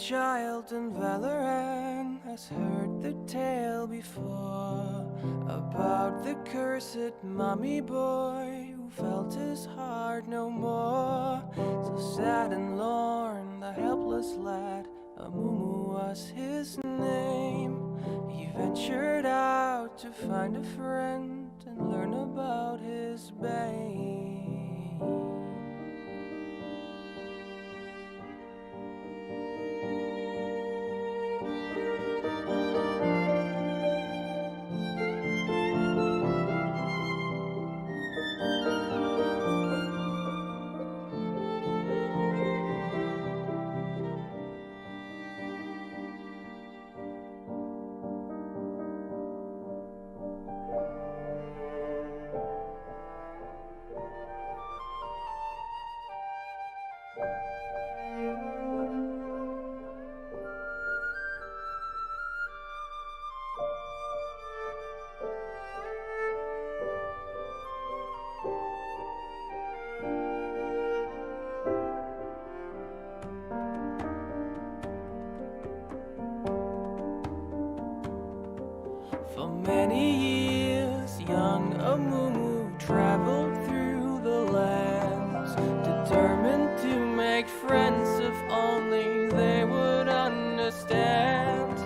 child in Valorant has heard the tale before about the cursed mummy boy who felt his heart no more. So sad and lorn, the helpless lad, Amumu was his name. He ventured out to find a friend and learn about his bane. For many years, young Amumu traveled through the lands, determined to make friends if only they would understand.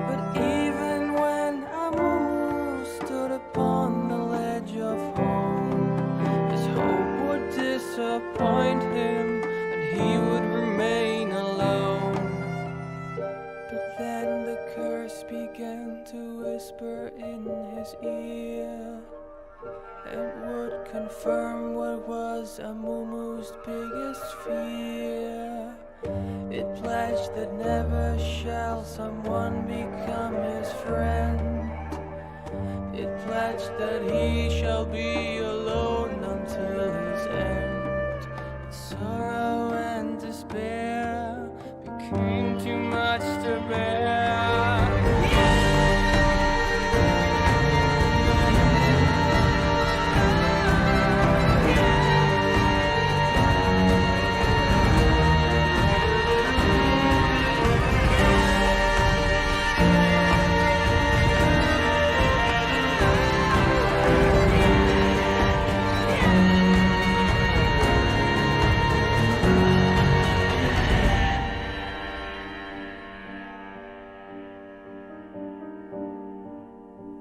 But even when Amumu stood upon the ledge of home, his hope would disappoint him and he would remain alone. But then the curse began to whisper in his ear, and would confirm what was Amumu's biggest fear. It pledged that never shall someone become his friend. It pledged that he shall be alone until his end. But sorrow and despair became too much to bear.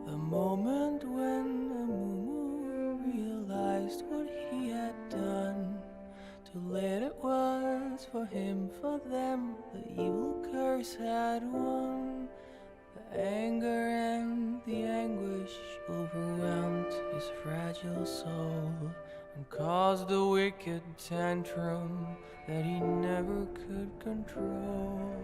The moment when Amumu realized what he had done, too late it was for him, for them, the evil curse had won. The anger and the anguish overwhelmed his fragile soul and caused a wicked tantrum that he never could control.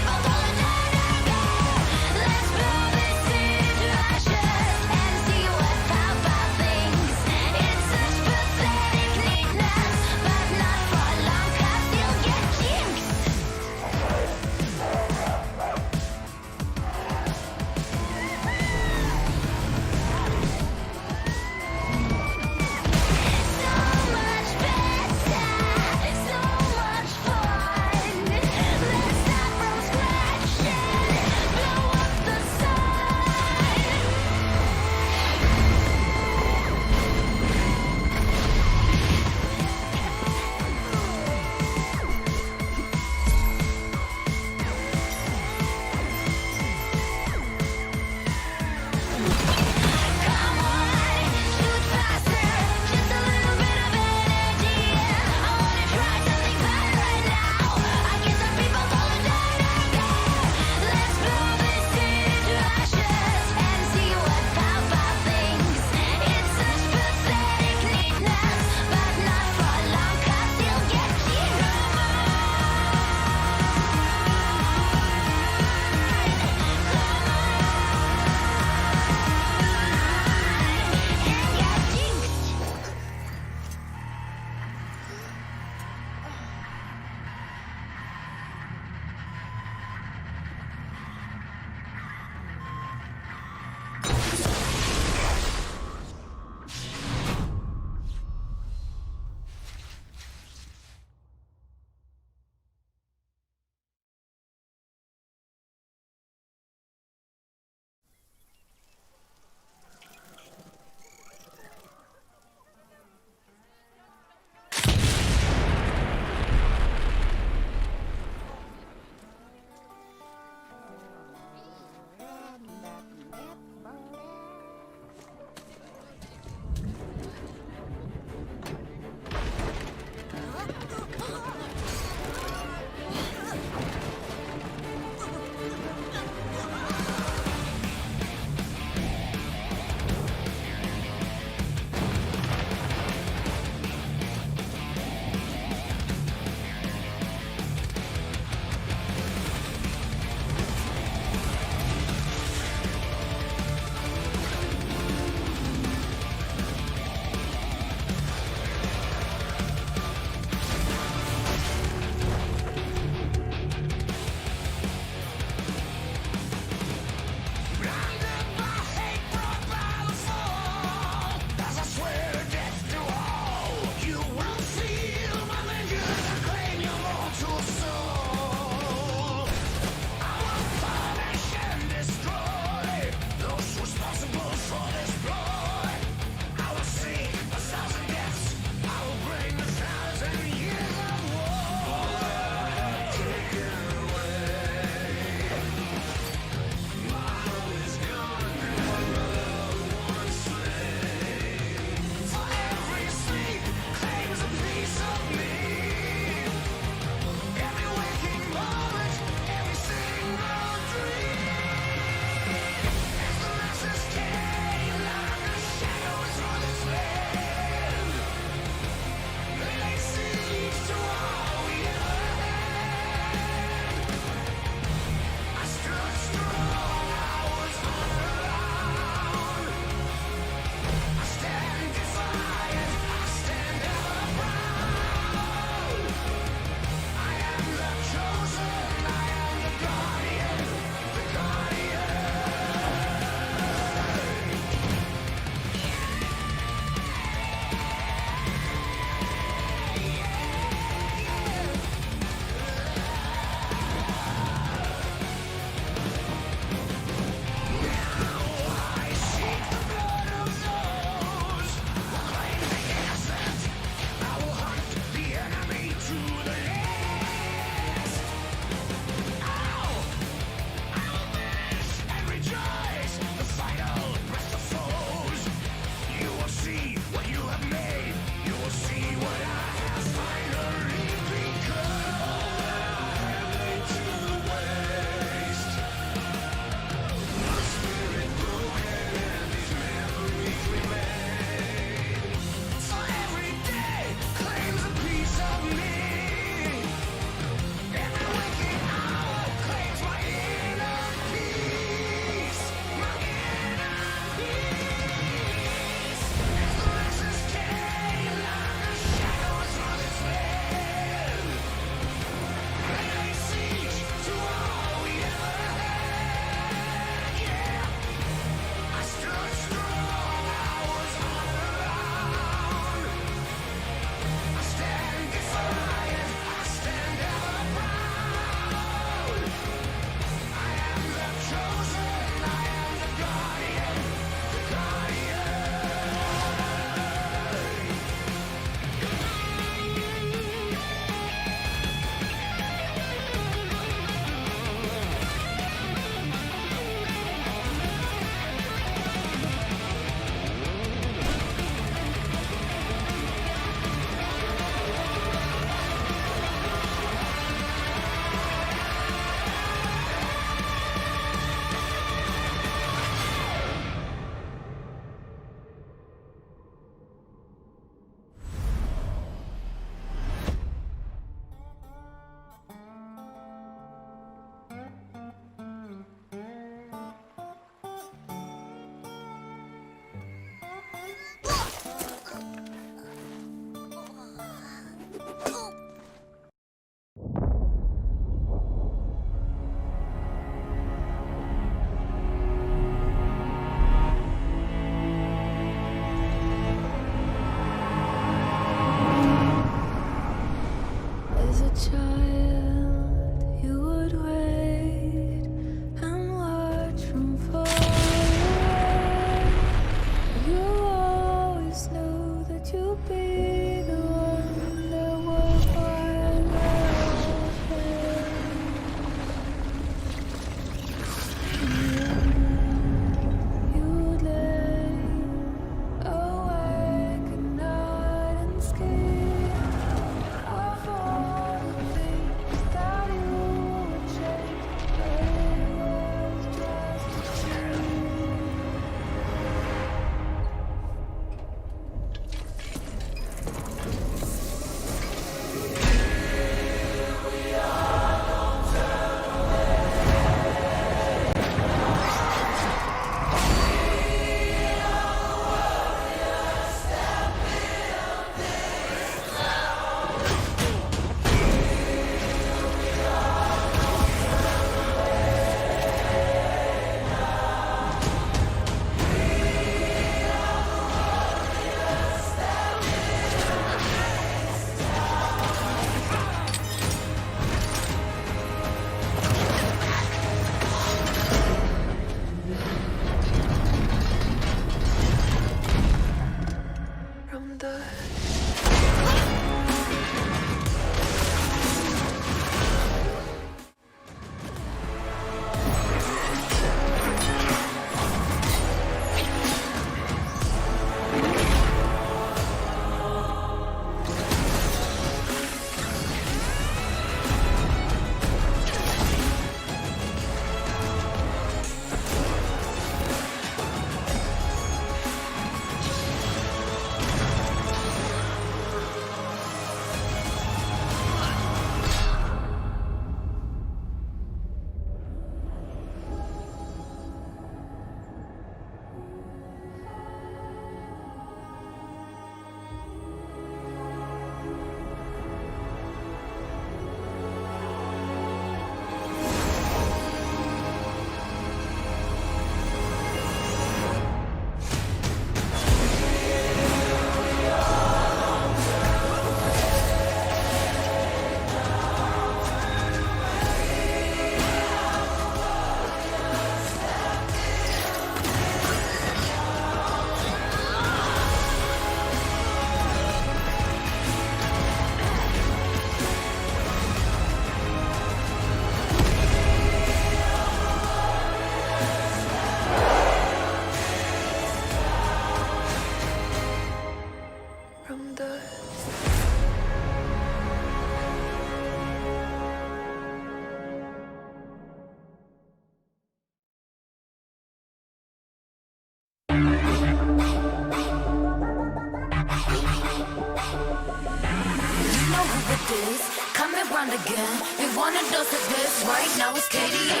wanna dose of this right now it's KDA.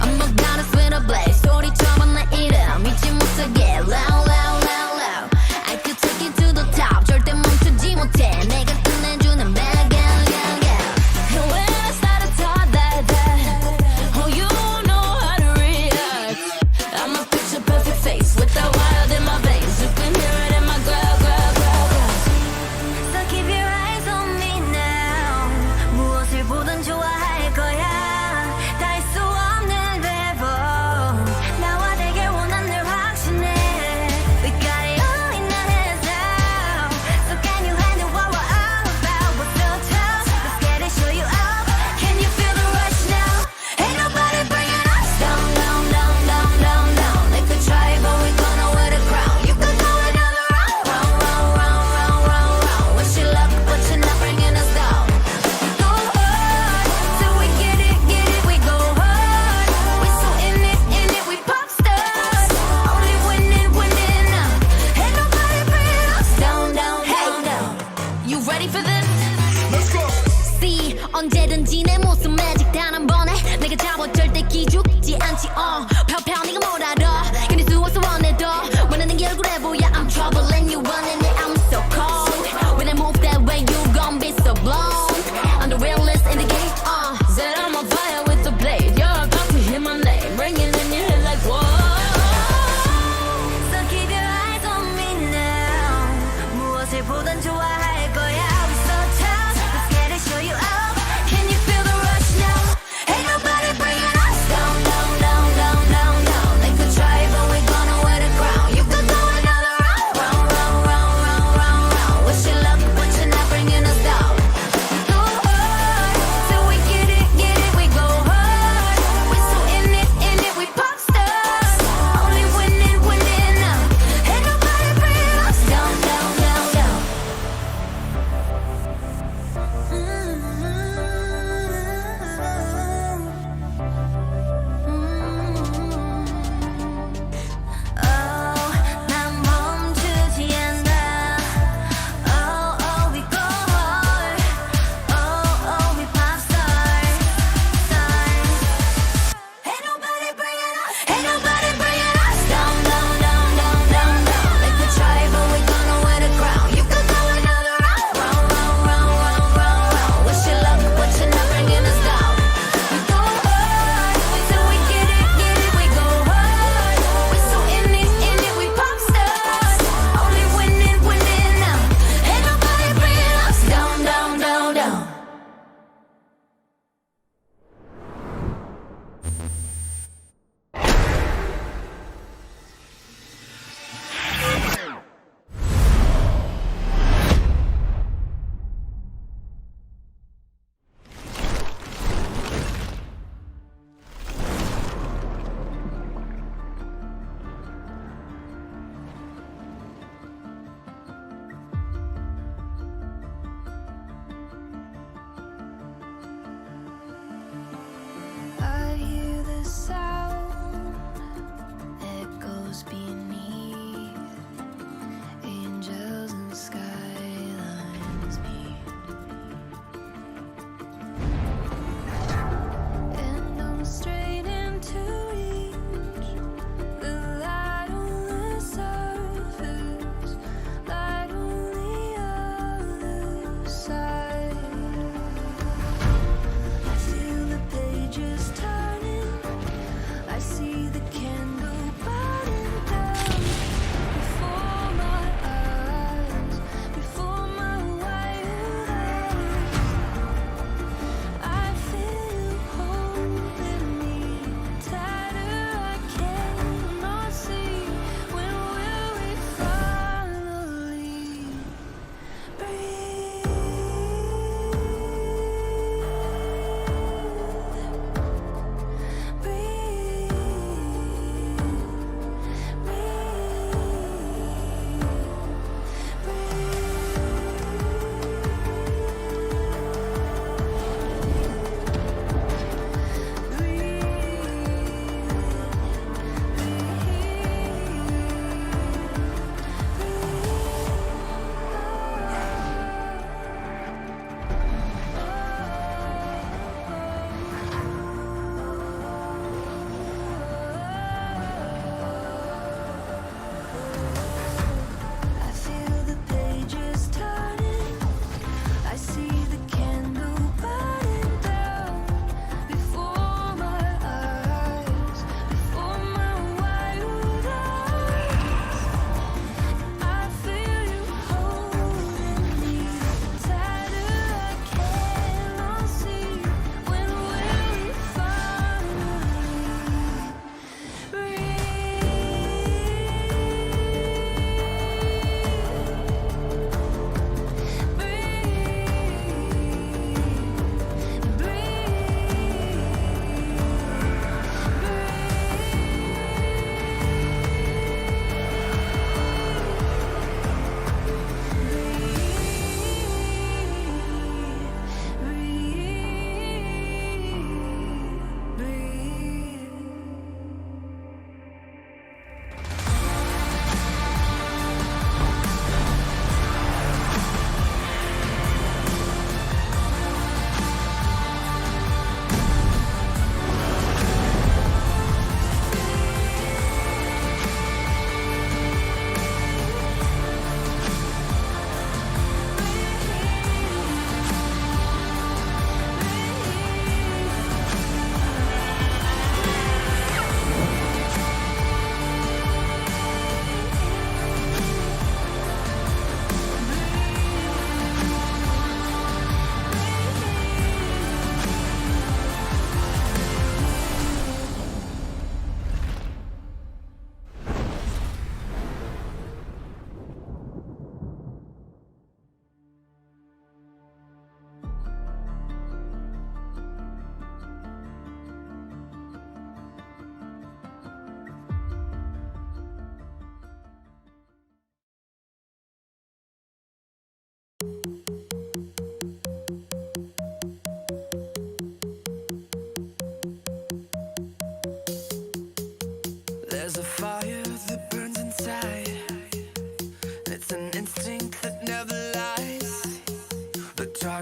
I'm a goddess with a blaze. 소리처럼 내 이름 잊지 못하게 loud loud loud loud. I could take you to the top. 절대 멈추지 못해. 내가 끝내주는 bad gal gal gal. And when I started talk that oh you know how to react. I'm a picture perfect face with that wild in my veins. You can hear it in my growl growl growl growl. So keep your eyes on me now. 무엇을 보든 좋아할 거야. 다 할 수 없는 배분. 나와 되길 원한 늘 확신해. We got it all in our hands now. So can you handle what we're all about? What's so tough? Let's get it, show you up. Can you feel the rush now? Ain't nobody bringing us down, down, down, down, down, down. They could try, but we gonna wear the crown. You could go another round, round, round, round, round, round, round. Wish you luck, but you're not bringing us down. We go hard, till we get it, we go hard. We so in it, we pop stars. Only winning, winning now. Ain't nobody bringing us down, down, down, down. You ready for this? Let's go. See, 언제든지 내 모습 매직 단 한 번에 내가 잡아 절대 기죽지 않지 펴펴 네가 뭘 알아 견딜 수 없어 원해도 원하는 게 얼굴에 보여 I'm troubling you running it I'm so cold When I move that way you gon' be so blown I'm the realest in the game Said I'm on fire with the blade You're about to hear my name ringing in your head like whoa So keep your eyes on me now 무엇을 보든 좋아할 거야 We so tough Let's get it show you up Can you feel the rush now? Ain't nobody bringing us down, down, down, down, down, down. They could try, but we gonna wear the crown. You could go another round, round, round, round, round, round, round. Wish you luck, but you're not bringing us down. We go hard, till we get it, we go hard. We so in it, we pop stars. Only winning, winning now. Ain't nobody bringing us down, down, down, down. 난 멈추지 않아 we go hard we pop stars Ain't nobody bringing us down, down, down, down, down, down They could try, but we gonna wear the crown You could go another round, round, round, round, round, round, round Wish you luck, but you're not bringing us down We go hard, till we get it, we go hard We so in it, we pop stars Only winning, winning now Ain't nobody bringing us down, down, down, down I hear the sound echoes beneath angels and skylines meet, and I'm straining to reach the light on the surface, light on the other side. I feel the pages turning. I see the candle burning down.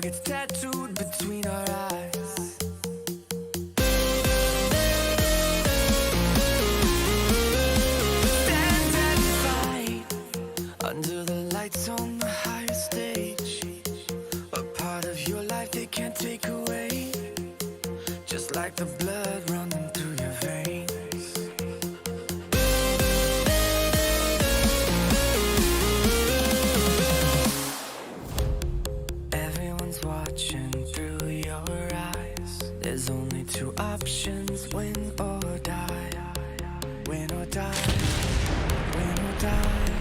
targets tattooed between our eyes. Stand and fight under the lights on the higher stage. A part of your life they can't take away, just like the blood running through your veins. Everyone's watching through your eyes. There's only two options, win or die. Win or die. Win or die.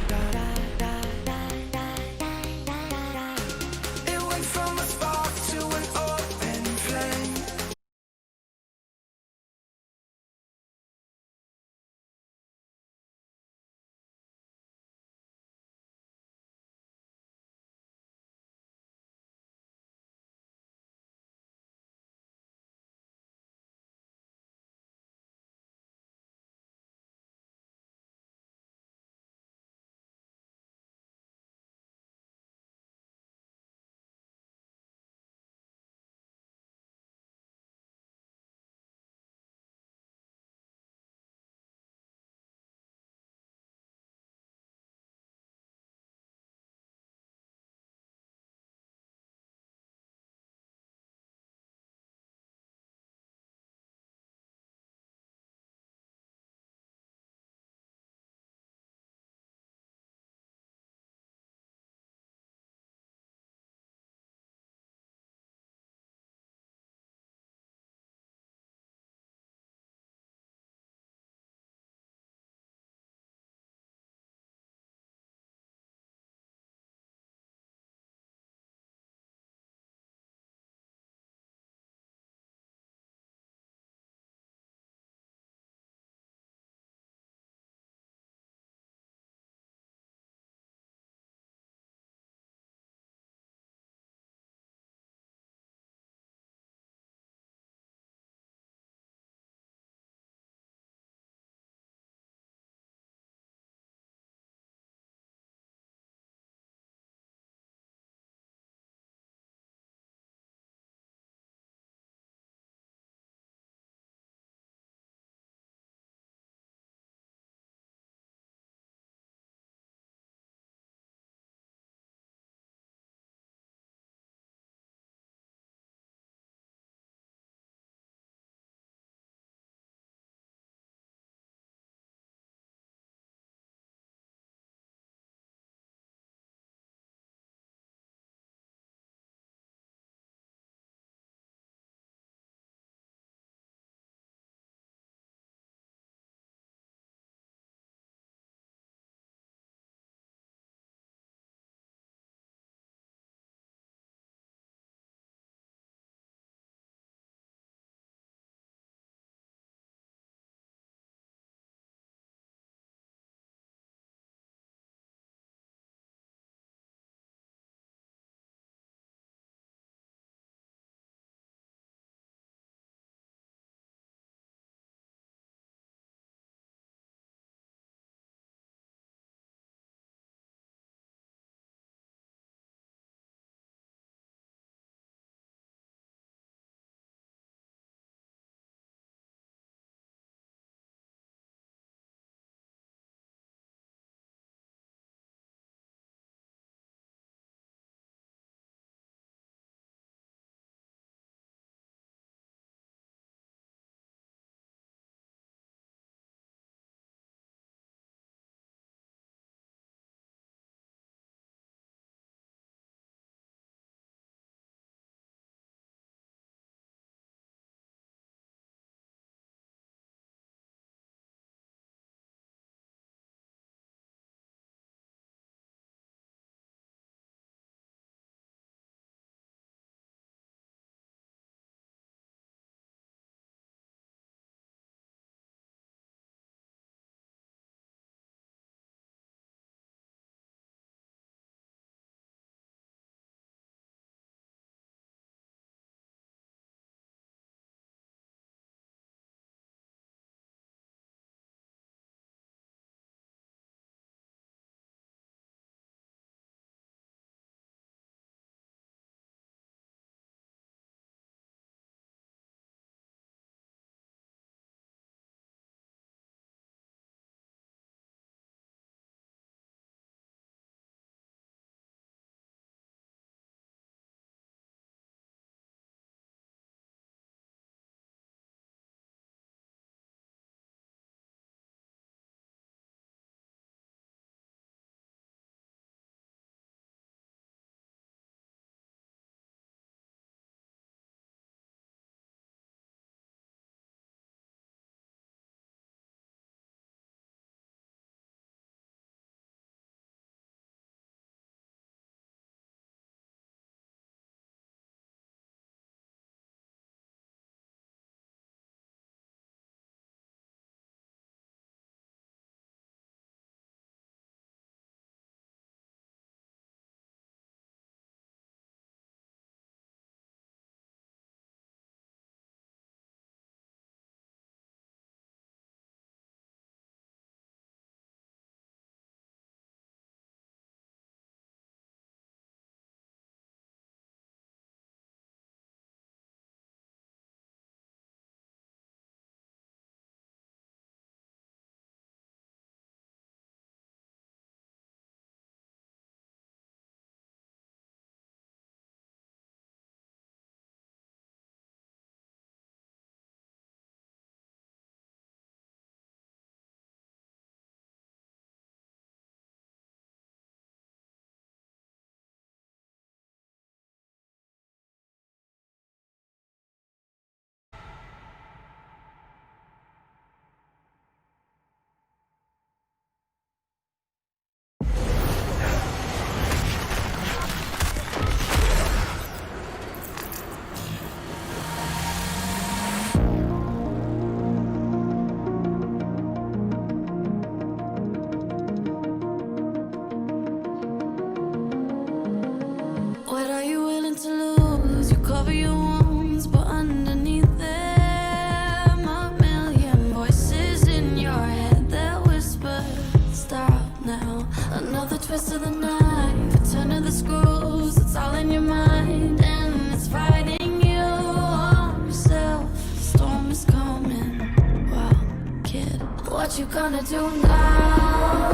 What you gonna do now?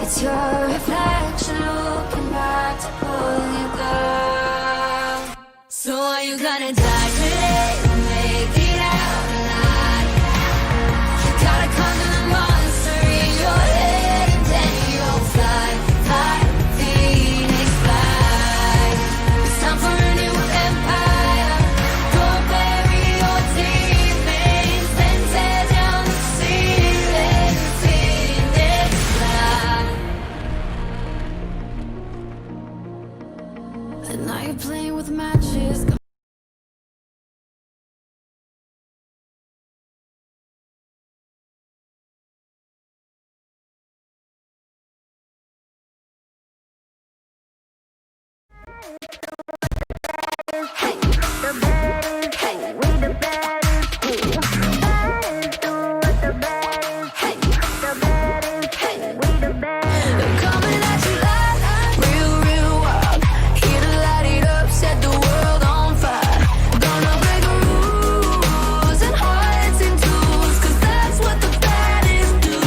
It's your reflection looking back to pull you down. So are you gonna die today or make it out alive? You gotta conquer the monster in your head and then you'll fly, fly, Phoenix fly. It's time for a new empire. Go bury your demons, then tear down the ceiling, Phoenix fly. And now you're playing with matches. Coming at you live, real, real wild. Here to light it up, set the world on fire. Gonna break the rules and hearts in twos, 'cause that's what the baddest do.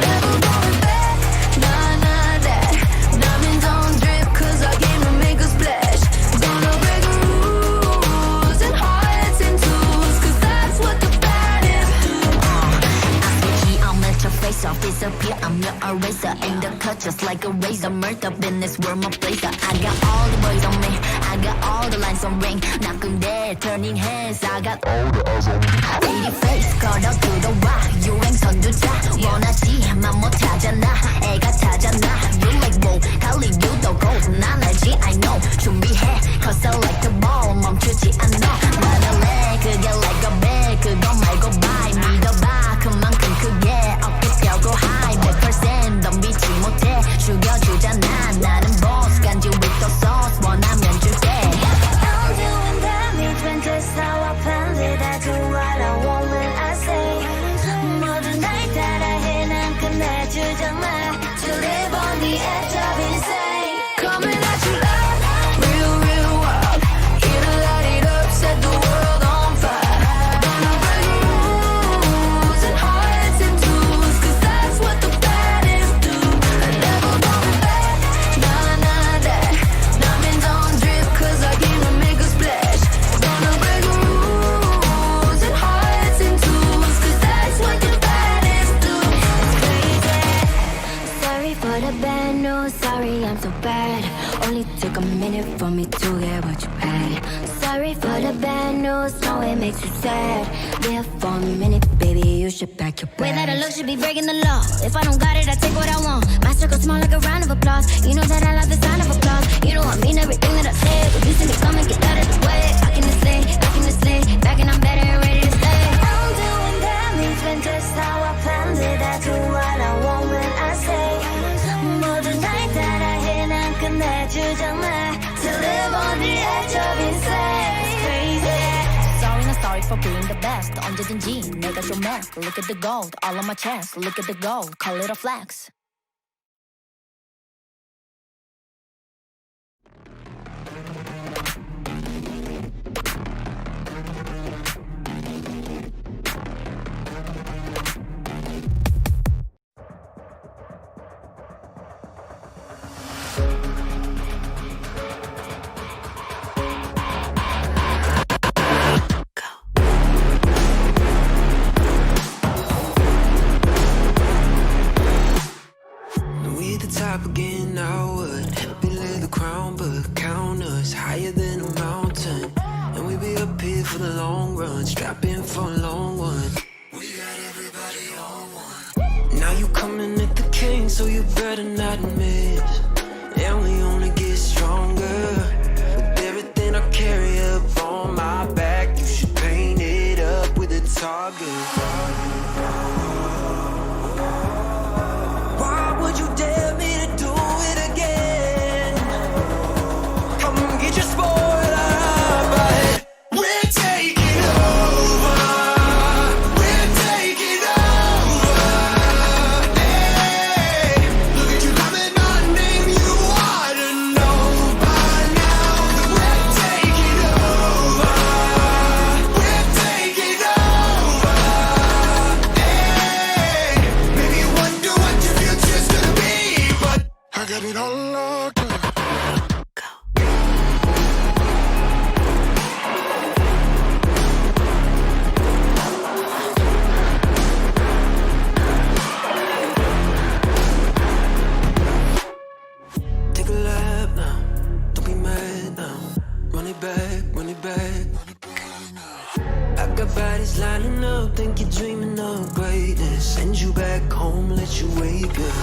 Never going back, nah, nah, that. Diamonds on drip, 'cause I came to make a splash. Gonna break the rules and hearts in twos, 'cause that's what the baddest do. I'll melt your face off, disappear, I'm your eraser. Aim the cut just like a razor. Murked up in this world, my blazer. I got all the boys on me, I got all the lines on ring. Knocking dead, turning heads, I got all the eyes on me. Baby face, 걸어 들어와, 유행 선두자. 원하지, 맘 못하잖아, 애가 타잖아. You like whoa, 할리우드 gold, 난 알지, I know. 준비해, 'cause I like the ball, 멈추지 않아. 말할래, 그게 like a bag, 그거 말고 bye. 믿어봐, 그만큼 크게 어깨 펴고 high. 100% 덤비지 못해, 죽여주잖아. 나는 boss, 간지 with the sauce. 원하면 줄게. I'm doing damage when just how I planned it. I do what I want when I say. 모든 날 따라해, 난 끝내주잖아. To live on the edge of insane. Coming at you live, real, real wild. Here to light it up, set the world on fire. Gonna break the rules and hearts in twos, 'cause that's what the baddest do. Never going back, nah, nah, that. Diamonds on drip, 'cause I came to make a splash. Gonna break the rules and hearts in twos, 'cause that's what the baddest do. It's crazy. Sorry for the bad news, sorry I'm so bad. Only took a minute for me to get what you had. Sorry for the bad news, no it makes you sad. Live for a minute, baby, you should pack your bags. Way that I look should be breaking the law. If I don't got it, I take what I want. My circle small like a round of applause. You know that I love the sound of applause. You know I mean everything that I said. If you see me coming, get out of the way. Back in the sleigh, back in the sleigh. Back and I'm better and ready to stay. I'm doing damage when just how I planned it. I do what I want when I say. 모든 날 따라해, 난 끝내주잖아. To live on the edge of insane. It's crazy. Sorry, not sorry for being the best. 언제든지 내가 좀 mad. Look at the gold, all on my chest. Look at the gold, call it a flex. We the top again, now what? Help you lay the crown, but count us higher than a mountain. And we be up here for the long run, strap in for a long one. We got everybody on one. Now you coming at the king, so you better not miss. And we only get stronger with everything I carry up on my back. You should paint it up with a target. Why would you dare me to do it again? Come get your spoiler, but we're taking over. We're taking over. Hey, look at you coming on run it back, run it back. I got bodies lining up, think you're dreaming of greatness. Send you back home, let you wake up.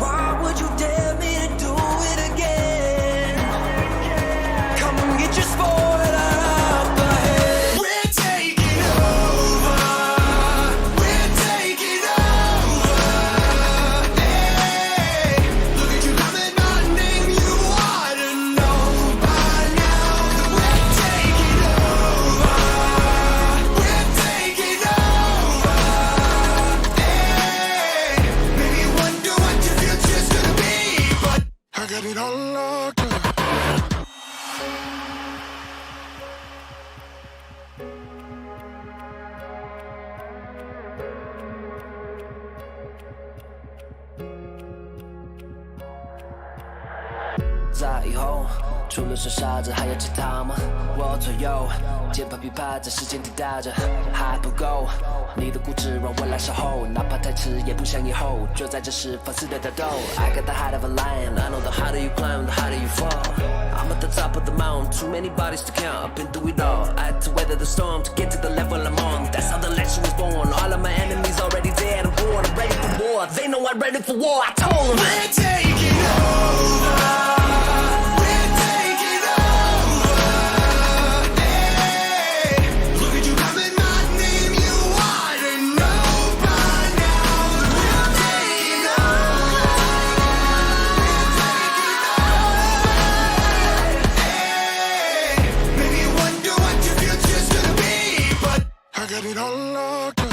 Why would you dare me to do it again? Come and get your sport out the head. We're taking over. We're taking over. Hey, look at you loving my name. You ought to know by now that we're taking over. We're taking over. Hey, maybe you wonder what your future's gonna be, but I got it all locked up.在以后，除了是傻子，还有其他吗？我左右，键盘琵琶在时间滴答着，还不够。你的固执让我来守候，哪怕太迟也不想以后。就在这时放肆的打斗。I got the heart of a lion, I know the harder you climb, the harder you fall. I'm at the top of the mountain, too many bodies to count. I've been through it all. I had to weather the storm to get to the level I'm on. That's how the legend was born. All of my enemies already dead. I'm born, I'm ready for war. They know I'm ready for war. I told them we're taking over. We're taking over. Hey, look at you calling my name. You ought to know by now that we're taking over. Hey, maybe you wonder what your future's gonna be, but I got it all locked up.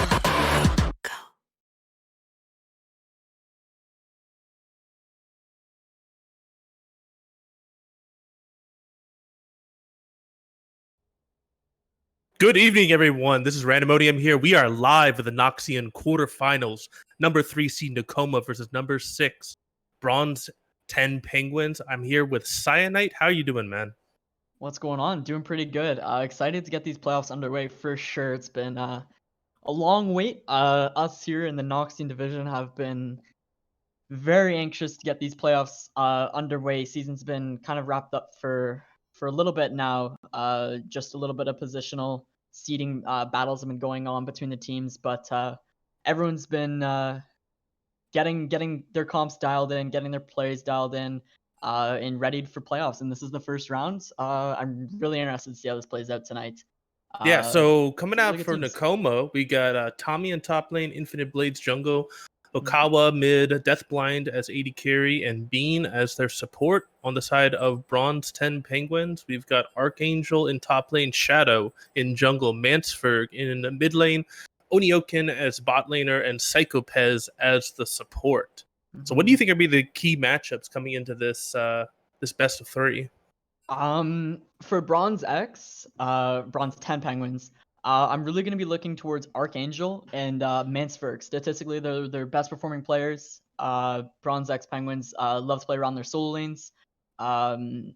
Good evening, everyone. This is Randomodium here. We are live with the Noxian quarterfinals. Number 3 seed Nekoma versus number 6 Bronze 10 Penguins. I'm here with Cyanite. How are you doing, man? What's going on? Doing pretty good. Excited to get these playoffs underway for sure. It's been a long wait. Us here in the Noxian division have been very anxious to get these playoffs underway. Season's been kind of wrapped up for a little bit now. Just a little bit of positional seeding battles have been going on between the teams, but everyone's been getting their comps dialed in, getting their plays dialed in, and ready for playoffs. And this is the first round. I'm really interested to see how this plays out tonight. Yeah, so coming really out good for teams. Nekoma, we got Tommy in top lane, Infinite Blades jungle, Okawa mid, Deathblind as AD carry, and Bean as their support. On the side of Bronze 10 Penguins, we've got Archangel in top lane, Shadow in jungle, Mansford in the mid lane, Onioken as bot laner, and Psychopez as the support. So what do you think are be the key matchups coming into this this best of 3? For Bronze 10 Penguins, I'm really going to be looking towards Archangel and Mansford. Statistically, they're their best performing players. Bronze X Penguins love to play around their solo lanes. And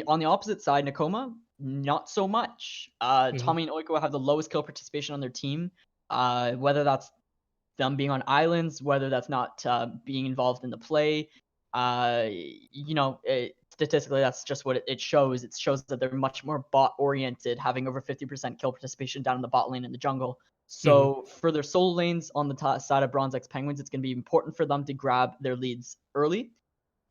on the opposite side, Nekoma, not so much. Tommy and Oiko have the lowest kill participation on their team. Whether that's them being on islands, whether that's not being involved in the play. Statistically, that's just what it shows. It shows that they're much more bot-oriented, having over 50% kill participation down in the bot lane in the jungle. So for their solo lanes on the side of Bronze X Penguins, it's going to be important for them to grab their leads early.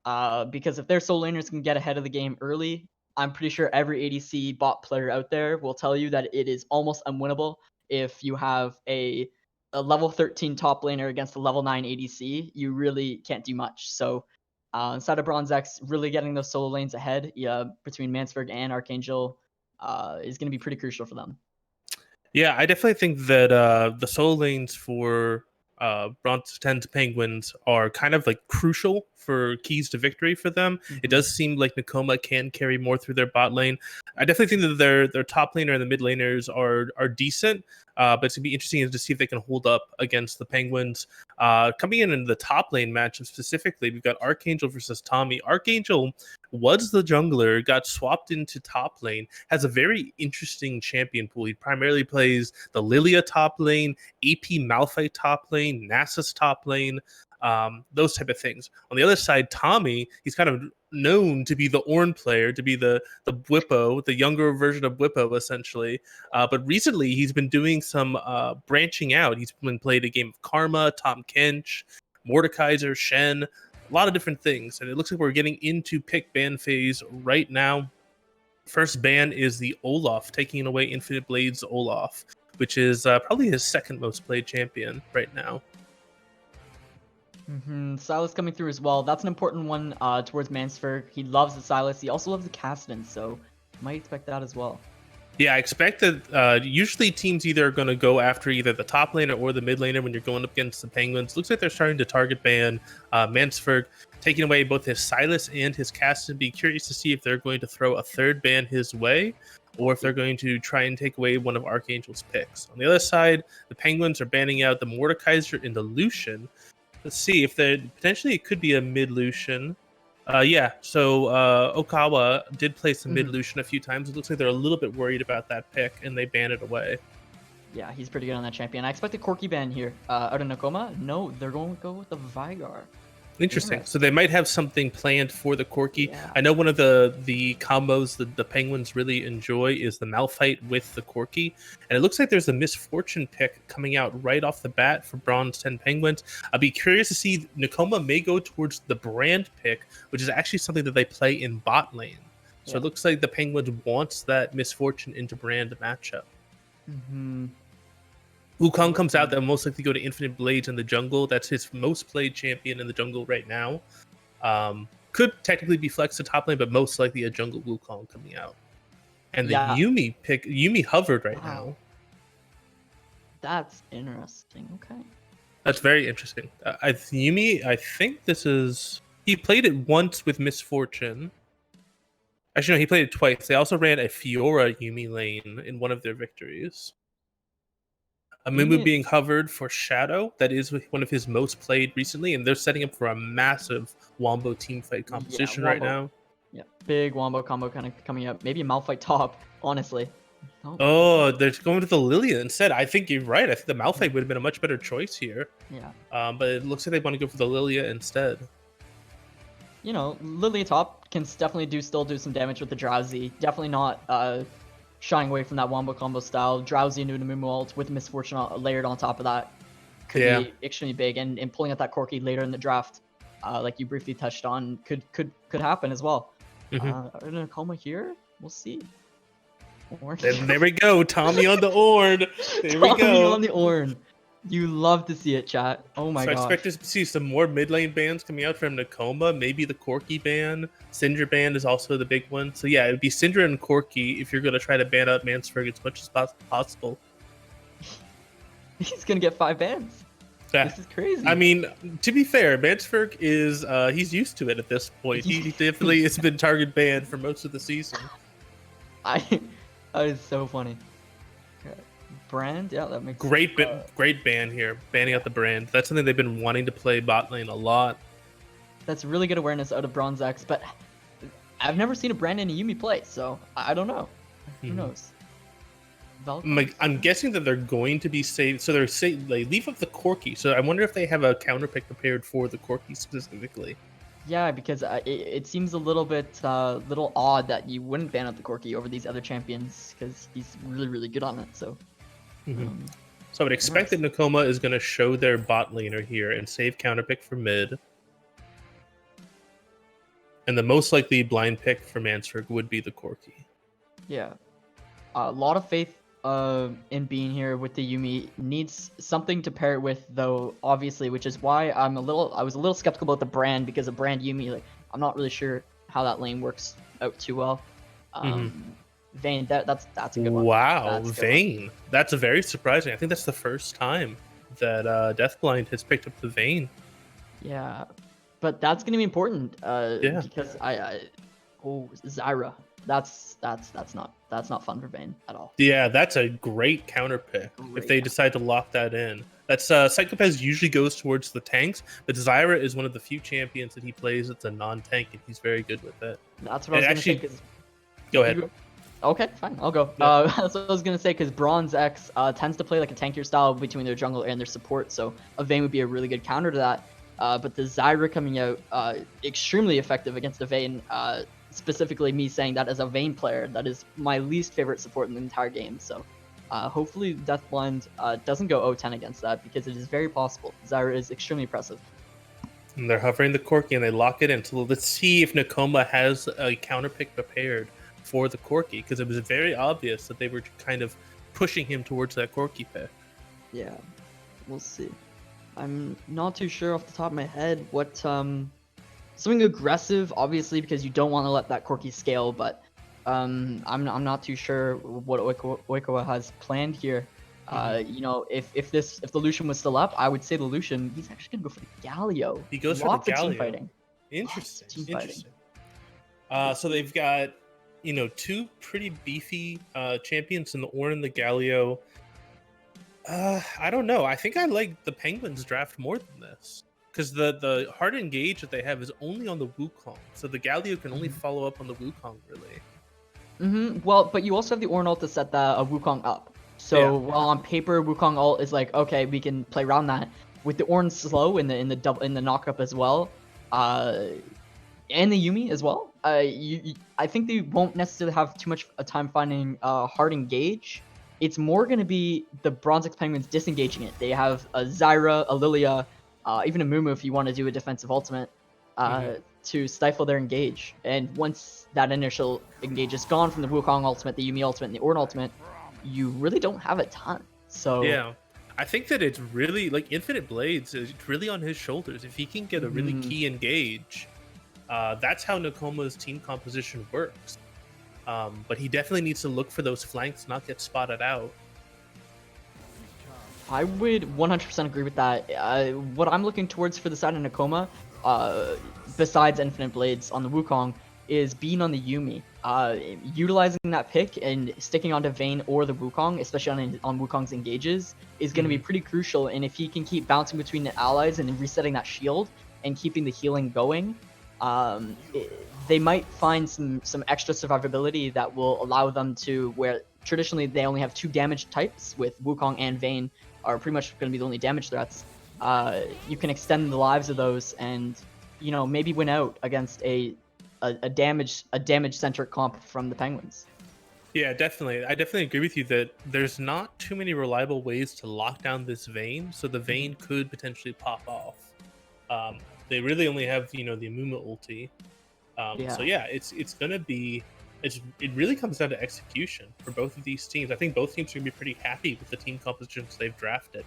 Because if their solo laners can get ahead of the game early, I'm pretty sure every ADC bot player out there will tell you that it is almost unwinnable if you have a level 13 top laner against a level 9 ADC. You really can't do much. So inside of Bronze X, really getting those solo lanes ahead between Mansford and Archangel is going to be pretty crucial for them. Yeah, I definitely think that the solo lanes for Bronze 10 Penguins are kind of like crucial for keys to victory for them. It does seem like Nekoma can carry more through their bot lane. I definitely think that their top laner and the mid laners are decent, but it's going to be interesting to see if they can hold up against the Penguins. Coming in the top lane matchup specifically, we've got Archangel versus Tommy. Archangel was the jungler, got swapped into top lane, has a very interesting champion pool. He primarily plays the Lilia top lane, AP Malphite top lane, Nasus top lane. those type of things. On the other side, Tommy, he's kind of known to be the Ornn player, to be the Bwipo, the younger version of Bwipo, essentially. But recently, he's been doing some branching out. He's been played a game of Karma, Tom Kench, Mordekaiser, Shen, a lot of different things. And it looks like we're getting into pick ban phase right now. First ban is the Olaf, taking away Infinite Blades Olaf, which is probably his second most played champion right now. Silas coming through as well. That's an important one towards Mansford. He loves the Silas. He also loves the Kassadin, so might expect that as well. Yeah, I expect that usually teams either are going to go after either the top laner or the mid laner when you're going up against the Penguins. Looks like they're starting to target ban Mansford, taking away both his Silas and his Kassadin. Be curious to see if they're going to throw a third ban his way, or if they're going to try and take away one of Archangel's picks. On the other side, the Penguins are banning out the Mordekaiser and the Lucian. Let's see if potentially it could be a mid Lucian. Yeah, so Okawa did play some mid Lucian a few times. It looks like they're a little bit worried about that pick, and they ban it away. Yeah, he's pretty good on that champion. I expect a Corki ban here. Out of Nekoma? No, they're going to go with the Vigar. Interesting. So they might have something planned for the Corki. Yeah. I know one of the combos that the Penguins really enjoy is the Malphite with the Corki. And it looks like there's a Misfortune pick coming out right off the bat for Bronze 10 Penguins. I'll be curious to see Nekoma may go towards the Brand pick, which is actually something that they play in bot lane. So it looks like the Penguins wants that Misfortune into Brand matchup. Wukong comes out, that will most likely go to Infinite Blades in the jungle. That's his most played champion in the jungle right now. Could technically be flexed to top lane, but most likely a jungle Wukong coming out. And the Yuumi pick, Yuumi hovered right now. That's interesting. Okay. That's very interesting. Yuumi, I think this is... He played it once with Misfortune. Actually, no, he played it twice. They also ran a Fiora Yuumi lane in one of their victories. Amumu being hovered for Shadow. That is one of his most played recently, and they're setting up for a massive Wombo teamfight competition right now. Yeah, big Wombo combo kind of coming up. Maybe a Malphite top, honestly. Oh, they're going to the Lilia instead. I think you're right. I think the Malphite would have been a much better choice here. Yeah. But it looks like they want to go for the Lilia instead. You know, Lilia top can definitely still do some damage with the Drowsy. Definitely not shying away from that Wombo combo style. Drowsy into Amumu ult with Misfortune layered on top of that could be extremely big, and pulling out that Corki later in the draft, like you briefly touched on, could happen as well. Nekoma here, we'll see. There we go, Tommy on the Ornn. There we go. Tommy on the Ornn. You love to see it, chat. Oh my god. So I expect to see some more mid lane bans coming out from Nekoma. Maybe the Corki ban. Syndra ban is also the big one. So yeah, it would be Syndra and Corki if you're going to try to ban out Mansford as much as possible. He's going to get 5 bans. Yeah. This is crazy. I mean, to be fair, Mansford is he's used to it at this point. He definitely has been target banned for most of the season. That is so funny. Brand, yeah, that makes great ban here, banning out the Brand. That's something they've been wanting to play bot lane a lot. That's really good awareness out of Bronze X, but I've never seen a Brand and a Yuumi play, so I don't know. Who knows? I'm guessing that they're going to be saved, so they leave up the Corki. So I wonder if they have a counter pick prepared for the Corki specifically. Yeah, because it seems a little bit little odd that you wouldn't ban out the Corki over these other champions, because he's really, really good on it. So. So I would expect that Nekoma is going to show their bot laner here and save counter pick for mid. And the most likely blind pick for Mansford would be the Corki. Yeah. A lot of faith in being here with the Yuumi. Needs something to pair it with, though, obviously, which is why I was a little skeptical about the Brand, because a Brand Yuumi, like, I'm not really sure how that lane works out too well. Vayne, that's a good one. Wow, Vayne. That's very surprising. I think that's the first time that Deathblind has picked up the Vayne. Yeah, but that's gonna be important. Because Zyra. That's not fun for Vayne at all. Yeah, that's a great counter pick if they decide to lock that in. That's Psychopaz usually goes towards the tanks, but Zyra is one of the few champions that he plays that's a non-tank, and he's very good with it. That's what I was gonna say. Go ahead. Okay, fine, I'll go. That's what I was gonna say, because Bronze X tends to play like a tankier style between their jungle and their support, so a Vayne would be a really good counter to that. but the Zyra coming out extremely effective against the Vayne. Specifically, me saying that as a Vayne player, that is my least favorite support in the entire game. So hopefully Deathblind doesn't go 0-10 against that, because it is very possible. Zyra is extremely impressive. And they're hovering the Corki and they lock it in. So let's see if Nekoma has a counter pick prepared for the Corki, because it was very obvious that they were kind of pushing him towards that Corki pick. Yeah, we'll see. I'm not too sure off the top of my head what something aggressive, obviously, because you don't want to let that Corki scale, but I'm not too sure what Oikawa has planned here. You know, if the Lucian was still up, I would say the Lucian, he's actually gonna go for the Galio. He goes Lots for the of Galio. team fighting. Interesting. Team fighting. Interesting. So they've got, you know, two pretty beefy champions in the Ornn and the Galio. I don't know. I think I like the Penguins draft more than this, because the hard engage that they have is only on the Wukong, so the Galio can only follow up on the Wukong, really. Well, but you also have the Ornn ult to set the Wukong up. So while on paper Wukong ult is like, okay, we can play around that. With the Ornn slow in the knock up as well, and the Yuumi as well, I think they won't necessarily have too much time finding hard engage. It's more going to be the Bronze X Penguins disengaging it. They have a Zyra, a Lilia, even a Mumu if you want to do a defensive ultimate to stifle their engage. And once that initial engage is gone from the Wukong ultimate, the Yuumi ultimate, and the Ornn ultimate, you really don't have a ton. So yeah, I think that it's really like Infinite Blades is really on his shoulders. If he can get a really key engage, that's how Nekoma's team composition works. But he definitely needs to look for those flanks, not get spotted out. I would 100% agree with that. What I'm looking towards for the side of Nekoma, besides Infinite Blades on the Wukong, is being on the Yuumi. Utilizing that pick and sticking onto Vayne or the Wukong, especially on Wukong's engages, is going to be pretty crucial. And if he can keep bouncing between the allies and resetting that shield and keeping the healing going, they might find some extra survivability that will allow them to, where traditionally they only have two damage types, with Wukong and Vayne are pretty much going to be the only damage threats. You can extend the lives of those and, you know, maybe win out against a damage centric comp from the Penguins. Yeah, definitely. I definitely agree with you that there's not too many reliable ways to lock down this Vayne, so the Vayne could potentially pop off. They really only have, you know, the Amuma ulti. So yeah, it's gonna be, it really comes down to execution for both of these teams. I think both teams are gonna be pretty happy with the team compositions they've drafted.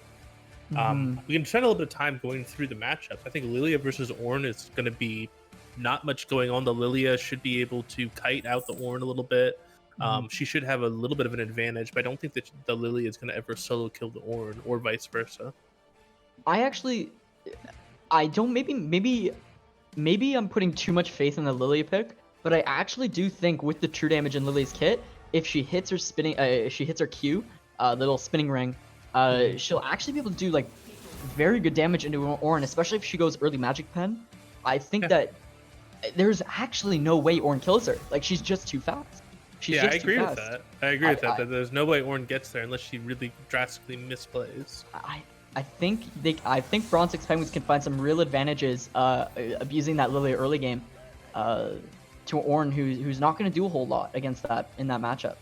We can spend a little bit of time going through the matchups. I think Lilia versus Ornn is gonna be not much going on. The Lilia should be able to kite out the Ornn a little bit. She should have a little bit of an advantage, but I don't think that the Lilia is gonna ever solo kill the Ornn, or vice versa. I don't, maybe I'm putting too much faith in the Lilia pick, but I actually do think with the true damage in Lily's kit, if she hits her spinning, if she hits her Q, little spinning ring, she'll actually be able to do like very good damage into Ornn, especially if she goes early magic pen. I think that there's actually no way Ornn kills her. Like, she's just too fast. I agree with that. I agree with that. That there's no way Ornn gets there unless she really drastically misplays. I think Bronze X Penguins can find some real advantages abusing that Lilia early game to Ornn, who's not going to do a whole lot against that in that matchup.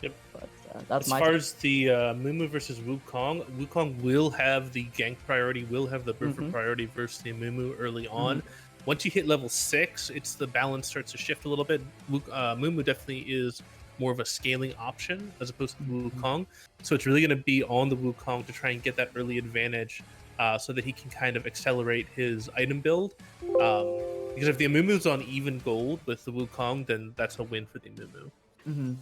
Yep. But that's as far as the Mumu versus Wukong will have the gank priority, will have the buffer priority versus the Mumu early on. Once you hit level 6, the balance starts to shift a little bit. Mumu definitely is more of a scaling option as opposed to Wukong. So it's really going to be on the Wukong to try and get that early advantage so that he can kind of accelerate his item build. Because if the Amumu's on even gold with the Wukong, then that's a win for the Amumu.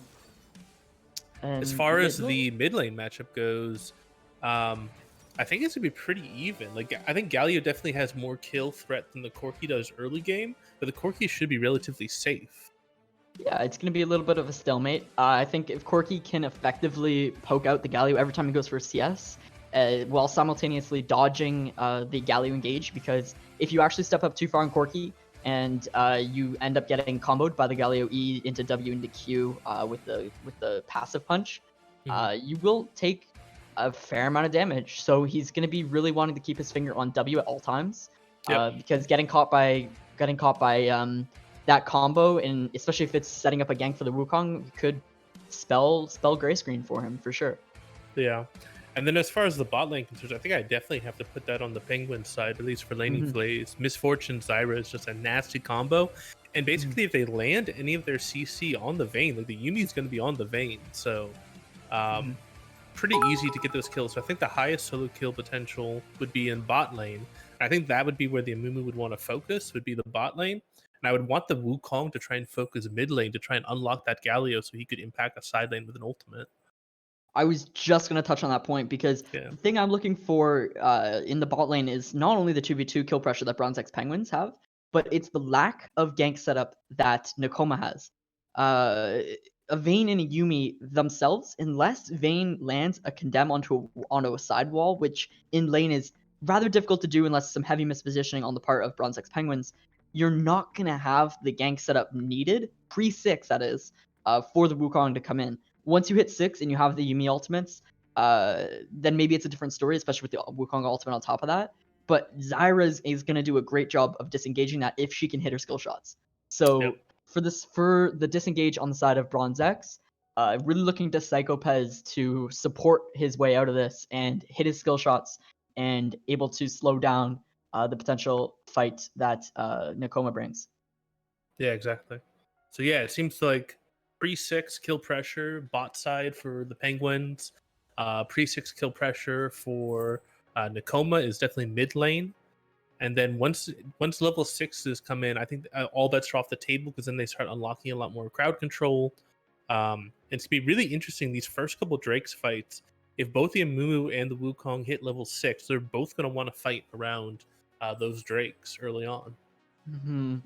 As far as the mid lane matchup goes, I think it's going to be pretty even. Like, I think Galio definitely has more kill threat than the Corki does early game, but the Corki should be relatively safe. Yeah, it's going to be a little bit of a stalemate. I think if Corki can effectively poke out the Galio every time he goes for a CS, while simultaneously dodging the Galio engage, because if you actually step up too far on Corki and you end up getting comboed by the Galio E into W into Q with the passive punch, you will take a fair amount of damage. So he's going to be really wanting to keep his finger on W at all times. Yep. Because getting caught by that combo, and especially if it's setting up a gank for the Wukong, could spell gray screen for him for sure. Yeah. And then as far as the bot lane concerns, I think I definitely have to put that on the Penguin side, at least for laning plays. Misfortune Zyra is just a nasty combo. And basically, if they land any of their CC on the Vayne, like the Yuumi is going to be on the Vayne. So, pretty easy to get those kills. So I think the highest solo kill potential would be in bot lane. I think that would be where the Amumu would want to focus, would be the bot lane. And I would want the Wukong to try and focus mid lane to try and unlock that Galio so he could impact a side lane with an ultimate. I was just going to touch on that point because the thing I'm looking for in the bot lane is not only the 2v2 kill pressure that Bronze X Penguins have, but it's the lack of gank setup that Nekoma has. A Vayne and a Yuumi themselves, unless Vayne lands a condemn onto a sidewall, which in lane is rather difficult to do unless some heavy mispositioning on the part of Bronze X Penguins, you're not going to have the gank setup needed, pre-6 that is, for the Wukong to come in. Once you hit 6 and you have the Yuumi ultimates, then maybe it's a different story, especially with the Wukong ultimate on top of that. But Zyra is going to do a great job of disengaging that if she can hit her skill shots. So for the disengage on the side of Bronze X, really looking to Psycho Pez to support his way out of this and hit his skill shots and able to slow down the potential fight that Nekoma brings. Yeah, exactly. So yeah, it seems like pre-6 kill pressure bot side for the Penguins. Pre-6 kill pressure for Nekoma is definitely mid lane. And then once level 6s come in, I think all bets are off the table because then they start unlocking a lot more crowd control. It's going to be really interesting these first couple Drakes fights. If both the Amumu and the Wukong hit level 6, they're both going to want to fight around those Drakes early on. And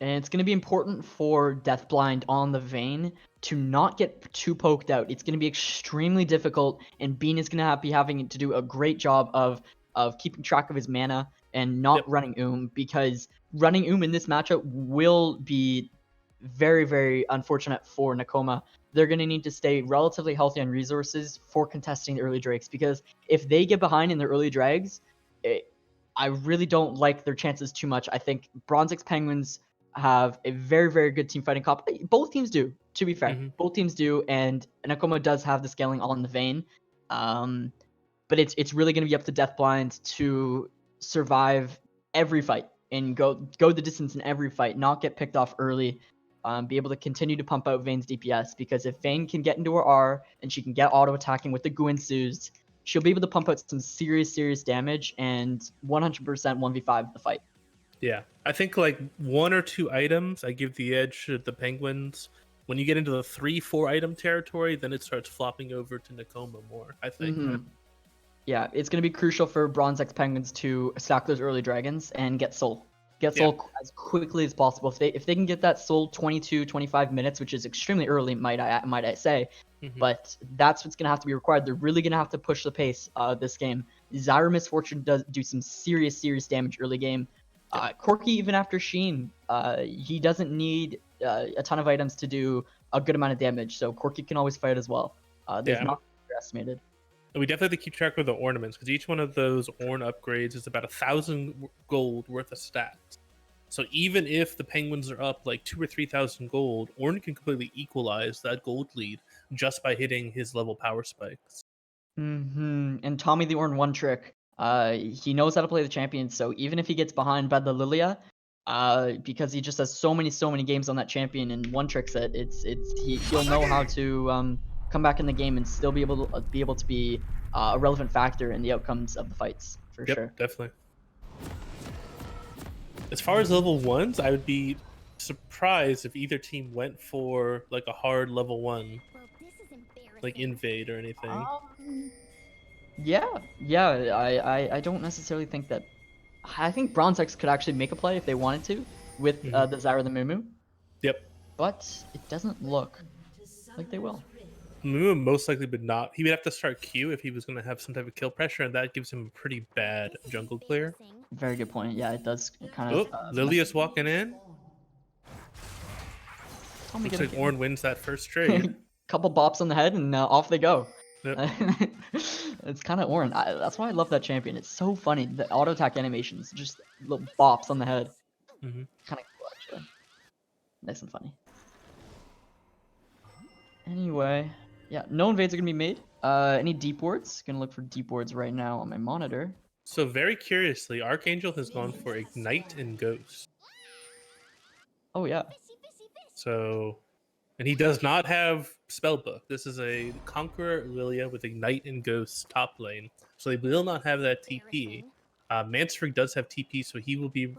it's going to be important for Deathblind on the Vayne to not get too poked out. It's going to be extremely difficult, and Bean is going to be having to do a great job of keeping track of his mana and not running because running in this matchup will be very, very unfortunate for Nekoma. They're going to need to stay relatively healthy on resources for contesting the early Drakes, because if they get behind in the early Drags, I really don't like their chances too much. I think Bronze X Penguins have a very, very good team fighting comp. Both teams do, to be fair. Both teams do, and Nekoma does have the scaling on the Vayne. But it's really going to be up to Deathblind to survive every fight and go the distance in every fight, not get picked off early, be able to continue to pump out Vayne's DPS, because if Vayne can get into her R and she can get auto-attacking with the Guinsus, she'll be able to pump out some serious damage and 100% 1v5 the fight. Yeah, I think like 1 or 2 items, I give the edge to the Penguins. When you get into the 3-4 item territory, then it starts flopping over to Nekoma more, I think. Yeah, it's going to be crucial for Bronze X Penguins to stack those early dragons and get Soul. Get Soul as quickly as possible. If they can get that Soul 22-25 minutes, which is extremely early, might I say, but that's what's going to have to be required. They're really going to have to push the pace this game. Zyra Misfortune does do some serious damage early game. Corki, even after Sheen, he doesn't need a ton of items to do a good amount of damage, so Corki can always fight as well. They've not underestimated. We definitely have to keep track of the ornaments, because each one of those Ornn upgrades is about 1,000 gold worth of stats. So even if the Penguins are up like 2,000 or 3,000 gold, Ornn can completely equalize that gold lead just by hitting his level power spikes. And Tommy the Ornn one trick. He knows how to play the champion, so even if he gets behind by the Lilia, because he just has so many games on that champion and one tricks it, he'll know how to come back in the game and still be able to be a relevant factor in the outcomes of the fights for sure. Definitely. As far as level 1s, I would be surprised if either team went for like a hard level 1, like invade or anything. I don't necessarily think that. I think Bronze X could actually make a play if they wanted to with the Zyra the Mumu. But it doesn't look like they will. Mumu most likely would not. He would have to start Q if he was going to have some type of kill pressure, and that gives him a pretty bad jungle clear. Very good point. Yeah, it does kind of. Lilia's walking in. Looks like Ornn wins that first trade. Couple bops on the head and off they go. It's kind of Ornn. That's why I love that champion. It's so funny. The auto attack animations, just little bops on the head. Mhm. Kind of cool, actually. Nice and funny. Anyway, yeah, no invades are gonna be made. Any deep wards? Gonna look for deep wards right now on my monitor. So very curiously, Archangel has gone for Ignite and Ghost. Oh yeah. So, and he does not have Spellbook. This is a Conqueror Lilia with Ignite and Ghost top lane. So they will not have that TP. Mansford does have TP, so he will be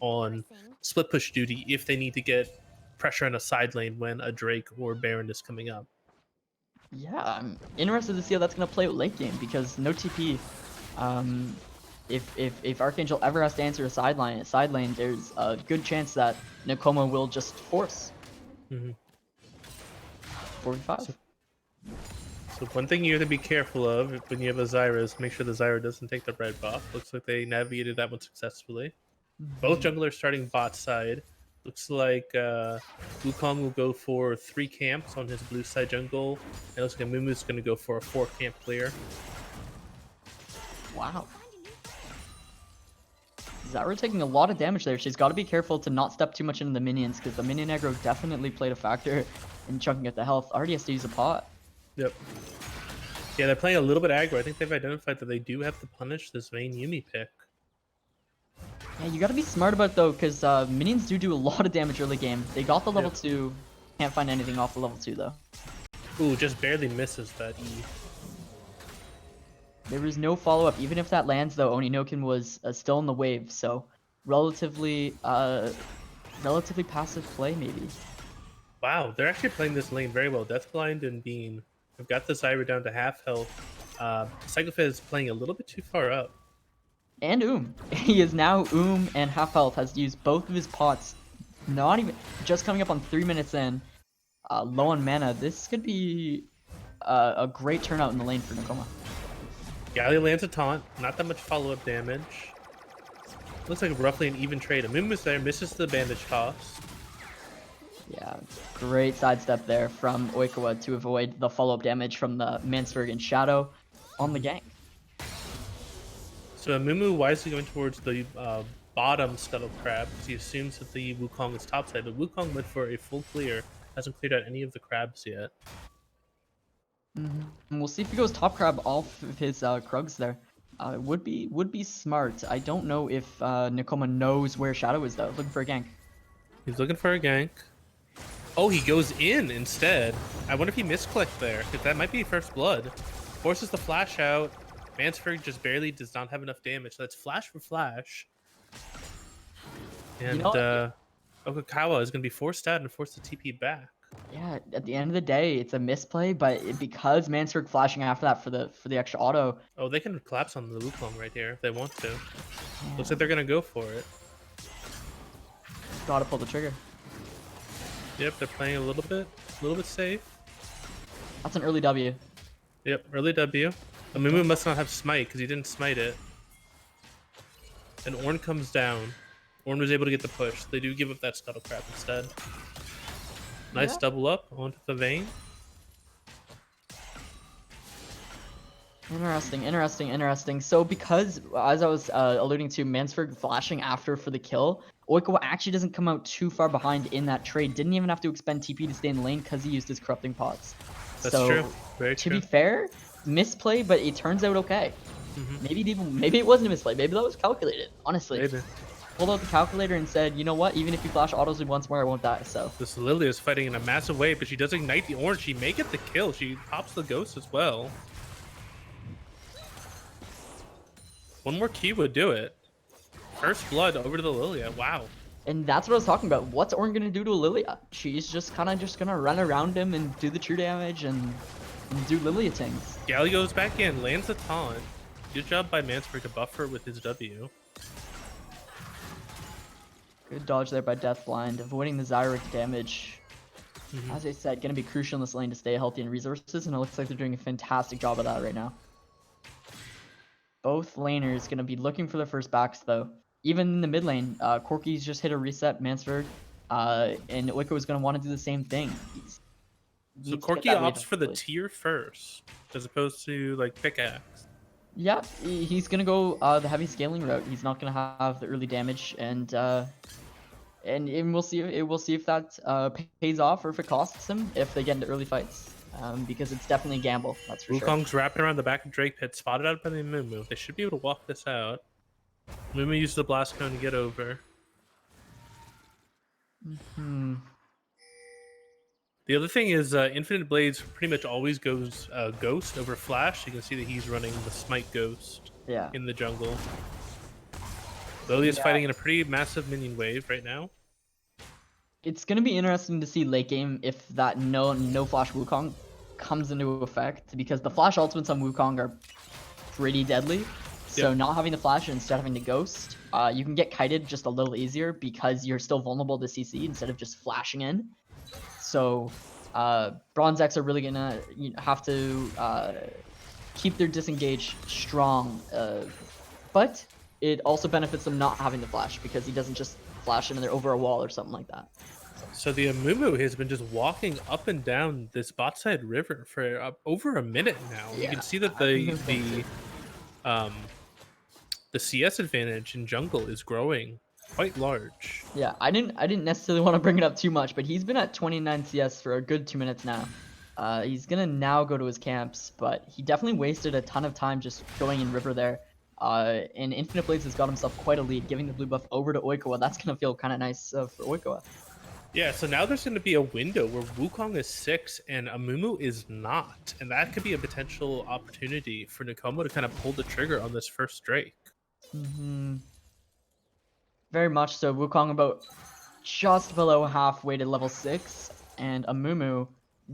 on split push duty if they need to get pressure on a side lane when a Drake or Baron is coming up. Yeah, I'm interested to see how that's gonna play out late game because no TP. If Archangel ever has to answer a side lane, there's a good chance that Nekoma will just force. Mm-hmm. 45. So one thing you have to be careful of when you have a Zyra is make sure the Zyra doesn't take the red buff. Looks like they navigated that one successfully. Both junglers starting bot side. Looks like Wukong will go for 3 camps on his blue side jungle. And it looks like Amumu's going to go for a 4 camp clear. Wow. Zyra taking a lot of damage there. She's got to be careful to not step too much into the minions because the minion aggro definitely played a factor in chunking at the health. Already has to use a pot. Yep. Yeah, they're playing a little bit aggro. I think they've identified that they do have to punish this Vayne Yuumi pick. Yeah, you got to be smart about it though because minions do a lot of damage early game. They got the level 2. Can't find anything off the level 2 though. Ooh, just barely misses that E. There was no follow-up. Even if that lands, though, Oninokin was still in the wave, so relatively passive play, maybe. Wow, they're actually playing this lane very well. Deathblind and Beam have got the Zyra down to half health. Cyclophed is playing a little bit too far up. And He is now and half health, has used both of his pots. Not even, just coming up on 3 minutes in. Low on mana. This could be a great turnout in the lane for Nekoma. Gallia lands a taunt, not that much follow-up damage. Looks like roughly an even trade. Amumu's there, misses the bandage toss. Yeah, great sidestep there from Oikawa to avoid the follow-up damage from the Mansberg and Shadow on the gank. So Amumu wisely going towards the bottom Scuttle Crab because he assumes that the Wukong is topside, but Wukong went for a full clear, hasn't cleared out any of the crabs yet. And we'll see if he goes top crab off of his Krugs there. Would be smart. I don't know if Nekoma knows where Shadow is though. Looking for a gank. He's looking for a gank. Oh, he goes in instead. I wonder if he misclicked there, because that might be first blood. Forces the flash out. Mansford just barely does not have enough damage. So that's flash for flash. And Okakawa is going to be forced out and force the TP back. Yeah, at the end of the day, it's a misplay, but because Mansberg flashing after that for the extra auto. Oh, they can collapse on the Wukong right here if they want to. Looks like they're going to go for it. Gotta pull the trigger. Yep, they're playing a little bit safe. That's an early W. Yep, early W. Amumu must not have smite because he didn't smite it. And Ornn comes down. Ornn was able to get the push. They do give up that Scuttle Crab instead. Nice double up onto the Vayne. Interesting. So because, as I was alluding to, Mansberg flashing after for the kill, Oikawa actually doesn't come out too far behind in that trade. Didn't even have to expend TP to stay in the lane because he used his corrupting pots. That's true. Very true. To be fair, misplay, but it turns out okay. Maybe it wasn't a misplay. Maybe that was calculated. Honestly, Maybe. Pulled out the calculator and said, you know what? Even if you flash autos once more, I won't die. So This Lilia is fighting in a massive way, but she does ignite the Ornn. She may get the kill. She pops the ghost as well. One more Q would do it. First blood over to the Lilia. Wow. And that's what I was talking about. What's Ornn gonna do to Lilia? She's just gonna run around him and do the true damage and do Lilia things. Gally goes back in, lands the taunt. Good job by Mansberg to buffer with his W. Good dodge there by Deathblind, avoiding the Zyra damage. As I said, gonna be crucial in this lane to stay healthy in resources, and it looks like they're doing a fantastic job of that right now. Both laners gonna be looking for their first backs though. Even in the mid lane, Corky's just hit a reset, Mansberg, and Oiko is gonna want to do the same thing. So needs to get Corky that opts for the eventually. tier first, as opposed to like pickaxe. Yeah, he's gonna go the heavy scaling route. He's not gonna have the early damage, and we'll see. We'll see if that pays off or if it costs him if they get into early fights. Because it's definitely a gamble. That's for sure. Wukong's wrapping around the back of Drake Pit, spotted out by the Mumu. They should be able to walk this out. Mumu used the blast cone to get over. The other thing is Infinite Blades pretty much always goes Ghost over Flash. You can see that he's running the Smite Ghost Yeah. in the jungle. Lily is fighting in a pretty massive minion wave right now. It's gonna be interesting to see late game if that no flash Wukong comes into effect, because the flash ultimates on Wukong are pretty deadly. So Yep. not having the flash and instead having the ghost, you can get kited just a little easier because you're still vulnerable to CC instead of just flashing in. So Bronze X are really gonna have to keep their disengage strong, but it also benefits them not having the flash because he doesn't just flash in there over a wall or something like that. So the Amumu has been just walking up and down this bot side river for over a minute now. You can see that the CS advantage in jungle is growing quite large. Yeah, I didn't necessarily want to bring it up too much, but he's been at 29 CS for a good 2 minutes now. He's gonna now go to his camps, but he definitely wasted a ton of time just going in river there. And Infinite Blades has got himself quite a lead, giving the blue buff over to Oikoa. That's gonna feel kind of nice for Oikoa. Yeah, so now there's going to be a window where Wukong is 6 and Amumu is not. And that could be a potential opportunity for Nekoma to kind of pull the trigger on this first Drake. Very much so. Wukong about just below halfway to level 6, and Amumu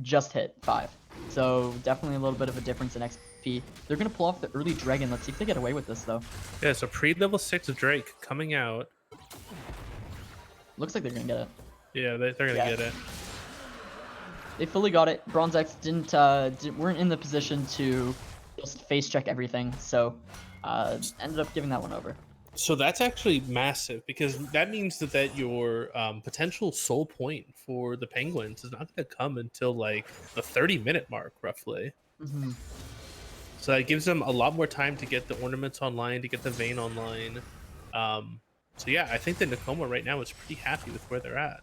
just hit 5. So definitely a little bit of a difference in XP. They're going to pull off the early dragon. Let's see if they get away with this, though. Yeah, so pre-level 6 Drake coming out. Looks like they're going to get it. Yeah, they're going to get it. They fully got it. Bronze X weren't in the position to just face check everything, so ended up giving that one over. So that's actually massive, because that means that your potential soul point for the Penguins is not going to come until like the 30-minute mark, roughly. So that gives them a lot more time to get the ornaments online, to get the Vayne online. So yeah, I think that Nekoma right now is pretty happy with where they're at.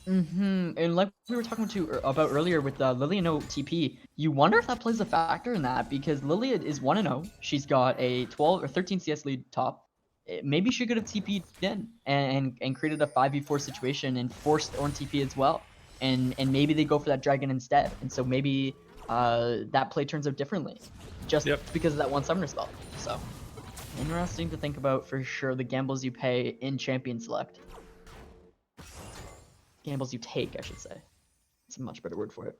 And like we were talking about earlier with Lilia no TP, you wonder if that plays a factor in that, because Lilia is 1-0. She's got a 12 or 13 CS lead top. Maybe she could have TP'd in and created a 5v4 situation and forced Ornn TP as well. And maybe they go for that dragon instead. And so maybe that play turns out differently, just because of that one summoner spell. So interesting to think about for sure, the gambles you pay in Champion Select. Gambles you take, I should say. It's a much better word for it.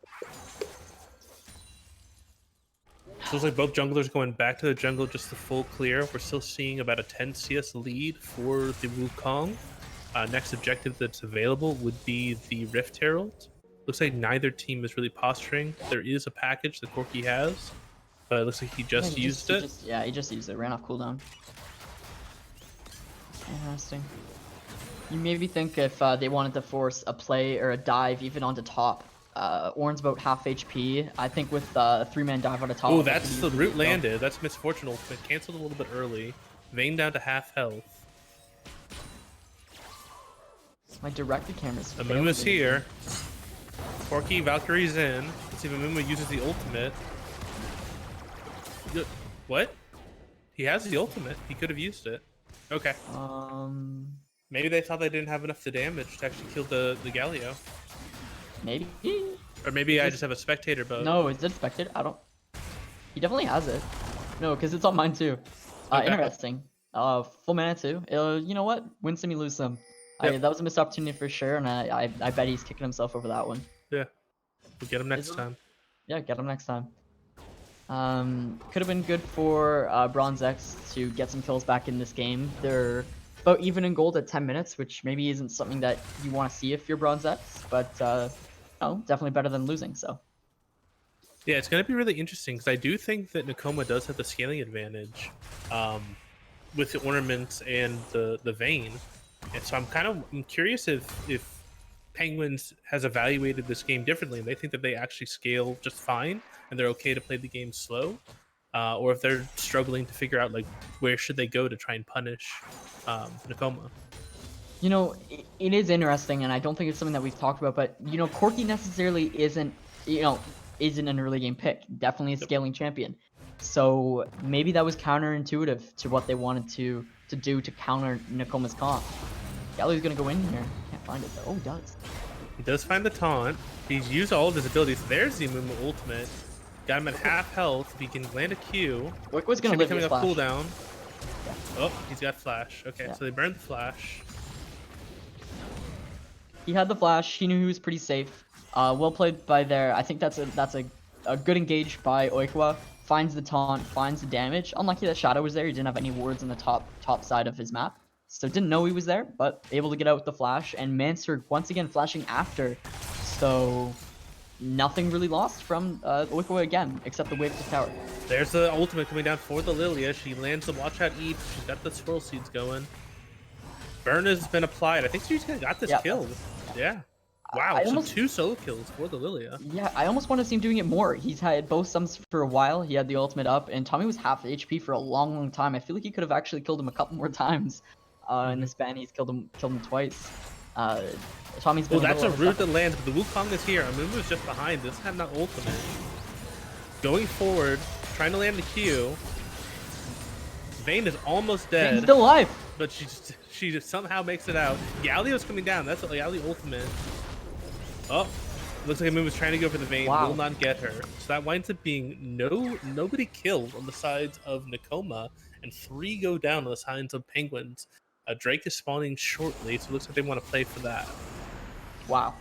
So looks like both junglers going back to the jungle just the full clear. We're still seeing about a 10 CS lead for the Wukong. Next objective that's available would be the Rift Herald. Looks like neither team is really posturing. There is a package that Corky has, but it looks like he just used it. He just used it. Ran off cooldown. Interesting. You maybe think if they wanted to force a play or a dive even onto top. Ornn's about half HP. I think with 3-man dive on the top. Oh, that's the root landed. That's misfortunate. But canceled a little bit early. Vayne down to half health. My directed camera's Amumu's here. Corky, Valkyrie's in. Let's see if Amumu uses the ultimate. What? He has the ultimate. He could have used it. Okay. Maybe they thought they didn't have enough to damage to actually kill the Galio. Maybe. Or maybe I just have a spectator boat. No, is it spectator? I don't. He definitely has it. No, because it's on mine too. Okay. Interesting. Full mana too. You know what? Win some, you lose some. Yep. That was a missed opportunity for sure, and I bet he's kicking himself over that one. Yeah. We'll get him next time. Yeah, get him next time. Could have been good for Bronze X to get some kills back in this game. They're about even in gold at 10 minutes, which maybe isn't something that you want to see if you're Bronze X, but definitely better than losing. So yeah, it's going to be really interesting, because I do think that Nekoma does have the scaling advantage with the ornaments and the Vayne, and so I'm curious if Penguins has evaluated this game differently, and they think that they actually scale just fine, and they're okay to play the game slow, or if they're struggling to figure out like where should they go to try and punish Nekoma. You know, it is interesting, and I don't think it's something that we've talked about, but, you know, Corki necessarily isn't, you know, isn't an early game pick. Definitely a scaling champion. So maybe that was counterintuitive to what they wanted to do to counter Nekoma's comp. Galio's gonna go in here. Can't find it though. Oh, he does. He does find the taunt. He's used all of his abilities. There's the Amumu ultimate. Got him at half health. If he can land a Q, Wickwit's gonna should be live coming his up flash. cooldown. Oh, he's got flash. Okay, Yeah. so they burned the flash. He had the flash. He knew he was pretty safe. Well played by there. I think that's a good engage by Oikawa. Finds the taunt, finds the damage. Unlucky that Shadow was there. He didn't have any wards on the top side of his map, so didn't know he was there. But able to get out with the flash, and Mansur once again flashing after. So nothing really lost from Oikawa again, except the wave to tower. There's the ultimate coming down for the Lilia. She lands the watch out Eve. She's got the swirl seeds going. Burn has been applied. I think she's got this kill. Yeah. Wow, I so almost- 2 solo kills for the Lilia. Yeah, I almost want to see him doing it more. He's had both sums for a while. He had the ultimate up, and Tommy was half HP for a long time. I feel like he could have actually killed him a couple more times. In the span, he's killed him twice. Tommy's been. Well, that's a little route that lands, but the Wukong is here. Amumu's just behind. Doesn't have that ultimate. Going forward, trying to land the Q. Vayne is almost dead. He's still alive. But she just somehow makes it out. Galio's coming down. That's a Galio ultimate. Oh, looks like Amumu's trying to go for the Vayne. Wow. Will not get her. So that winds up being nobody killed on the sides of Nekoma, and 3 go down on the sides of Penguins. Drake is spawning shortly, so it looks like they want to play for that. Wow.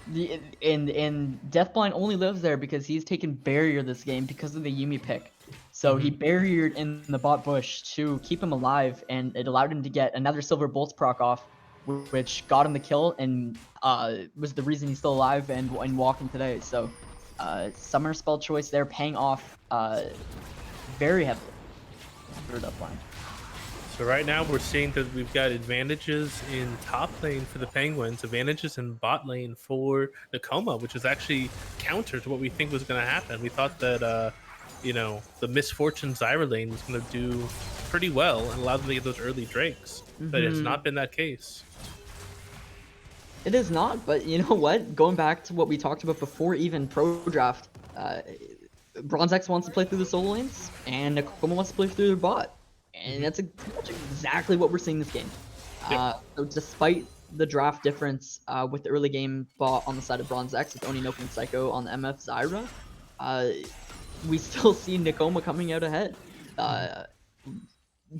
And Deathblind only lives there because he's taken barrier this game because of the Yumi pick. So he barriered in the bot bush to keep him alive, and it allowed him to get another silver bolts proc off, which got him the kill and was the reason he's still alive and walking today. So summoner spell choice there paying off very heavily for Deathblind. So right now we're seeing that we've got advantages in top lane for the Penguins, advantages in bot lane for Nekoma, which is actually counter to what we think was going to happen. We thought that, you know, the Misfortune Zyra lane was going to do pretty well and allow them to get those early Drakes, but it's not been that case. It is not, but you know what? Going back to what we talked about before even Pro Draft, Bronze X wants to play through the solo lanes, and Nekoma wants to play through their bot. And that's pretty much exactly what we're seeing this game. So despite the draft difference with the early game bot on the side of Bronze X with Oninoki and Psycho on the MF Zyra, we still see Nekoma coming out ahead.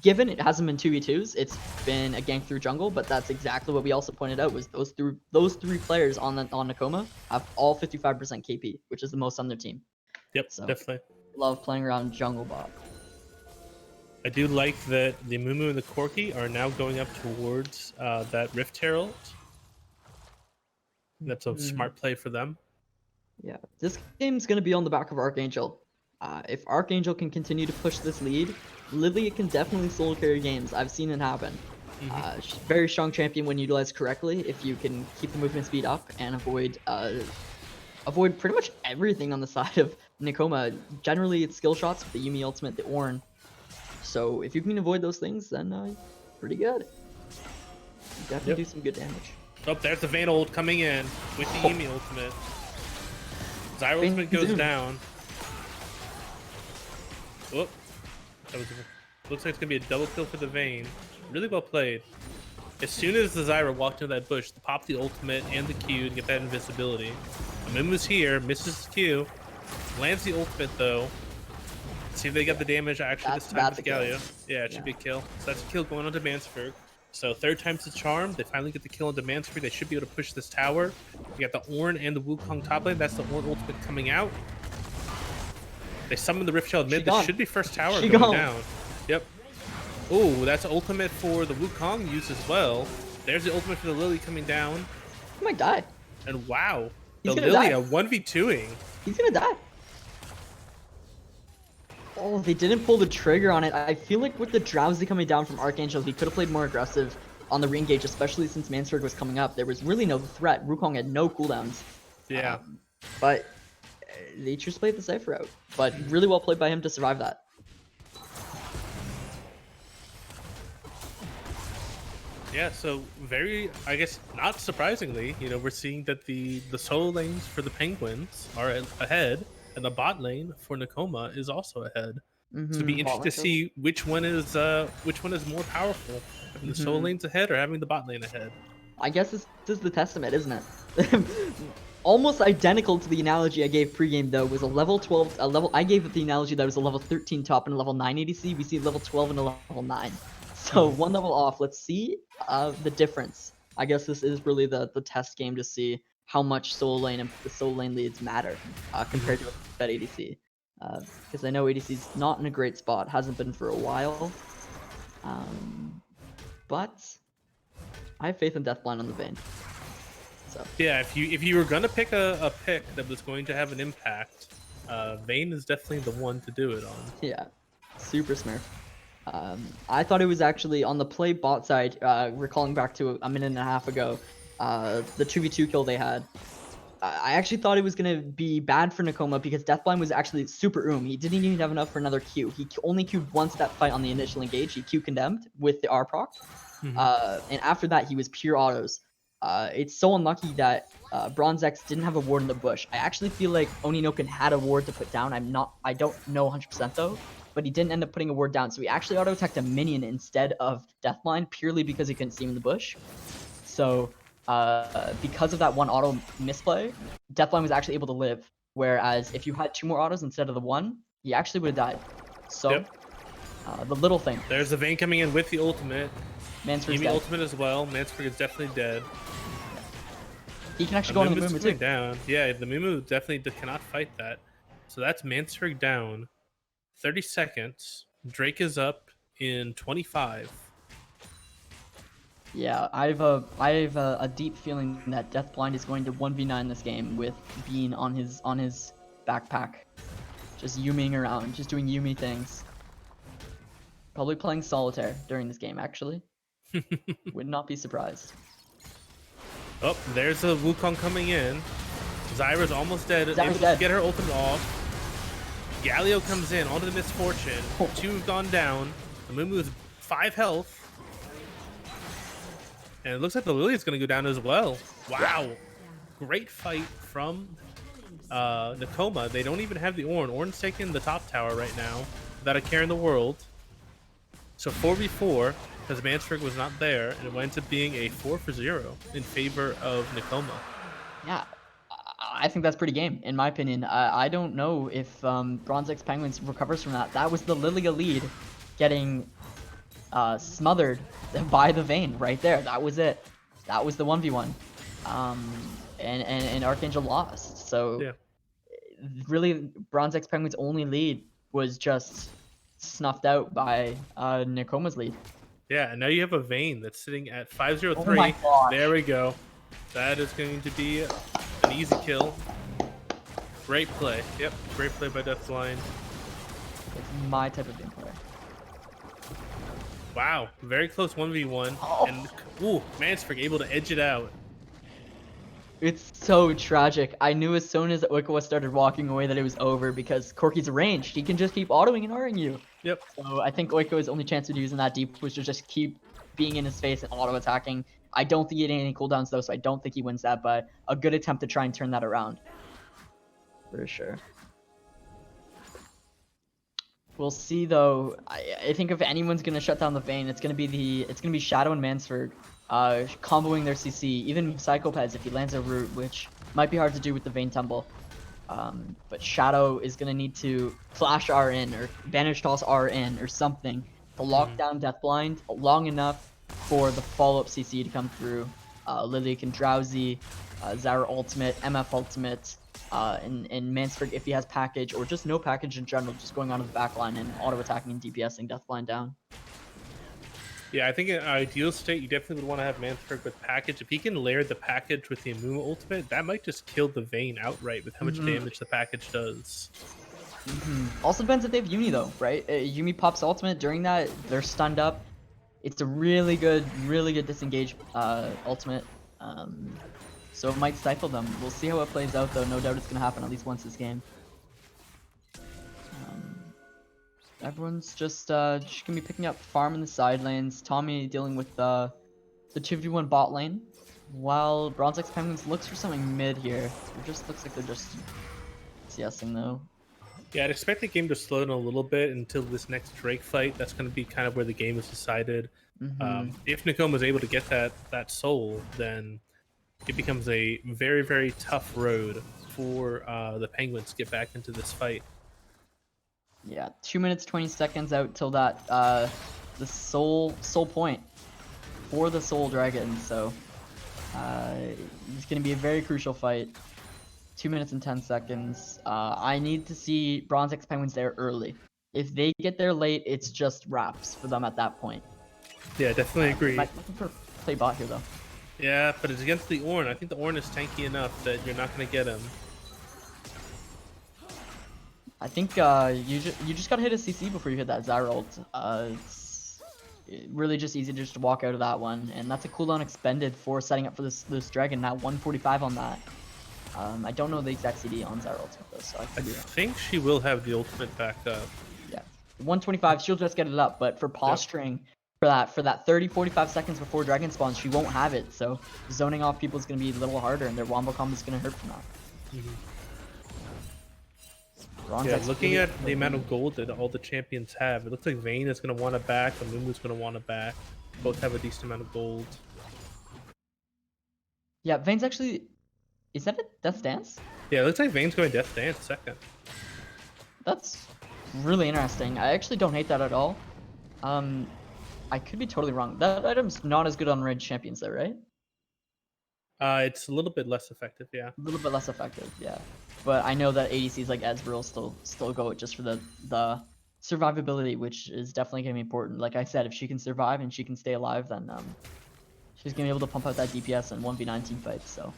Given it hasn't been 2v2s, it's been a gank through jungle, but that's exactly what we also pointed out was those three players on Nekoma have all 55% KP, which is the most on their team. Yep, So, definitely. Love playing around jungle bot. I do like that the Mumu and the Corki are now going up towards that Rift Herald. That's a smart play for them. Yeah, this game's going to be on the back of Archangel. If Archangel can continue to push this lead, Lilia can definitely solo carry games. I've seen it happen. She's a very strong champion when utilized correctly, if you can keep the movement speed up and avoid pretty much everything on the side of Nekoma. Generally, it's skill shots with the Yumi ultimate, the Ornn. So if you can avoid those things, then pretty good. Definitely do some good damage. Oh, there's the Vayne ult coming in with the Yumi ultimate. Zyra ultimate goes down. Oh, looks like it's gonna be a double kill for the Vayne. Really well played. As soon as the Zyra walked into that bush, to pop the ultimate and the Q to get that invisibility. Amumu's here, misses the Q, lands the ultimate though. See if they get the damage actually this time with Galio. Yeah, it should be a kill. So that's a kill going on to Mansford. So 3rd time's the charm. They finally get the kill on to Mansford. They should be able to push this tower. You got the Ornn and the Wukong top lane. That's the Ornn ultimate coming out. They summon the Rift Child mid. This should be first tower going down. Yep. Ooh, that's ultimate for the Wukong used as well. There's the ultimate for the Lily coming down. He might die. And wow, the He's gonna Lilia die. 1v2ing. He's gonna die. Oh, they didn't pull the trigger on it. I feel like with the drowsy coming down from Archangel, he could have played more aggressive on the re-engage, especially since Mansford was coming up. There was really no threat. Wukong had no cooldowns. Yeah. But they just played the safe route. But really well played by him to survive that. Yeah, so very, I guess, not surprisingly, we're seeing that the solo lanes for the Penguins are ahead, and the bot lane for Nekoma is also ahead. So it'd be interesting to see which one is more powerful, having the solo lanes ahead or having the bot lane ahead. I guess this is the testament, isn't it? Almost identical to the analogy I gave pregame, though, was a level 12, I gave it the analogy that was a level 13 top and a level 9 ADC. We see level 12 and a level 9. So one level off. Let's see the difference. I guess this is really the test game to see how much solo lane and the solo lane leads matter compared to that ADC. Because I know ADC's not in a great spot, hasn't been for a while. But I have faith in Deathblind on the Vayne. So yeah, if you were gonna pick a pick that was going to have an impact, Vayne is definitely the one to do it on. Yeah, super smurf. I thought it was actually on the play bot side, recalling back to a minute and a half ago, the 2v2 kill they had. I actually thought it was going to be bad for Nekoma because Deathblind was actually super He didn't even have enough for another Q. He only Q'd once that fight on the initial engage. He Q condemned with the R proc. And after that, he was pure autos. It's so unlucky that Bronze X didn't have a ward in the bush. I actually feel like Oninoken had a ward to put down. I don't know 100% though. But he didn't end up putting a ward down, so he actually auto-attacked a minion instead of Deathblind, purely because he couldn't see him in the bush. So, because of that one auto misplay, Deathblind was actually able to live. Whereas, if you had 2 more autos instead of the 1, he actually would have died. So, the little thing. There's the Vayne coming in with the ultimate. Mansford's Yuumi dead. ultimate as well. Mansford is definitely dead. He can actually go on the Mumu too. Down. Yeah, the Mumu definitely cannot fight that. So that's Mansford down. 30 seconds. Drake is up in 25. Yeah, I have a deep feeling that Deathblind is going to 1v9 this game with Bean on his backpack, just Yumiing around, just doing Yumi things. Probably playing solitaire during this game, actually. Would not be surprised. Oh, there's a Wukong coming in. Zyra's almost dead. Able to get her ultimate off. Galio comes in onto the Misfortune. 2 have gone down. The Mumu is 5 health. And it looks like the Lily is going to go down as well. Wow. Great fight from Nekoma. They don't even have the Ornn. Ornn's taking the top tower right now without a care in the world. So 4v4 because Mansford was not there, and it winds up being a 4-for-0 in favor of Nekoma. Yeah. I think that's pretty game, in my opinion. I don't know if Bronze X Penguins recovers from that. That was the Lilia lead getting smothered by the Vayne right there. That was it. That was the 1v1. And Archangel lost. So yeah. Really, Bronze X Penguins' only lead was just snuffed out by Nekoma's lead. Yeah, and now you have a Vayne that's sitting at 503. Oh my gosh. There we go. That is going to be an easy kill. Great play. Yep, great play by Deathblind. It's my type of gameplay. Wow, very close 1v1. Oh. And, ooh, Mansford able to edge it out. It's so tragic. I knew as soon as Oikawa started walking away that it was over because Corki's ranged. He can just keep autoing and Ring you. Yep. So I think Oikawa's only chance of using that deep was to just keep being in his face and auto attacking. I don't think he had any cooldowns though, so I don't think he wins that, but a good attempt to try and turn that around. For sure. We'll see though. I think if anyone's gonna shut down the Vayne, it's gonna be Shadow and Mansford. Comboing their CC, even Psychopeds if he lands a root, which might be hard to do with the Vayne Tumble. But Shadow is going to need to flash R in, or Banish Toss R in, or something to lock down Deathblind long enough for the follow-up CC to come through. Lilia can Drowsy, Zyra ultimate, MF ultimate, and Mansford if he has package, or just no package in general, just going onto the backline and auto-attacking and DPSing Deathblind down. Yeah, I think in an ideal state, you definitely would want to have Mansford with package. If he can layer the package with the Amumu ultimate, that might just kill the Vayne outright with how much damage the package does. Also depends if they have Yuumi though, right? Yuumi pops ultimate during that, they're stunned up. It's a really good disengage ultimate. So it might stifle them. We'll see how it plays out though. No doubt it's gonna happen at least once this game. Everyone's just gonna be picking up farm in the side lanes. Tommy dealing with the 2v1 bot lane, while Bronze X Penguins looks for something mid here. It just looks like they're just CSing though. Yeah, I'd expect the game to slow down a little bit until this next Drake fight. That's going to be kind of where the game is decided. If Nekoma is able to get that soul, then it becomes a very, very tough road for the Penguins to get back into this fight. Yeah, 2 minutes 20 seconds out till that the soul point for the Soul Dragon. So it's gonna be a very crucial fight. 2 minutes and 10 seconds. I need to see Bronze X Penguins there early. If they get there late, it's just wraps for them at that point. Yeah, definitely agree. Looking for play bot here though. Yeah, but it's against the Ornn. I think the Ornn is tanky enough that you're not going to get him. I think you just gotta hit a CC before you hit that Zyra ult. It's really just easy to just walk out of that one, and that's a cooldown expended for setting up for this dragon. Now 145 on that. I don't know the exact CD on Zyra ultimate though, so I could be wrong. think she will have the ultimate back up. Yeah, 125. She'll just get it up, but for posturing for that 30-45 seconds before dragon spawns, she won't have it. So zoning off people is gonna be a little harder, and their wombo combo is gonna hurt from that. Yeah, looking at the amount of gold that all the champions have, it looks like Vayne is going to want it back, and Mumu's going to want it back. Both have a decent amount of gold. Yeah, Vayne's actually... Is that a Death Dance? Yeah, it looks like Vayne's going Death Dance second. That's really interesting. I actually don't hate that at all. I could be totally wrong. That item's not as good on raid champions though, right? It's a little bit less effective, yeah. A little bit less effective, yeah. But I know that ADCs like Ezreal still go just for the survivability, which is definitely going to be important. Like I said, if she can survive and she can stay alive, then she's going to be able to pump out that DPS in 1v9 team fights. So,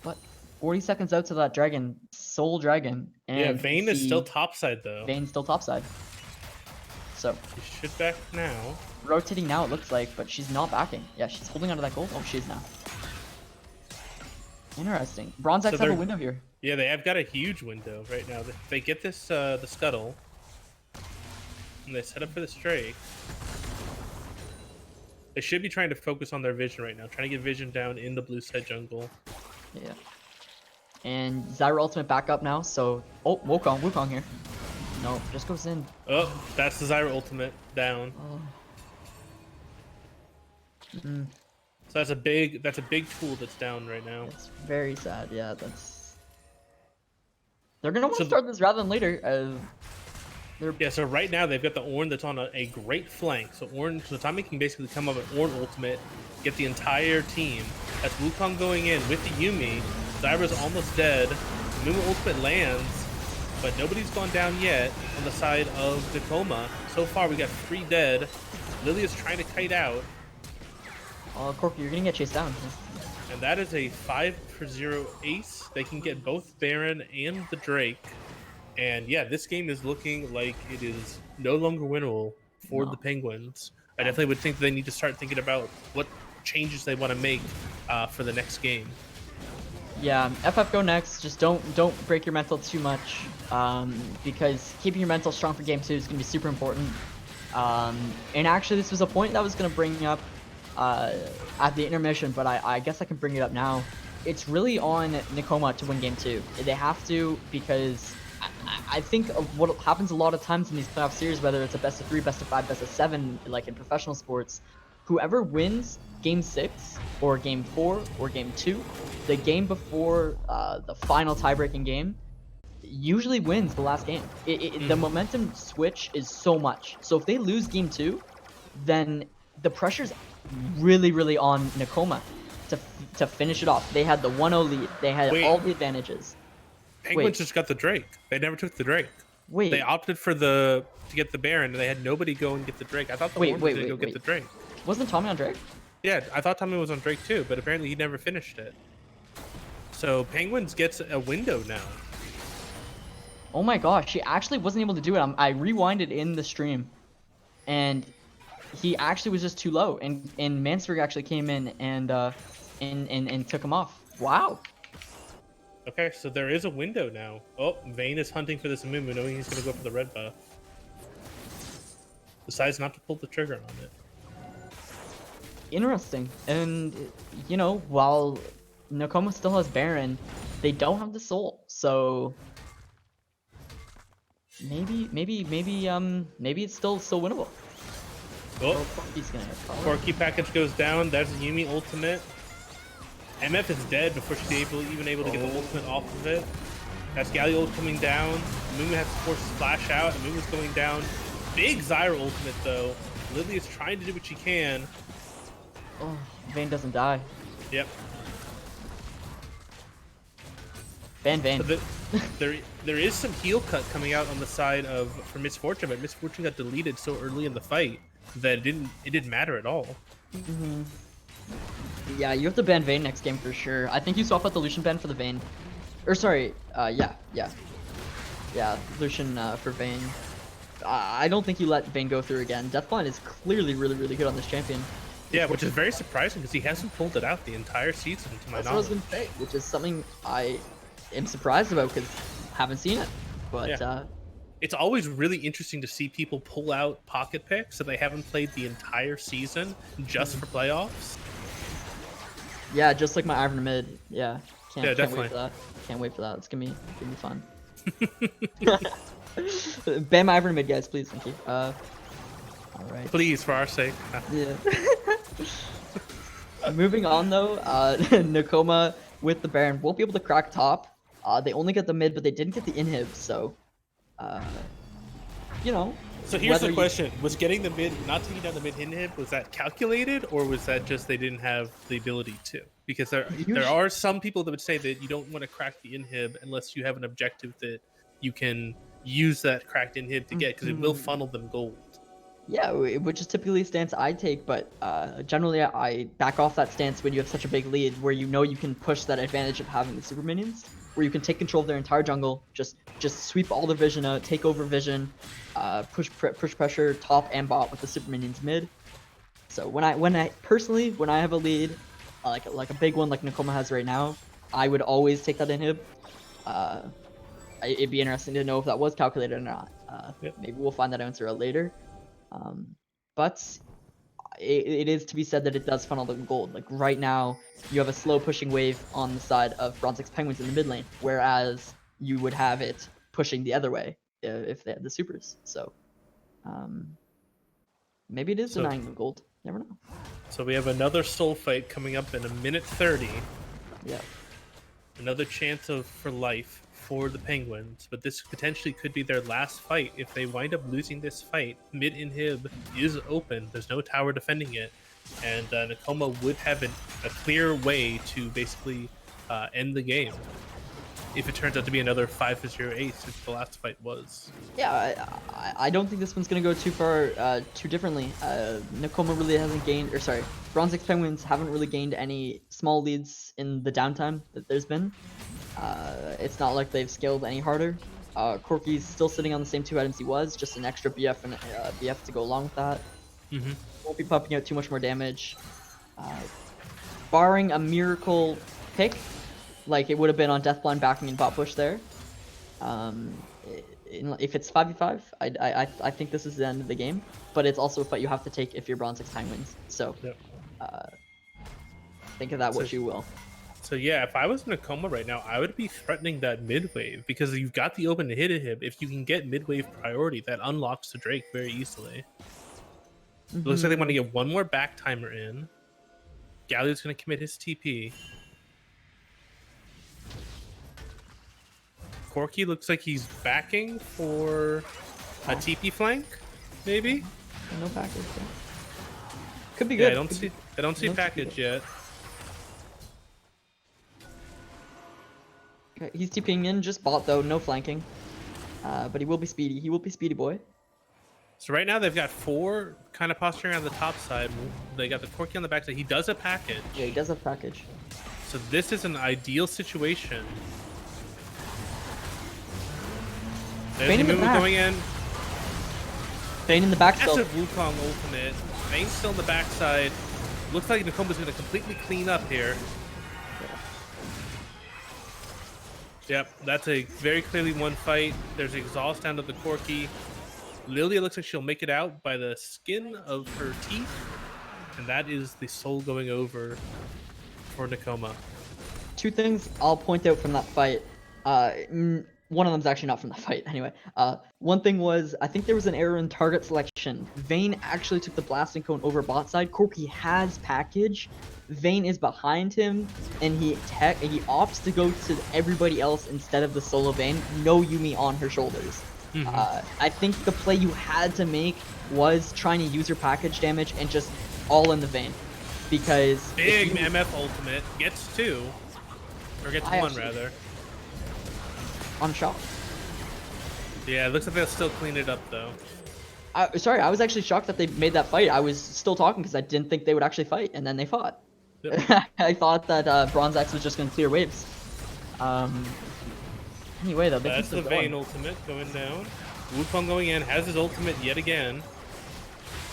but 40 seconds out to that dragon, Soul Dragon, and yeah, Vayne is still topside though. Vayne's still topside. So she should back now. Rotating now, it looks like, but she's not backing. Yeah, she's holding onto that gold. Oh, she is now. Interesting. Bronze X have a window here. Yeah, they have got a huge window right now. If they get this the scuttle, and they set up for this Drake, they should be trying to focus on their vision right now, trying to get vision down in the blue side jungle. Yeah. And Zyra ultimate back up now, so... Oh, Wukong here. No, just goes in. Oh, that's the Zyra ultimate down. Oh. So that's a big tool that's down right now. It's very sad. Yeah, that's. They're gonna want to start this rather than later. Yeah, so right now they've got the Ornn that's on a great flank. So Tommy can basically come up with Ornn ultimate, get the entire team. That's Wukong going in with the Yuumi. Zyra's almost dead. Mumu ultimate lands, but nobody's gone down yet on the side of Nekoma. So far we got 3 dead. Lilia's trying to kite out. Oh, Corky, you're gonna get chased down. And that is a 5-for-0 ace. They can get both Baron and the Drake. And yeah, this game is looking like it is no longer winnable for the Penguins. I definitely would think they need to start thinking about what changes they want to make for the next game. Yeah, FF go next. Just don't break your mental too much, because keeping your mental strong for game 2 is gonna be super important. And actually, this was a point that I was gonna bring up at the intermission, but I guess I can bring it up now. It's really on Nekoma to win game 2. They have to, because I think of what happens a lot of times in these playoff series, whether it's a best of 3, best of 5, best of 7, like in professional sports, whoever wins game 6 or game 4 or game 2, the game before the final tie-breaking game, usually wins the last game. The momentum switch is so much. So if they lose game 2, then the pressure's really on Nekoma to finish it off. They had the 1-0 lead. They had all the advantages. Penguins just got the Drake. They never took the Drake. Wait. They opted for to get the Baron, and they had nobody go and get the Drake. I thought the Ornn was gonna go get the Drake. Wasn't Tommy on Drake? Yeah, I thought Tommy was on Drake too, but apparently he never finished it. So Penguins gets a window now. Oh my gosh, she actually wasn't able to do it. I rewinded in the stream, and he actually was just too low, and Mansberg actually came in and took him off. Wow. Okay, so there is a window now. Oh, Vayne is hunting for this Amumu, knowing he's going to go for the red buff. Decides not to pull the trigger on it. Interesting. And, you know, while Nekoma still has Baron, they don't have the Soul. So maybe it's still winnable. Oh, He's gonna get caught. Corki package goes down. There's a Yumi ultimate. MF is dead before she's even able to get the ultimate off of it. That's Galio ult coming down. Amumu has to force a splash out. Amumu's going down. Big Zyra ultimate though. Lily is trying to do what she can. Oh, Vayne doesn't die. Yep. Vayne. But there is some heal cut coming out on the side of for Misfortune, but Misfortune got deleted so early in the fight that it didn't matter at all. Yeah, you have to ban Vayne next game for sure. I think you swap out the Lucian ban for the Vayne. Or sorry, yeah, Lucian for Vayne. I don't think you let Vayne go through again. Deathblind is clearly really good on this champion. Yeah, which is very surprising because he hasn't pulled it out the entire season, to my That's what I was knowledge. gonna say, which is something I am surprised about because I haven't seen it. But Yeah. It's always really interesting to see people pull out pocket picks that they haven't played the entire season just for playoffs. yeah, just like my Iron mid. Yeah, can't wait definitely. for that. Can't wait for that. It's gonna be fun. Ban my Iron mid, guys, please. Thank you. All right. Please, for our sake. Yeah. Moving on though, Nekoma with the Baron won't be able to crack top. They only get the mid, but they didn't get the inhib, so you know. So here's whether the question: was getting the mid, not taking down the mid inhib, was that calculated, or was that just they didn't have the ability to? Because there are some people that would say that you don't want to crack the inhib unless you have an objective that you can use that cracked inhib to get, because it will funnel them gold. Yeah, which is typically a stance I take, but generally I back off that stance when you have such a big lead, where you know you can push that advantage of having the super minions, where you can take control of their entire jungle, just sweep all the vision out, take over vision, push pressure top and bot with the super minions mid. So when I personally have a lead, like a big one like Nekoma has right now, I would always take that inhib. It'd be interesting to know if that was calculated or not. Maybe we'll find that answer out later. But it is to be said that it does funnel the gold. Like right now, you have a slow pushing wave on the side of Bronze X Penguins in the mid lane, whereas you would have it pushing the other way if they had the supers. So maybe it is denying the gold. Never know. So we have another soul fight coming up in a minute 30. Yeah. Another chance for life for the Penguins, but this potentially could be their last fight. If they wind up losing this fight, mid inhib is open, there's no tower defending it, and Nekoma would have a clear way to basically end the game if it turns out to be another 5-0 ace, since the last fight was. Yeah, I don't think this one's gonna go too far, too differently. Nekoma really hasn't gained, or sorry, Bronze X Penguins haven't really gained any small leads in the downtime that there's been. It's not like they've scaled any harder. Corki's still sitting on the same 2 items he was, just an extra BF and BF to go along with that. Won't be pumping out too much more damage. Barring a miracle pick, like it would have been on Deathblind backing and bot push there. If it's 5v5, I think this is the end of the game. But it's also a fight you have to take if you're Bronze X Penguins. So think of that what you will. So yeah, if I was Nekoma right now, I would be threatening that mid wave, because you've got the open to hit him. If you can get mid wave priority, that unlocks the Drake very easily. It looks like they want to get one more back timer in. Galio's going to commit his TP. Corki looks like he's backing for a TP flank, maybe. No package. Yeah. Could be good. Yeah, I don't see package yet. Okay, he's TPing in, just bot though, no flanking. But he will be speedy. He will be speedy boy. So right now they've got 4 kind of posturing on the top side. They got the Corki on the back side. He does a package. Yeah, he does have package. So this is an ideal situation. There's Vayne in the Amumu back. going in. Vayne in the back still. Massive Wukong ultimate. Vayne's still on the backside. Looks like Nekoma's going to completely clean up here. Yep, that's a very clearly one fight. There's exhaust down to the Corki. Lilia looks like she'll make it out by the skin of her teeth. And that is the soul going over for Nekoma. Two things I'll point out from that fight. One of them's actually not from the fight, anyway. One thing was, I think there was an error in target selection. Vayne actually took the blasting cone over bot side. Corki has package. Vayne is behind him, and he opts to go to everybody else instead of the solo Vayne. No Yuumi on her shoulders. I think the play you had to make was trying to use your package damage and just all in the Vayne. Because big MF ultimate gets 2. Or gets 1 rather. I'm shocked. Yeah, it looks like they'll still clean it up though. Sorry, I was actually shocked that they made that fight. I was still talking because I didn't think they would actually fight, and then they fought. Yep. I thought that Bronze X was just going to clear waves. Anyway, though, that's the Vayne ultimate going down. Wukong going in, has his ultimate yet again.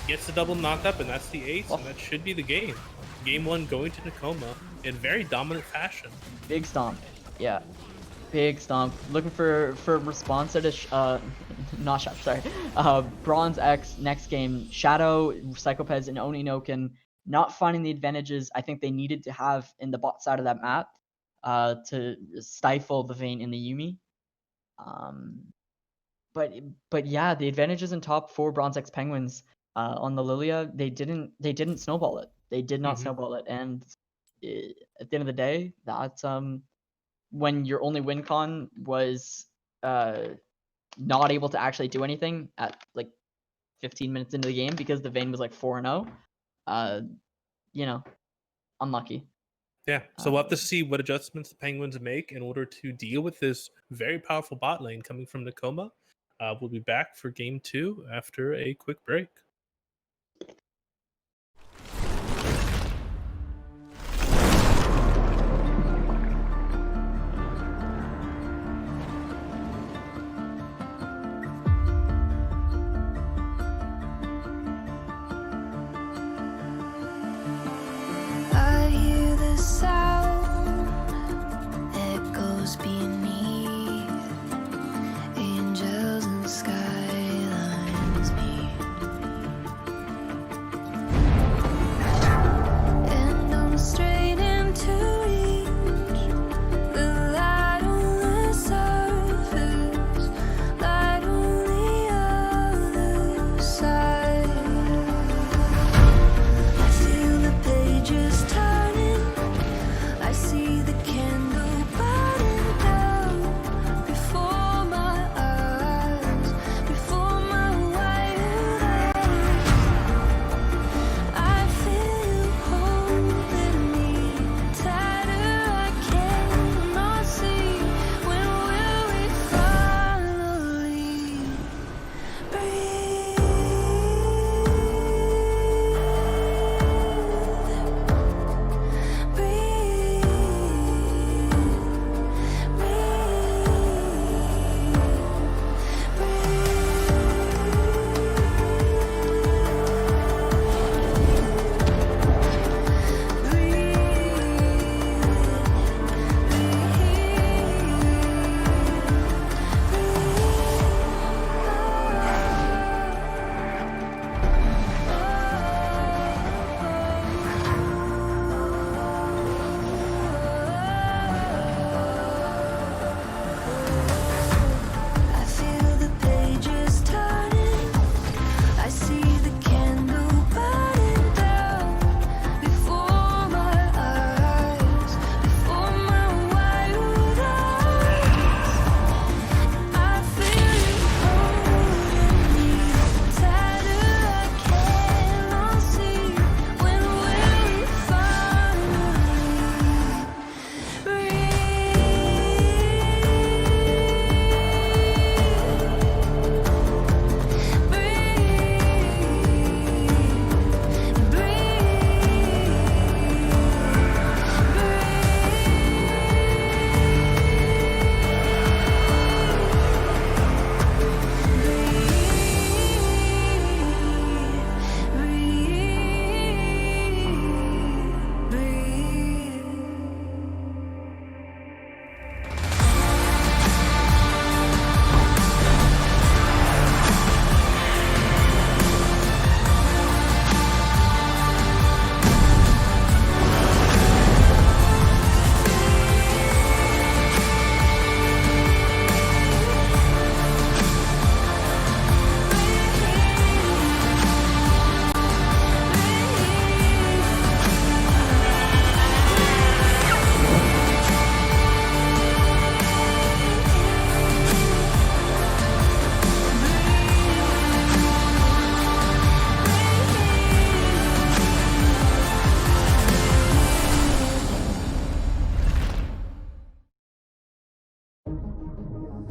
Gets the double knocked up, and that's the ace, and that should be the game. Game 1 going to Nekoma in very dominant fashion. Big stomp. Yeah. Big stomp. Looking for response at not Shadow, sorry. Bronze X next game. Shadow, Psychopeds, and Oni Noken not finding the advantages I think they needed to have in the bot side of that map to stifle the Vayne in the Yuumi. But yeah, the advantages in top for Bronze X Penguins on the Lilia, they didn't snowball it. They did not snowball it, and at the end of the day, that's when your only win con was not able to actually do anything at like 15 minutes into the game because the Vayne was like 4-0. You know, unlucky. Yeah, so we'll have to see what adjustments the Penguins make in order to deal with this very powerful bot lane coming from Nekoma. We'll be back for game 2 after a quick break. I hear the sound echoes beneath, angels and skylines meet, and I'm straining to reach the light on the surface, light on the other side. I feel the pages turning, I see the candle burning down.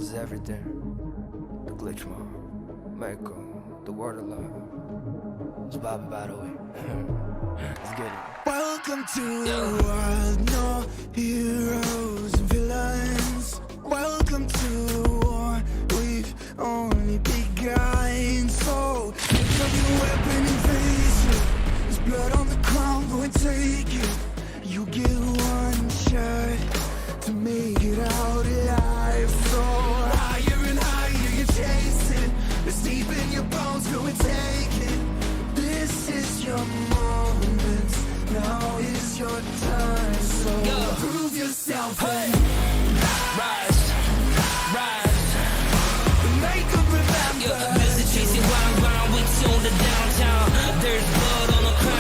This is everything. The glitch mom, Mako, the word of love. It's Bobby, by the way. Let's get it. Welcome to the world, no heroes and villains. Welcome to the war, we've only begun. So pick up your weapon and face it. There's blood on the ground, go and take it. You get one shot to make it out alive. So higher and higher you chase it. It's deep in your bones, go and take it. This is your moment, now is your time. So prove yourself, hey. Rise, rise, make them remember. Busy chasing round with you on the downtown. There's blood on the crown.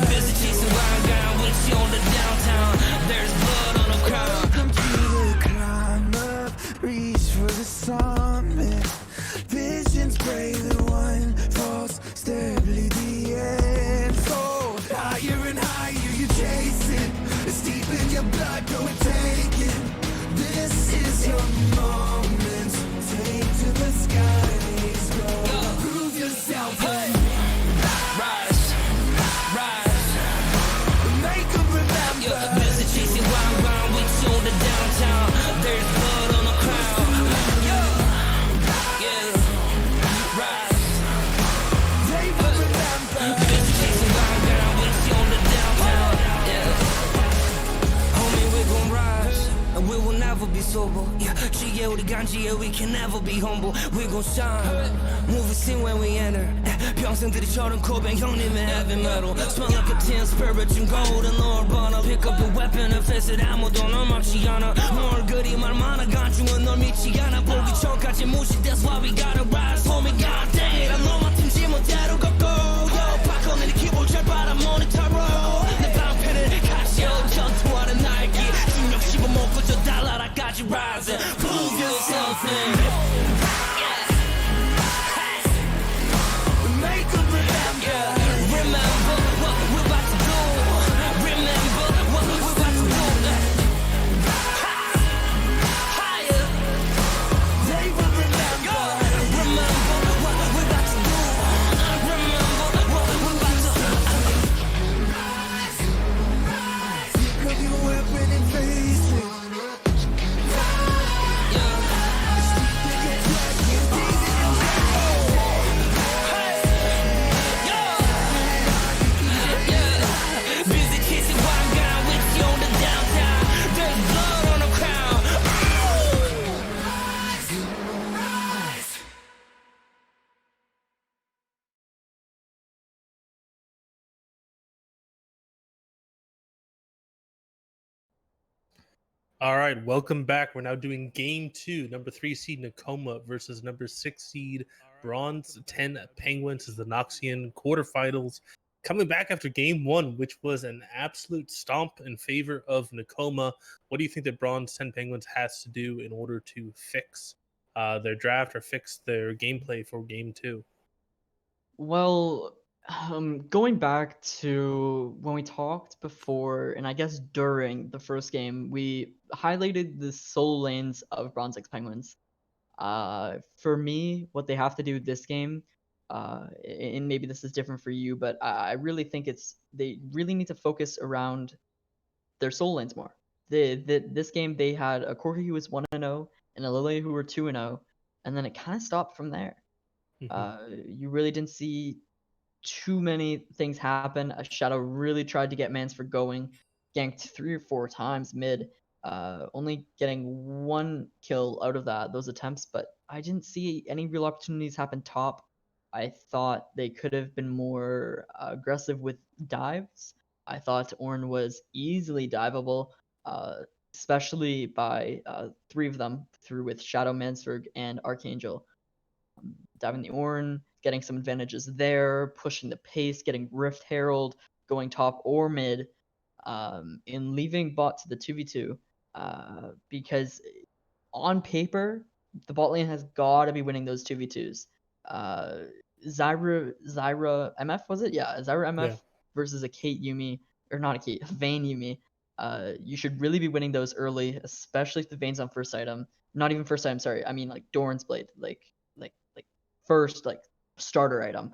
Busy chasing round with you on the downtown. There's blood on the crowd. Welcome to the climb up, reach for the summit. Visions brave, the one false step lead the end. So higher and higher you chase it. It's deep in your blood, go and take it. This is your moment. Take to the skies, go. Prove yourself, hey. Rise, rise, make them remember. Busy chasing round with you on the downtown. There's blood on the crown. Rise, they will remember. Busy chasing round with you on the downtown. Homie, we gon' rise, and we will never be sober. 지혜 우리 간지에 we can never be humble. We gon' shine, movie scene when we enter. 평생들이 저런 고백 형님의 heavy metal. Smell like a tin spirit 준 golden or burner. Pick up your weapon and face it. 아무도 널 막지 않아. 널 그리 말 많아 간중은 널 믿지 않아. 보기 전까지 무시. That's why we gotta rise. Homie god dang it. 너 맡은 지멋대로 걷고. 바꿔내는 기분 잘 받아 모니터로. 내 방패는 가시오 전투하는 날개. 중력 씹어먹고 저 달나라까지 rise. Prove yourself and make them remember. Remember what we're about to do. Remember what we're about to do. Higher, they will remember. Remember what we're about to do. Remember what we're about to do. Rise, rise. Pick up your weapon and face it. All right, welcome back. We're now doing game 2. Number 3 seed Nekoma versus number 6 seed Bronze 10 Penguins is the Noxian quarterfinals. Coming back after game 1, which was an absolute stomp in favor of Nekoma. What do you think that Bronze 10 Penguins has to do in order to fix their draft or fix their gameplay for game 2? Well, going back to when we talked before, and I guess during the first game, we highlighted the solo lanes of Bronze X Penguins. For me, what they have to do this game, and maybe this is different for you, but I really think they really need to focus around their solo lanes more. This game, they had a Corki who was 1-0 and a Lily who were 2-0, and then it kind of stopped from there. You really didn't see too many things happen. A Shadow really tried to get Mansford going, ganked 3 or 4 times mid, only getting 1 kill out of those attempts, but I didn't see any real opportunities happen top. I thought they could have been more aggressive with dives. I thought Ornn was easily diveable, especially by 3 of them through with Shadow, Mansford, and Archangel. Diving the Ornn, getting some advantages there, pushing the pace, getting Rift Herald, going top or mid, and leaving bot to the 2v2. Because on paper, the bot lane has got to be winning those 2v2s. Zyra MF, was it? Yeah, Zyra MF versus a Kate Yuumi, or not a key, Vayne Yuumi. You should really be winning those early, especially if the Vayne's on first item. Not even first item, sorry. I mean like Doran's Blade, like first like starter item.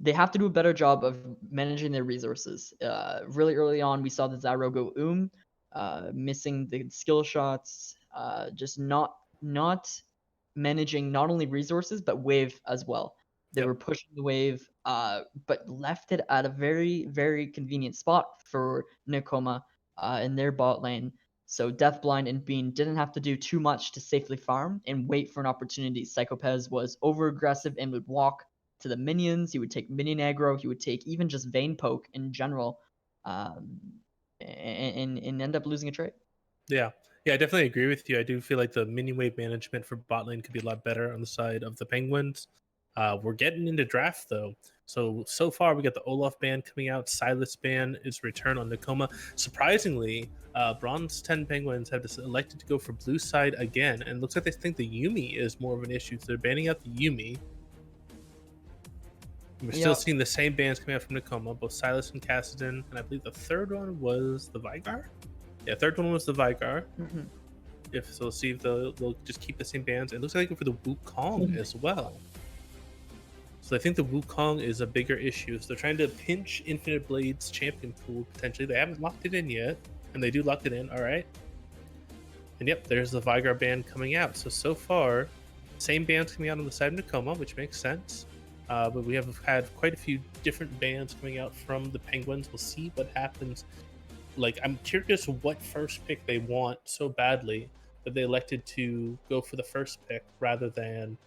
They have to do a better job of managing their resources. Really early on, we saw the Zyro go missing the skill shots, just not managing not only resources but wave as well. They were pushing the wave, but left it at a very, very convenient spot for Nekoma in their bot lane. So Deathblind and Bean didn't have to do too much to safely farm and wait for an opportunity. Psychopez was over aggressive and would walk to the minions. He would take minion aggro. He would take even just Vayne poke in general, and end up losing a trade. Yeah, I definitely agree with you. I do feel like the mini wave management for bot lane could be a lot better on the side of the Penguins. We're getting into draft though. So far we got the Olaf ban coming out. Silas ban is return on Nekoma. Surprisingly, Bronze 10 Penguins have elected to go for blue side again, and it looks like they think the Yuumi is more of an issue. So they're banning out the Yuumi. We're still seeing the same bans coming out from Nekoma, both Silas and Kassadin, and I believe the third one was the Vigar. Yeah, third one was the Vigar. If so, see if they'll just keep the same bans. It looks like they go for the Wukong as well. So I think the Wukong is a bigger issue. So they're trying to pinch Infinite Blade's champion pool potentially. They haven't locked it in yet, and they do lock it in. All right. And yep, there's the Vigar ban coming out. So far, same bans coming out on the side of Nekoma, which makes sense. But we have had quite a few different bans coming out from the Penguins. We'll see what happens. Like, I'm curious what first pick they want so badly that they elected to go for the first pick rather than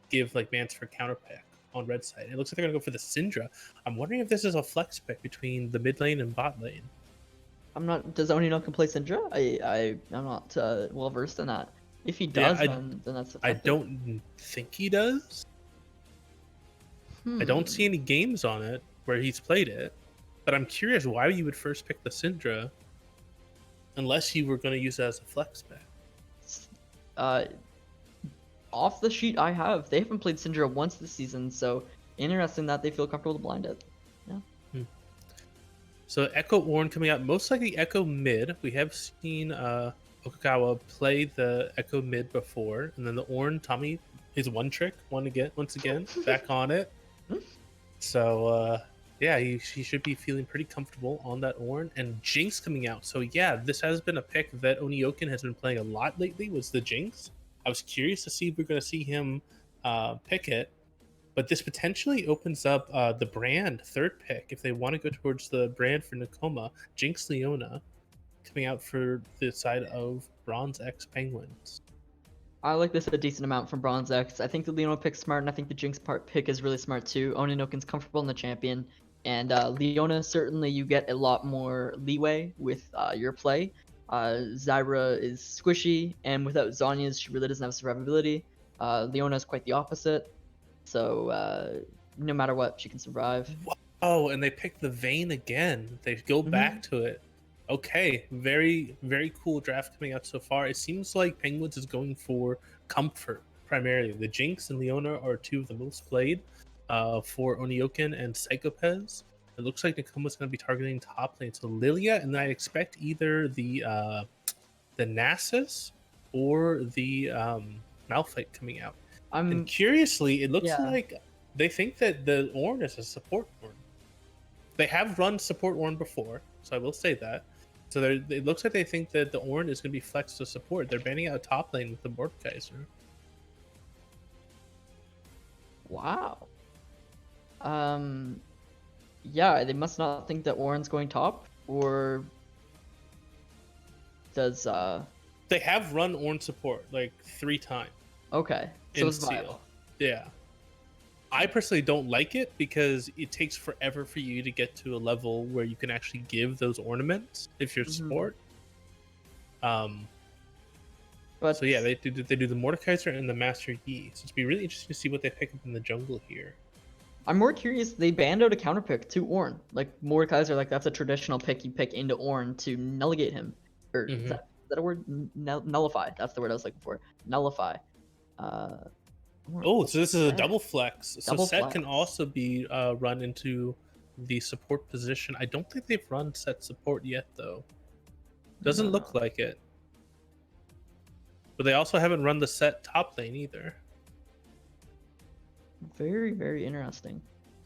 give like bans for counter pick on red side. It looks like they're gonna go for the Syndra. I'm wondering if this is a flex pick between the mid lane and bot lane. I'm not. Does Oni can play Syndra? I'm not well versed in that. If he does, then that's. I don't think he does. I don't see any games on it where he's played it, but I'm curious why you would first pick the Syndra unless you were going to use it as a flex pick. Off the sheet I have, they haven't played Syndra once this season, so interesting that they feel comfortable to blind it. Yeah. So Echo Ornn coming out, most likely Echo mid. We have seen Okagawa play the Echo mid before, and then the Ornn Tommy, his one trick, once again, back on it. So yeah, he should be feeling pretty comfortable on that Ornn. And Jinx coming out. So yeah, this has been a pick that Onioken has been playing a lot lately, was the Jinx. I was curious to see if we're going to see him pick it, but this potentially opens up the brand third pick if they want to go towards the brand for Nekoma. Jinx Leona coming out for the side of Bronze X Penguins. I like this a decent amount from Bronze X. I think the Leona pick's smart, and I think the Jinx pick is really smart too. Oninoken's comfortable in the champion, and Leona, certainly you get a lot more leeway with your play. Zyra is squishy, and without Zhonya's, she really doesn't have survivability. Leona is quite the opposite, so no matter what, she can survive. Oh, and they picked the Vayne again. They go back to it. Okay, very, very cool draft coming out so far. It seems like Penguins is going for comfort primarily. The Jinx and Leona are two of the most played for Onioken and Psychopez. It looks like Nekoma's going to be targeting top lane. So Lilia, and I expect either the Nasus or the Malphite coming out. And curiously, it looks like they think that the Ornn is a support Ornn. They have run support Ornn before, so I will say that. So it looks like they think that the Ornn is going to be flexed to support. They're banning out top lane with the Mordekaiser. Wow. Yeah, they must not think that Ornn's going top, or does They have run Ornn support like 3 times. Okay, so it's CEAL. viable. Yeah. I personally don't like it because it takes forever for you to get to a level where you can actually give those ornaments if you're support. But so yeah, they do the Mordekaiser and the Master Yi. So it'd be really interesting to see what they pick up in the jungle here. I'm more curious. They banned out a counter pick to Ornn. Like Mordekaiser, like that's a traditional pick you pick into Ornn to nullify him. Or is that a word? Nullify. That's the word I was looking for. Nullify. Oh, so this is a double flex. So Set can also be run into the support position. I don't think they've run set support yet, though. Doesn't look like it. But they also haven't run the set top lane either. Very, very interesting.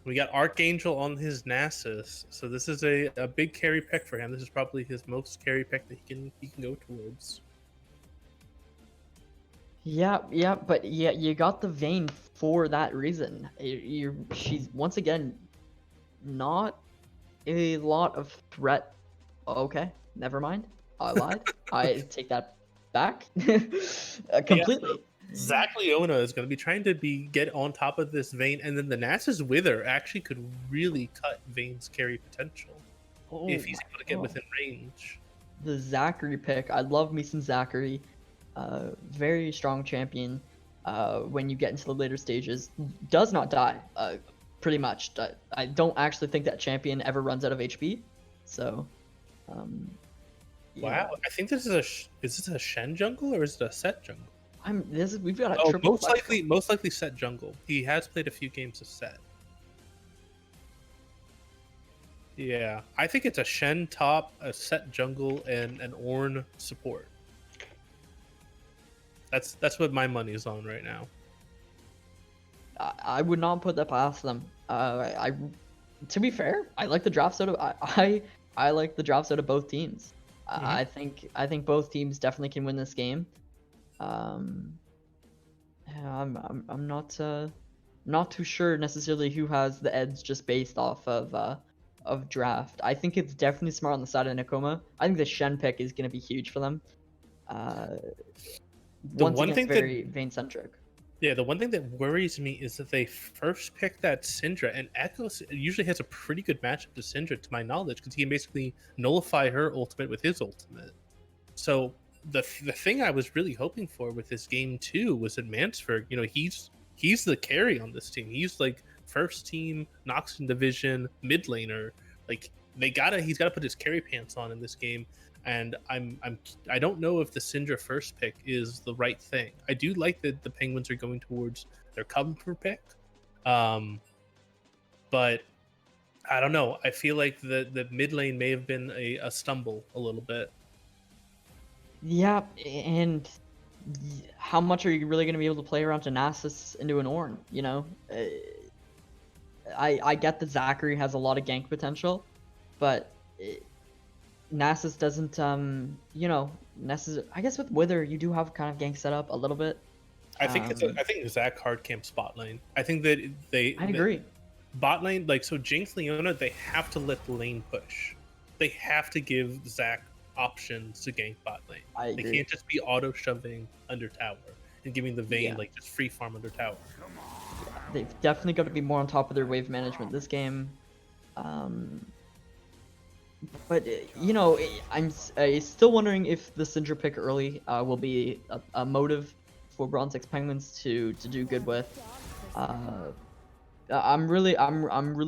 We got Archangel on his Nasus, so this is a big carry pick for him. This is probably his most carry pick that he can go towards. Yeah, but yeah, you got the Vayne for that reason. She's once again not a lot of threat. Okay, never mind. I lied. I take that back completely. Zach Leona is going to be trying to get on top of this Vayne, and then the Nasus Wither actually could really cut Vayne's carry potential if he's able to get within range. The Zachary pick. I love me some Zachary. Very strong champion. When you get into the later stages, does not die. Pretty much. I don't actually think that champion ever runs out of HP. So, yeah. Wow, I think this is this a Shen jungle or is it a set jungle? We've got a triple most likely set jungle. He has played a few games of set. Yeah, I think it's a Shen top, a set jungle, and an Ornn support. That's what my money is on right now. I would not put that past them. To be fair, I like the drafts out of I like the drafts out of both teams. I think both teams definitely can win this game. I'm not too sure necessarily who has the edge just based off of draft. I think it's definitely smart on the side of Nekoma. I think the Shen pick is going to be huge for them. Very Vayne centric. Yeah, the one thing that worries me is that they first picked that Syndra, and Echo usually has a pretty good matchup to Syndra, to my knowledge, because he can basically nullify her ultimate with his ultimate. So the thing I was really hoping for with this game too was that Mansford, he's the carry on this team. He's like first team Noxus division mid laner. Like he's gotta put his carry pants on in this game. And I don't know if the Syndra first pick is the right thing. I do like that the Penguins are going towards their comfort pick, but I don't know. I feel like the mid lane may have been a stumble a little bit. Yeah, and how much are you really going to be able to play around to Nasus into an Ornn? I get that Zachary has a lot of gank potential, but Nasus doesn't. Nasus. I guess with Wither, you do have kind of gank set up a little bit. I think Zach hard camp spot lane. I think that I agree. Bot lane, so Jinx Leona, they have to let the lane push. They have to give Zach options to gank bot lane. They can't just be auto shoving under tower and giving the Vayne just free farm under tower. They've definitely got to be more on top of their wave management this game. But I'm still wondering if the Syndra pick early will be a motive for Bronze X Penguins to do good with. I'm really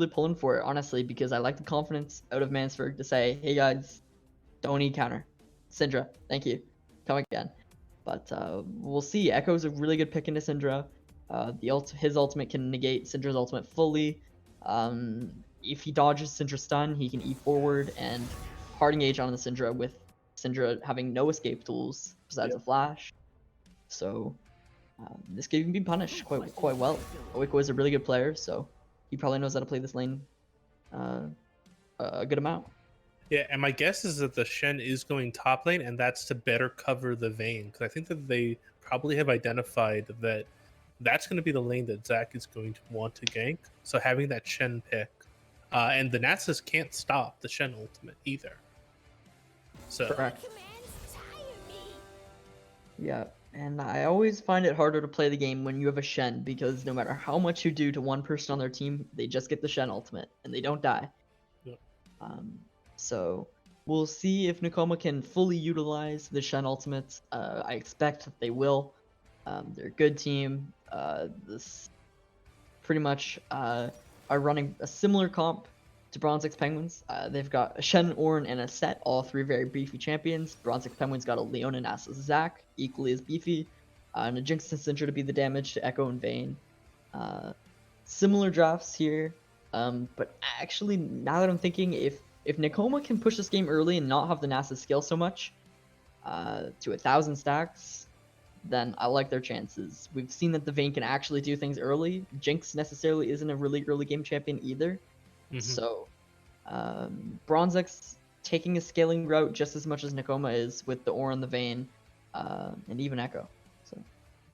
pulling for it, honestly, because I like the confidence out of Mansford to say, hey guys, don't need counter. Syndra, thank you. Come again. But we'll see. Echo's a really good pick into Syndra. His ultimate can negate Syndra's ultimate fully. If he dodges Syndra's stun, he can E forward and hard engage on the Syndra with Syndra having no escape tools besides a flash. So this could even be punished quite well. Oiko is a really good player, so he probably knows how to play this lane a good amount. Yeah, and my guess is that the Shen is going top lane, and that's to better cover the Vayne, because I think that they probably have identified that that's going to be the lane that Zach is going to want to gank. So having that Shen pick, and the Nasus can't stop the Shen ultimate either. So correct. Yeah, and I always find it harder to play the game when you have a Shen, because no matter how much you do to one person on their team, they just get the Shen ultimate and they don't die. Yep. So we'll see if Nekoma can fully utilize the Shen ultimates. I expect that they will. They're a good team. This pretty much are running a similar comp to Bronze X Penguins. They've got a Shen, Ornn, and a Set, all three very beefy champions. Bronze X Penguins got a Leona, Nasus, Zach, equally as beefy, and a Jinx and Syndra to be the damage to Echo and Vayne. Similar drafts here. But actually, now that I'm thinking, if Nekoma can push this game early and not have the Nasus scale so much, to 1,000 stacks, then I like their chances. We've seen that the Vayne can actually do things early. Jinx necessarily isn't a really early game champion either. So, Bronze X taking a scaling route just as much as Nekoma is with the Aura and the Vayne, and even Echo. So.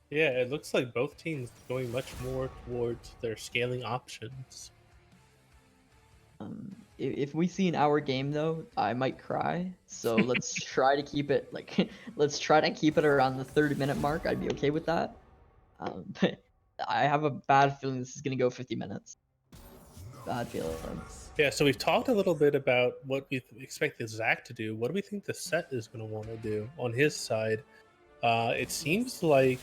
Yeah, it looks like both teams going much more towards their scaling options. If we see an hour game though, I might cry. So let's try to keep it let's try to keep it around the 30-minute mark. I'd be okay with that. But I have a bad feeling this is gonna go 50 minutes. Bad feeling. Yeah, so we've talked a little bit about what we expect the Zach to do. What do we think the Set is going to want to do on his side? It seems like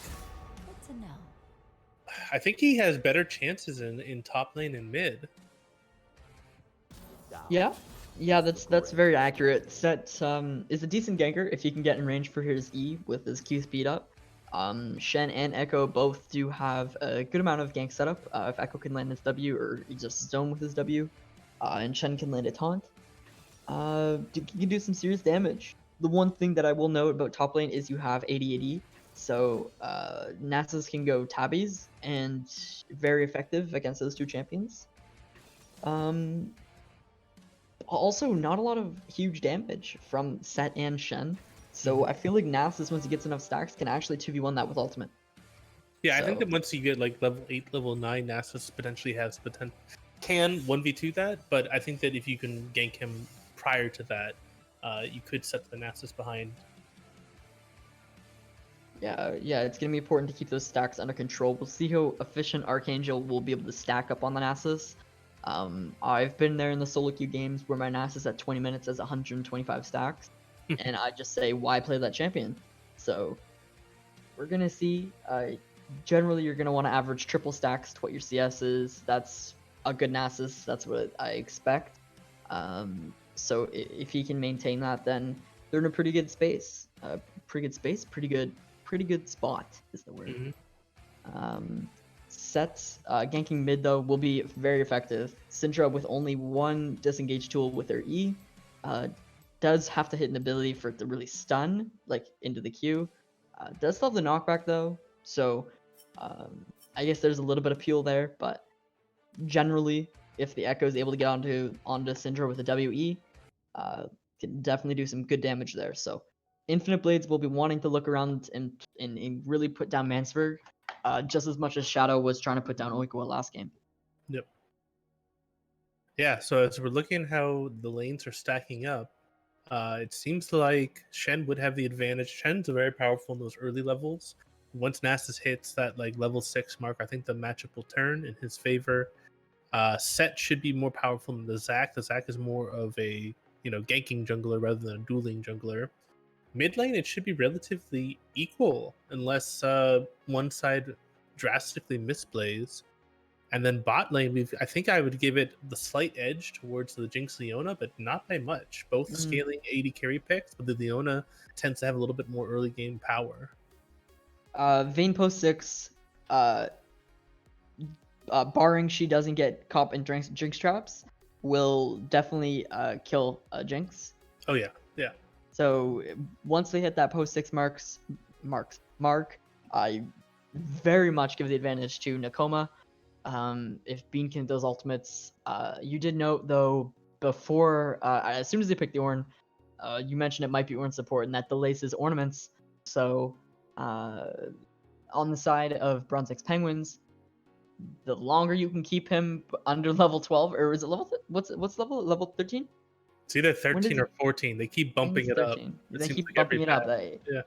I think he has better chances in top lane and mid. Yeah, that's very accurate. Set is a decent ganker if he can get in range for his E with his Q speed up. Shen and Echo both do have a good amount of gank setup. If Echo can land his W or just zone with his W, and Shen can land a taunt, he can do some serious damage. The one thing that I will note about top lane is you have 80-80, so Nasus can go tabbies and very effective against those two champions. Also, not a lot of huge damage from Set and Shen. So I feel like Nasus, once he gets enough stacks, can actually 2v1 that with ultimate. Yeah, I think that once you get like level 8, level 9, Nasus potentially has can 1v2 that, but I think that if you can gank him prior to that, you could set the Nasus behind. Yeah, it's gonna be important to keep those stacks under control. We'll see how efficient Archangel will be able to stack up on the Nasus. I've been there in the solo queue games where my Nasus at 20 minutes has 125 stacks, and I just say, why play that champion? So we're gonna see. Generally, you're gonna want to average triple stacks to what your CS is. That's a good Nasus. That's what I expect. So if he can maintain that, then they're in a pretty good space. Pretty good spot is the word. Sets ganking mid though will be very effective. Syndra with only one disengage tool with their E does have to hit an ability for it to really stun like into the Q. Does still have the knockback though, so I guess there's a little bit of appeal there. But generally, if the Echo is able to get onto Syndra with a WE, can definitely do some good damage there. So Infinite Blades will be wanting to look around and really put down Mansberg. Just as much as Shadow was trying to put down Oikawa last game. Yep. Yeah, so as we're looking how the lanes are stacking up, it seems like Shen would have the advantage. Shen's very powerful in those early levels. Once Nasus hits that like level 6 mark, I think the matchup will turn in his favor. Set should be more powerful than the Zac. The Zac is more of a ganking jungler rather than a dueling jungler. Mid lane, it should be relatively equal unless one side drastically misplays. And then bot lane, I think I would give it the slight edge towards the Jinx Leona, but not by much. Both scaling 80 carry picks, but the Leona tends to have a little bit more early game power. Vayne post 6, barring she doesn't get caught in Jinx traps, will definitely kill Jinx. Oh yeah. So once they hit that post 6 mark, I very much give the advantage to Nekoma. If Bean can those ultimates, you did note though before, as soon as they pick the Ornn, you mentioned it might be Ornn support, and that delays his ornaments. So on the side of Bronze X Penguins, the longer you can keep him under level 12, or is it level? What's level 13? It's either 13 or 14. They keep bumping it up. They keep bumping it up. Yeah.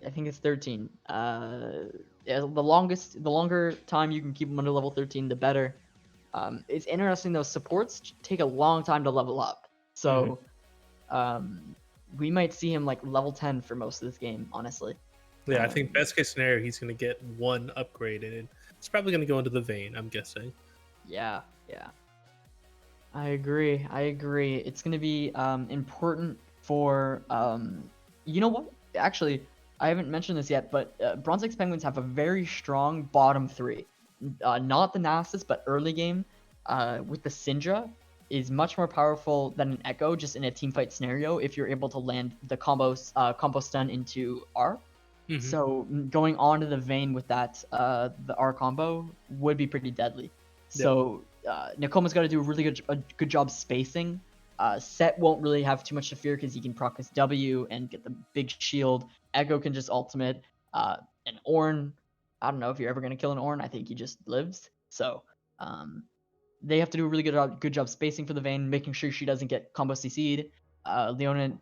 I think it's 13. Yeah, the longer time you can keep them under level 13, the better. It's interesting though. Supports take a long time to level up, so we might see him like level 10 for most of this game. Honestly. Yeah, I think best case scenario he's going to get one upgrade, and it's probably going to go into the Vayne. I'm guessing. Yeah. I agree. It's going to be important for you know what? Actually, I haven't mentioned this yet, but Bronze X Penguins have a very strong bottom 3. Not the Nasus, but early game. with the Syndra is much more powerful than an Echo just in a team fight scenario if you're able to land the combo stun into R. So going on to the Vayne with that the R combo would be pretty deadly. So Nekoma's got to do a good job spacing. Set won't really have too much to fear because he can proc his W and get the big shield. Echo can just ultimate. And Ornn, I don't know if you're ever gonna kill an Ornn. I think he just lives. So they have to do a really good job spacing for the Vayne, making sure she doesn't get combo CC'd. Leona,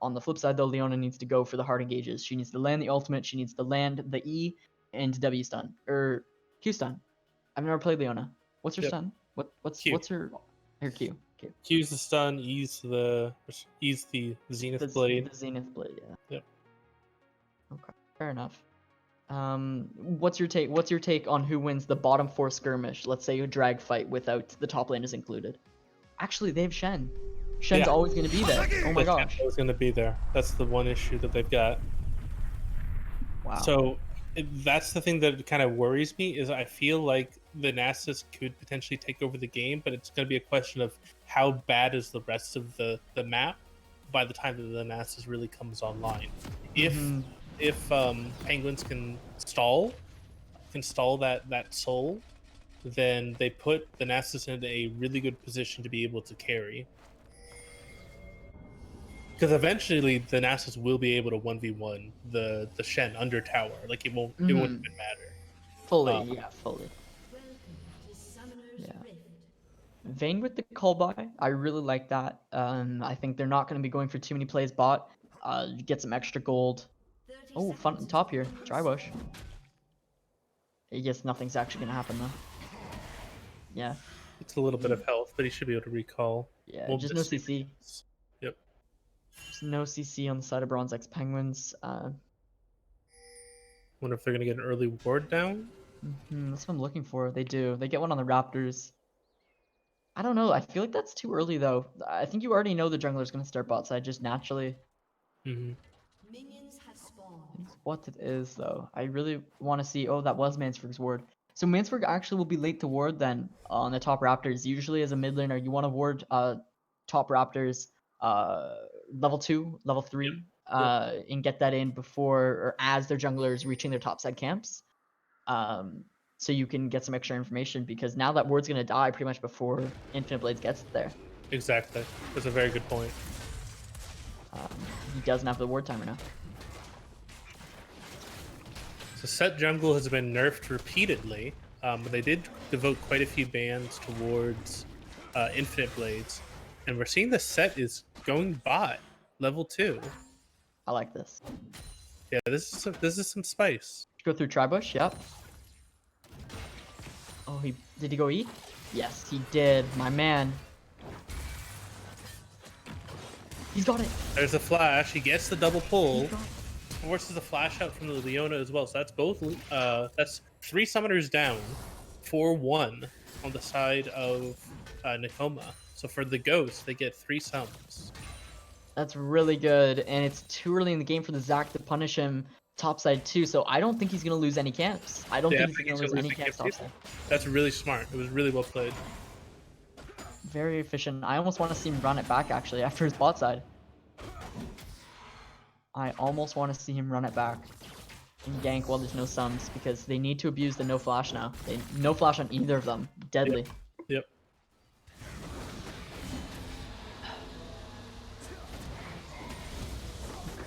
on the flip side though, Leona needs to go for the hard engages. She needs to land the ultimate. She needs to land the E and W stun or Q stun. I've never played Leona. What's her stun? What's her Q? Okay. Q's the stun, E's the Zenith Blade. The Zenith Blade, yeah. Yep. Okay, fair enough. What's your take on who wins the bottom 4 skirmish? Let's say a drag fight without the top lane is included. Actually, they have Shen. Shen's always going to be there. Oh my gosh. Always going to be there. That's the one issue that they've got. Wow. So that's the thing that kind of worries me is I feel like the Nasus could potentially take over the game, but it's going to be a question of how bad is the rest of the map by the time that the Nasus really comes online. If Penguins can stall that soul, then they put the Nasus in a really good position to be able to carry. Because eventually the Nasus will be able to 1v1 the Shen under tower. Like it won't even matter. Fully. Yeah. Vayne with the call buy, I really like that. I think they're not going to be going for too many plays bot. Get some extra gold. Oh, fun on top here. Drybush. I guess nothing's actually going to happen though. Yeah. It's a little bit of health, but he should be able to recall. Yeah, just no CC. Yep. Just no CC on the side of Bronze X Penguins. Wonder if they're going to get an early ward down? That's what I'm looking for. They do. They get one on the Raptors. I don't know. I feel like that's too early though. I think you already know the jungler's going to start bot side just naturally. What it is though. I really want to see. Oh, that was Mansford's ward. So Mansford actually will be late to ward then on the top Raptors. Usually as a mid laner, you want to ward top Raptors level 2, level 3, and get that in before or as their junglers reaching their top side camps. So you can get some extra information because now that ward's gonna die pretty much before Infinite Blades gets there. Exactly. That's a very good point. He doesn't have the ward timer now. So set jungle has been nerfed repeatedly, but they did devote quite a few bans towards Infinite Blades, and we're seeing the set is going bot level 2. I like this. Yeah, this is some spice. Go through Tribush, yep. Oh, did he go eat? Yes, he did, my man. He's got it. There's a flash. He gets the double pull. Forces a flash out from the Leona as well. So that's both. That's 3 summoners down, 4-1 on the side of Nekoma. So for the Ghost, they get 3 summons. That's really good, and it's too early in the game for the Zac to punish him topside too. So I don't think he's gonna lose any camps. I don't think he's gonna lose any camps topside. That's really smart. It was really well played. Very efficient. I almost want to see him run it back actually after his bot side. I almost want to see him run it back and gank while there's no sums because they need to abuse the no flash now. No flash on either of them. Deadly. Yep.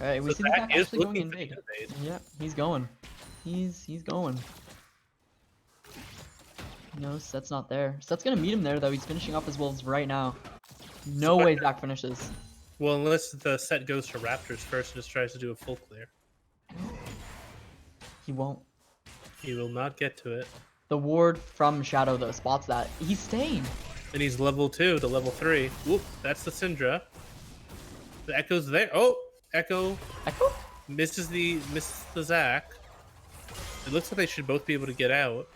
Okay, we see the Zac actually going in big. Yeah, he's going. He's going. No, Set's not there. Set's gonna meet him there though. He's finishing up his wolves right now. No way Zac finishes. Well, unless the set goes to Raptors first and just tries to do a full clear. He won't. He will not get to it. The ward from Shadow though spots that. He's staying. And he's level 2 to level 3. Whoop, that's the Syndra. The Echo's there. Oh, Echo misses the Zac. It looks like they should both be able to get out.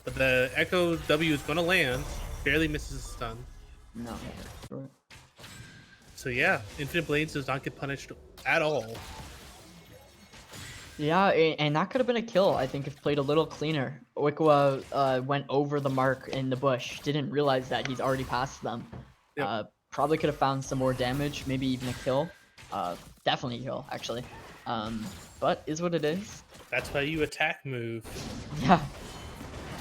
But the Echo W is going to land. Barely misses a stun. No. So yeah, Infinite Blades does not get punished at all. Yeah, and that could have been a kill, I think, if played a little cleaner. Oikawa went over the mark in the bush, didn't realize that he's already past them. Yep. Probably could have found some more damage, maybe even a kill. Definitely a kill, actually. But is what it is. That's why you attack move. Yeah.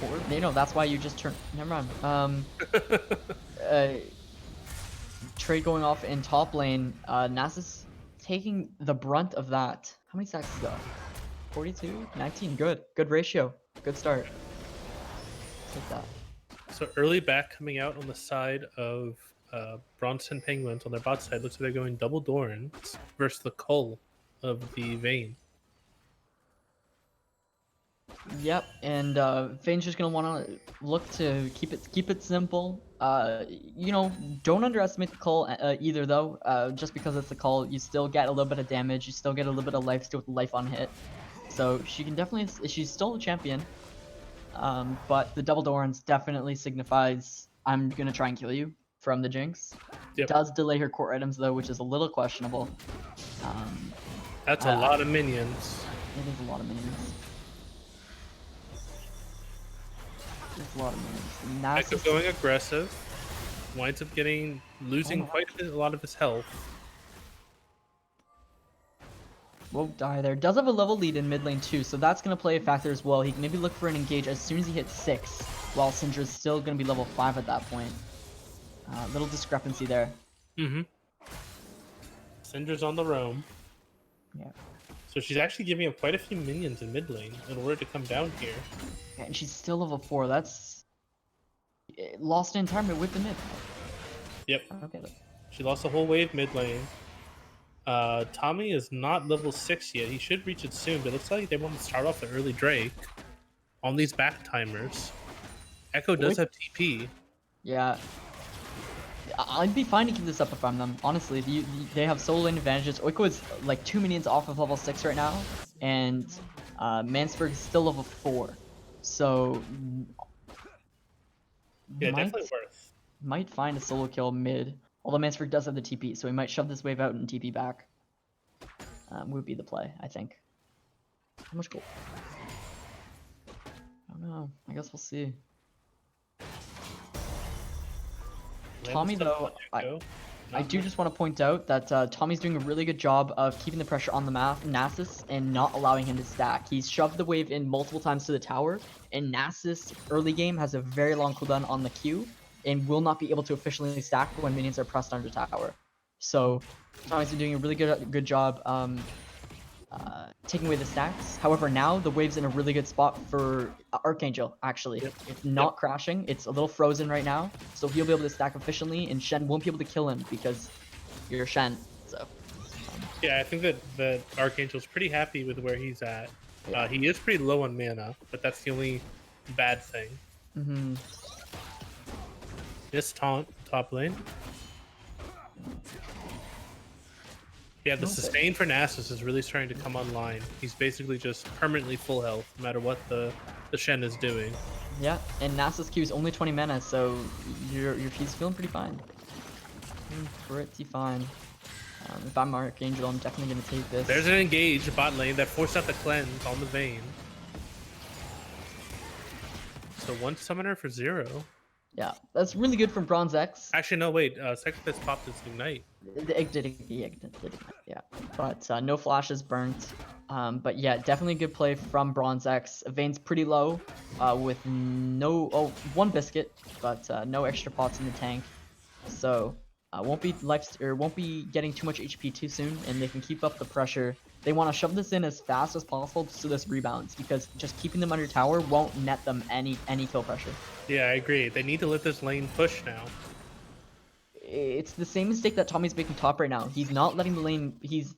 Or, you know, that's why you just turn. Never mind. Trade going off in top lane. Nasus taking the brunt of that. How many stacks is that? 42? 19. Good. Good ratio. Good start. Take that. So early back coming out on the side of Bronze 10 Penguins on their bot side. Looks like they're going double Dorans versus the Cull of the Vayne. Yep, and Vayne's just gonna want to look to keep it simple. You know, don't underestimate the call either though. Just because it's a call, you still get a little bit of damage. You still get a little bit of life with life on hit. So she can definitely, she's still a champion. But the double Dorans definitely signifies I'm gonna try and kill you from the Jinx. Yep. Does delay her core items though, which is a little questionable. That's a lot of minions. It is a lot of minions. It's a lot of minions. Echo going aggressive. Winds up losing quite a lot of his health. Won't die there. Does have a level lead in mid lane too, so that's going to play a factor as well. He can maybe look for an engage as soon as he hits 6, while Syndra's still going to be level 5 at that point. Little discrepancy there. Mm-hmm. Syndra's on the roam. Yeah. So she's actually giving up quite a few minions in mid lane in order to come down here. Yeah, and she's still level 4. That's... lost an entire mid with the mid. Yep. Okay. She lost a whole wave mid lane. Tommy is not level 6 yet. He should reach it soon, but it looks like they want to start off the early Drake on these back timers. Echo does have TP. Yeah. I'd be fine to keep this up if I'm them. Honestly, they have solo lane advantages. Oiko is like 2 minions off of level 6 right now, and Mansberg is still level 4. So Yeah, definitely worth. Might find a solo kill mid. Although Mansberg does have the TP, so he might shove this wave out and TP back. Would be the play, I think. How much gold? I don't know. I guess we'll see. Tommy, though, I do just want to point out that Tommy's doing a really good job of keeping the pressure on the Nasus and not allowing him to stack. He's shoved the wave in multiple times to the tower, and Nasus early game has a very long cooldown on the Q and will not be able to efficiently stack when minions are pressed under tower. So Tommy's been doing a really good job taking away the stacks. However, now the wave's in a really good spot for Archangel, actually. Yep. It's not crashing. It's a little frozen right now, so he'll be able to stack efficiently, and Shen won't be able to kill him because you're Shen. So yeah, I think that Archangel's pretty happy with where he's at. Yeah. He is pretty low on mana, but that's the only bad thing. Mm-hmm. This taunt top lane. Yeah, the sustain for Nasus is really starting to come online. He's basically just permanently full health, no matter what the Shen is doing. Yeah, and Nasus Q is only 20 mana, so he's feeling pretty fine. Pretty fine. If I'm Archangel, I'm definitely going to take this. There's an engage bot lane that forced out the cleanse on the Vayne. So 1 summoner for 0. Yeah, that's really good from Bronze X. Actually, no, wait. Sacrifice popped his Ignite. It did ignite, yeah. But no flashes burnt. But yeah, definitely a good play from Bronze X. Vayne's pretty low with one biscuit, but no extra pots in the tank. So won't be getting too much HP too soon, and they can keep up the pressure. They want to shove this in as fast as possible so this rebounds, because just keeping them under tower won't net them any kill pressure. Yeah, I agree. They need to let this lane push now. It's the same mistake that Tommy's making top right now. He's not letting the lane. He's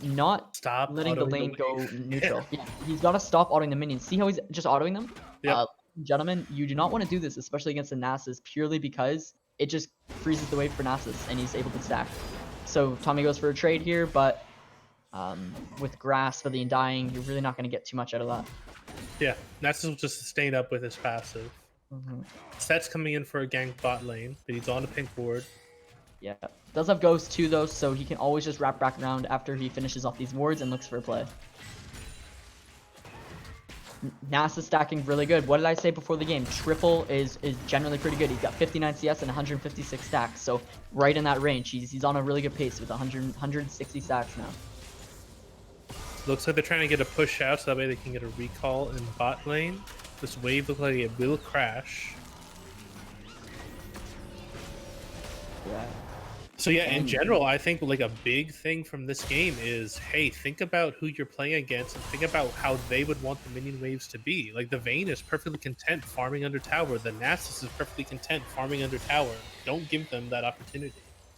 not letting the lane go neutral. Yeah, he's got to stop autoing the minions. See how he's just autoing them? Yep. Gentlemen, you do not want to do this, especially against the Nasus, purely because it just freezes the wave for Nasus and he's able to stack. So Tommy goes for a trade here, but with grass for the Undying, you're really not going to get too much out of that. Yeah, Nasus will just sustain up with his passive. Mm-hmm. Set's coming in for a gank bot lane, but he's on a pink ward. Yeah, does have Ghost too though, so he can always just wrap back around after he finishes off these wards and looks for a play. NASA stacking really good. What did I say before the game? Triple is generally pretty good. He's got 59 CS and 156 stacks, so right in that range. He's on a really good pace with 160 stacks now. Looks like they're trying to get a push out so that way they can get a recall in bot lane. This wave looks like it will crash. Yeah. So yeah, in general, I think like a big thing from this game is, hey, think about who you're playing against and think about how they would want the minion waves to be. Like the Vayne is perfectly content farming under tower. The Nasus is perfectly content farming under tower. Don't give them that opportunity.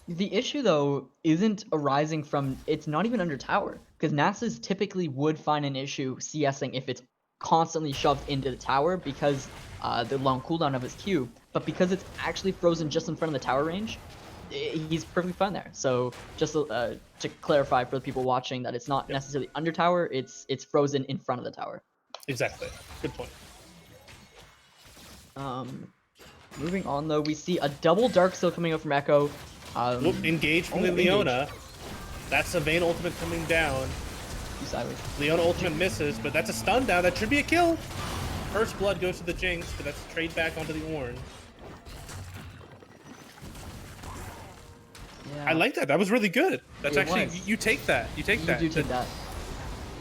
The issue though isn't arising from it's not even under tower because Nasus typically would find an issue CSing if it's constantly shoved into the tower because the long cooldown of his Q, but because it's actually frozen just in front of the tower range, he's perfectly fine there. So just to clarify for the people watching that it's not necessarily under tower, it's frozen in front of the tower. Exactly. Good point. Moving on though, we see a double Dark Seal coming out from Echo. Engage from the Leona. That's a Vayne ultimate coming down. Leona ultimate misses, but that's a stun down. That should be a kill. First blood goes to the Jinx, but that's a trade back onto the Ornn. Yeah. I like that. That was really good. That's actually was. you take that. You take that. You do take that.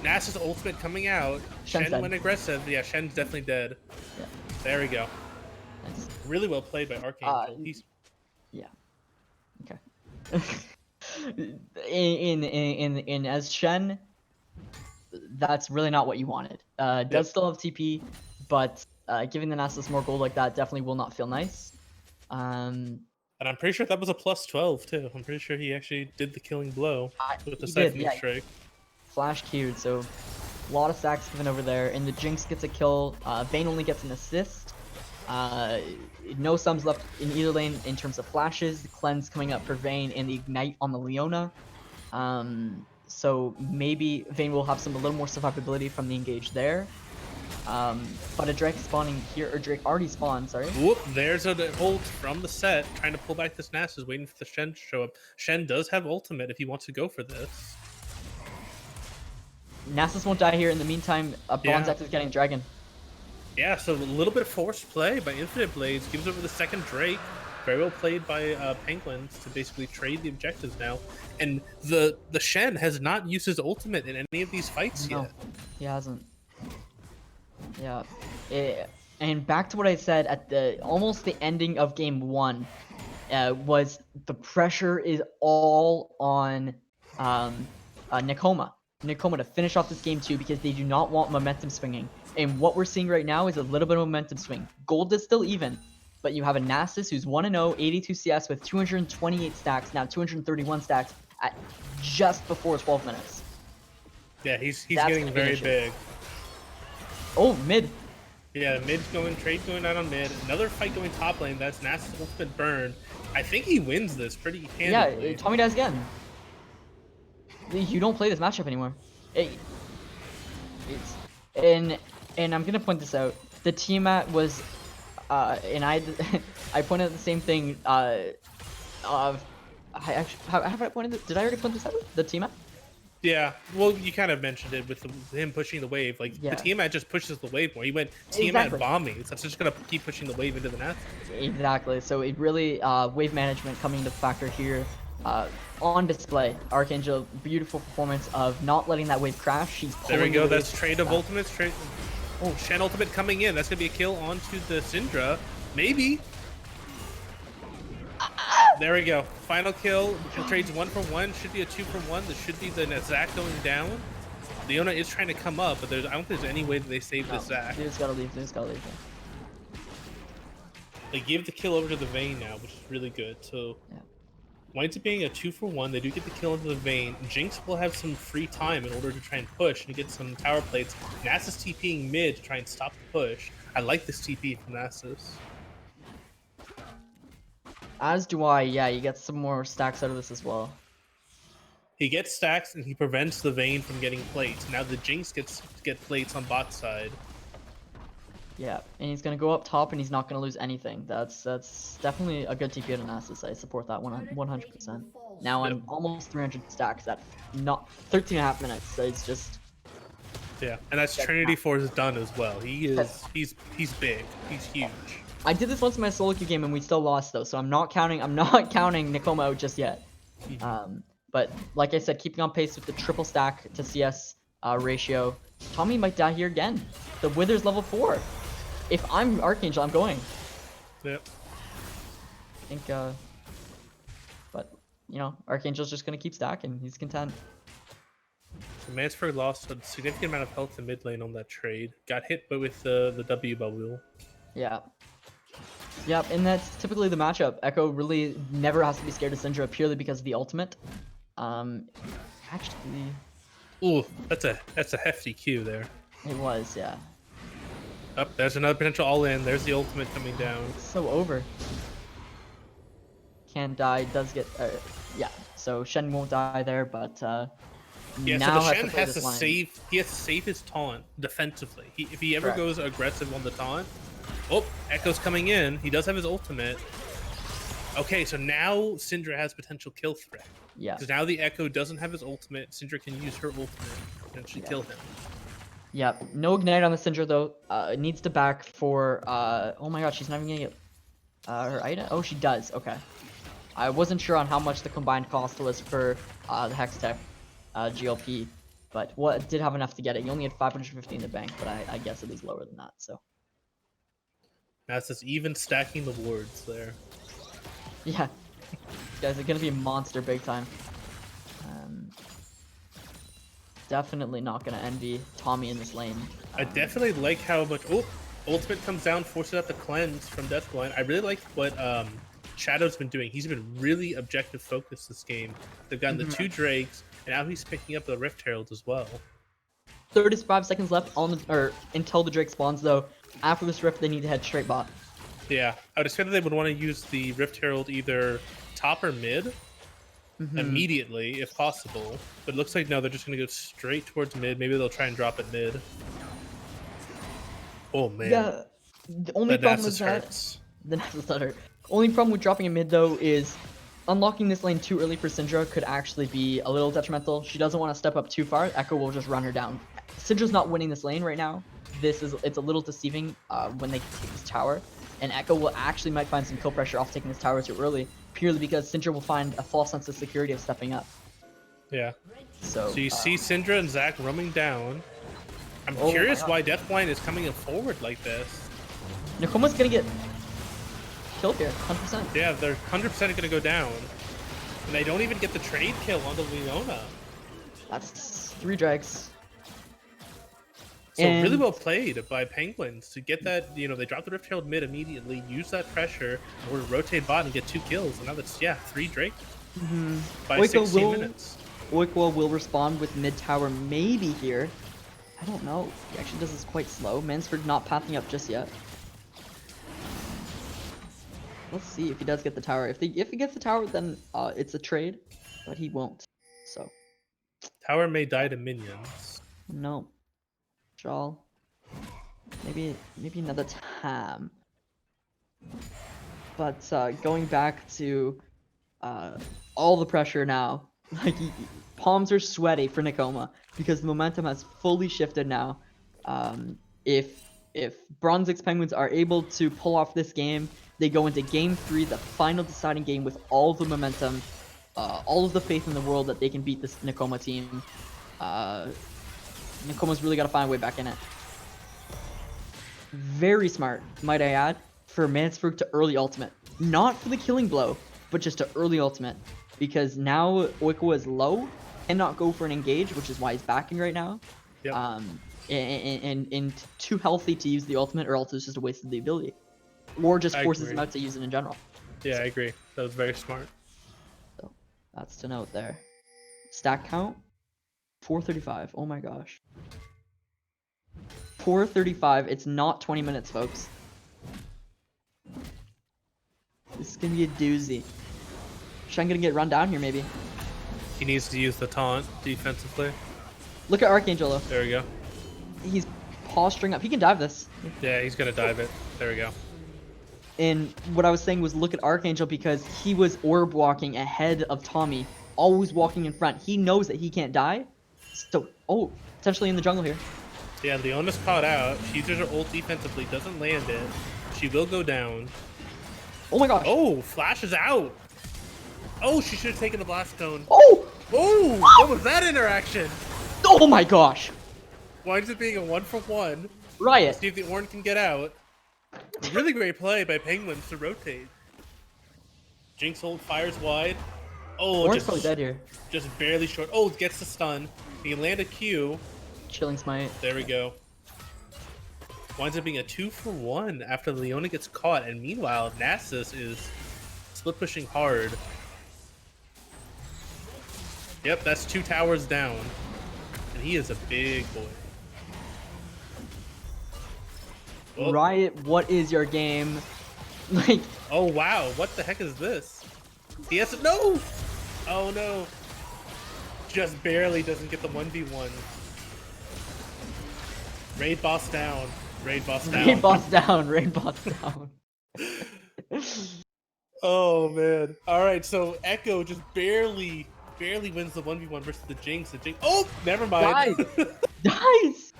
Nasa's ultimate coming out. Shen's Shen dead. went aggressive. Yeah, Shen's definitely dead. Yeah. There we go. Nice. Really well played by Archangel. He's Yeah. Okay. in as Shen, that's really not what you wanted. Does still have TP, but giving the Nasus more gold like that definitely will not feel nice. and I'm pretty sure that was a plus 12 too. I'm pretty sure he actually did the killing blow with the He did, siphoning yeah. strike. Flash queued, so a lot of stacks given over there, and the Jinx gets a kill. Vayne only gets an assist. No sums left in either lane in terms of flashes. The cleanse coming up for Vayne and the ignite on the Leona. So maybe Vayne will have a little more survivability from the engage there. But a Drake spawning here, or Drake already spawned, sorry. Whoop, there's an ult from the set, trying to pull back this Nasus, waiting for the Shen to show up. Shen does have ultimate if he wants to go for this. Nasus won't die here. In the meantime, Bronzex is getting Dragon. Yeah, so a little bit of forced play by Infinite Blades, gives over the second Drake. Very well played by Penguins to basically trade the objectives now. And the Shen has not used his ultimate in any of these fights yet. He hasn't. Yeah. And back to what I said at almost the ending of game 1, was the pressure is all on Nekoma to finish off this game 2 because they do not want momentum swinging. And what we're seeing right now is a little bit of momentum swing. Gold is still even, but you have a Nasus who's 1-0, 82 CS with 228 stacks, now 231 stacks at just before 12 minutes. Yeah, he's getting very big. Oh, mid. Yeah, mid's going, trade going out on mid. Another fight going top lane. That's Nasus ultimate burn. I think he wins this pretty handily. Yeah, Tommy dies again. You don't play this matchup anymore. And I'm gonna point this out. The Tiamat was, and I pointed out the same thing. Have I pointed it? Did I already point this out? The Tiamat? Yeah, well, you kind of mentioned it with him pushing the wave. Like, the Tiamat just pushes the wave more. He went Tiamat bombing, so it's just going to keep pushing the wave into the net. Exactly, so it really, wave management coming into factor here. On display, Archangel, beautiful performance of not letting that wave crash. He's there we go, that's trade of ultimates. Oh, Shen ultimate coming in. That's going to be a kill onto the Syndra. Maybe. There we go. Final kill. Trades 1-for-1. Should be a 2-for-1. This should be the Zac going down. Leona is trying to come up, but I don't think there's any way that they save this Zac. They just gotta leave. They give the kill over to the Vayne now, which is really good. So, winds up being a 2-for-1. They do get the kill into the Vayne. Jinx will have some free time in order to try and push and get some tower plates. Nasus TPing mid to try and stop the push. I like this TP from Nasus. As do I, yeah, you get some more stacks out of this as well. He gets stacks and he prevents the Vayne from getting plates. Now the Jinx gets plates on bot side. Yeah, and he's gonna go up top and he's not gonna lose anything. That's definitely a good TP to Nasus. I support that 100%. Now I'm almost 300 stacks at not 13.5 minutes. So it's just Yeah, and that's Yeah, Trinity yeah. Force done as well. He's big. He's huge. I did this once in my solo queue game and we still lost though, so I'm not counting Nekoma out just yet. But like I said, keeping on pace with the triple stack to CS ratio. Tommy might die here again. The Wither's level 4. If I'm Archangel, I'm going. Yep. I think, but you know, Archangel's just gonna keep stacking. He's content. So Mansford lost a significant amount of health in mid lane on that trade. Got hit but with the W bubble. Yeah. Yep, and that's typically the matchup. Echo really never has to be scared of Syndra purely because of the ultimate. Actually, Ooh, that's a hefty Q there. it was, yeah. Up, there's another potential all-in. There's the ultimate coming down. It's so over. Can't die, does get, yeah. So Shen won't die there, but Yeah, now so the has Shen to play has to this line. save. He has to save his taunt defensively. If he ever Correct. goes aggressive on the taunt, oh, Echo's coming in. He does have his ultimate. Okay, so now Syndra has potential kill threat. Yeah. Because now the Echo doesn't have his ultimate. Syndra can use her ultimate and she kill him. Yep. No ignite on the Syndra though. It needs to back for oh my god, she's not even gonna get her item. Oh, she does. Okay. I wasn't sure on how much the combined cost was for the Hextech GLP, but what did have enough to get it. You only had 550 in the bank, but I guess it was lower than that. So Now it's just even stacking the wards there. yeah, guys are gonna be a monster big time. Definitely not gonna envy Tommy in this lane. I definitely like how much. Oh, ultimate comes down, forces out the cleanse from Deathblind. I really like what Shadow's been doing. He's been really objective focused this game. They've gotten the 2 Drakes, and now he's picking up the Rift Herald as well. 35 seconds left on the, or until the Drake spawns though. After this Rift, they need to head straight bot. Yeah, I would expect that they would want to use the Rift Herald either top or mid immediately, if possible. But it looks like no, they're just going to go straight towards mid. Maybe they'll try and drop it mid. Oh man. Yeah, the only problem is that the Nasus stutter. Only problem with dropping a mid though is unlocking this lane too early for Syndra could actually be a little detrimental. She doesn't want to step up too far. Echo will just run her down. Syndra's not winning this lane right now. It's a little deceiving when they take this tower, and Echo will actually might find some kill pressure off taking this tower too early, purely because Syndra will find a false sense of security of stepping up. Yeah. So you see Syndra and Zac roaming down. I'm curious why Deathblind is coming in forward like this. Nekoma's gonna get killed here, 100%. Yeah, they're 100% going to go down. And they don't even get the trade kill on the Leona. That's 3 drags. So really well played by Penguins to get that, you know, they drop the Rift Herald mid immediately, use that pressure, or rotate bot and get 2 kills. And now that's, yeah, 3 Drake by 16 minutes. Oikwa will respond with mid tower maybe here. I don't know. He actually does this quite slow. Mansford not pathing up just yet. Let's see if he does get the tower. If he gets the tower, then it's a trade, but he won't. So Tower may die to minions. no. Jal. Maybe another time. But going back to all the pressure now, like palms are sweaty for Nekoma because the momentum has fully shifted now. If Bronze X Penguins are able to pull off this game, they go into game 3, the final deciding game, with all the momentum, all of the faith in the world that they can beat this Nekoma team. Nekoma's really got to find a way back in it. Very smart, might I add, for Mansford to early ultimate. Not for the killing blow, but just to early ultimate. Because now Oikwa is low, cannot go for an engage, which is why he's backing right now. Yep. And too healthy to use the ultimate, or else it's just a waste of the ability. Or just forces him out to use it in general. Yeah, I agree. That was very smart. So that's to note there. Stack count 435. Oh my gosh. 435. It's not 20 minutes, folks. This is gonna be a doozy. Shen gonna get run down here, maybe. He needs to use the taunt defensively. Look at Archangel though. There we go. He's posturing up. He can dive this. Yeah, he's gonna dive it. There we go. And what I was saying was look at Archangel because he was orb walking ahead of Tommy, always walking in front. He knows that he can't die. So, oh, potentially in the jungle here. Yeah, Leona's caught out. She uses her ult defensively, doesn't land it. She will go down. Oh my gosh. Oh, Flash is out. Oh, she should have taken the blast cone. Oh! Oh, what was that interaction? Oh my gosh. Winds up being a 1-for-1. Riot. See if the Ornn can get out. A really great play by Penguins to rotate. Jinx ult fires wide. Oh, Ornn's probably dead here. just barely short. Oh, gets the stun. He can land a Q. Chilling smite. There we go. Winds up being a 2-for-1 after Leona gets caught, and meanwhile, Nasus is split pushing hard. Yep, that's 2 towers down. And he is a big boy. Oh. Riot, what is your game? Like, Oh wow, what the heck is this? He has to, no! Oh no. Just barely doesn't get the 1v1. Raid boss down. Raid boss down. raid boss down, raid boss down. Oh man. Alright, so Echo just barely wins the 1v1 versus the Jinx. The Jinx. Oh, never mind. Dies!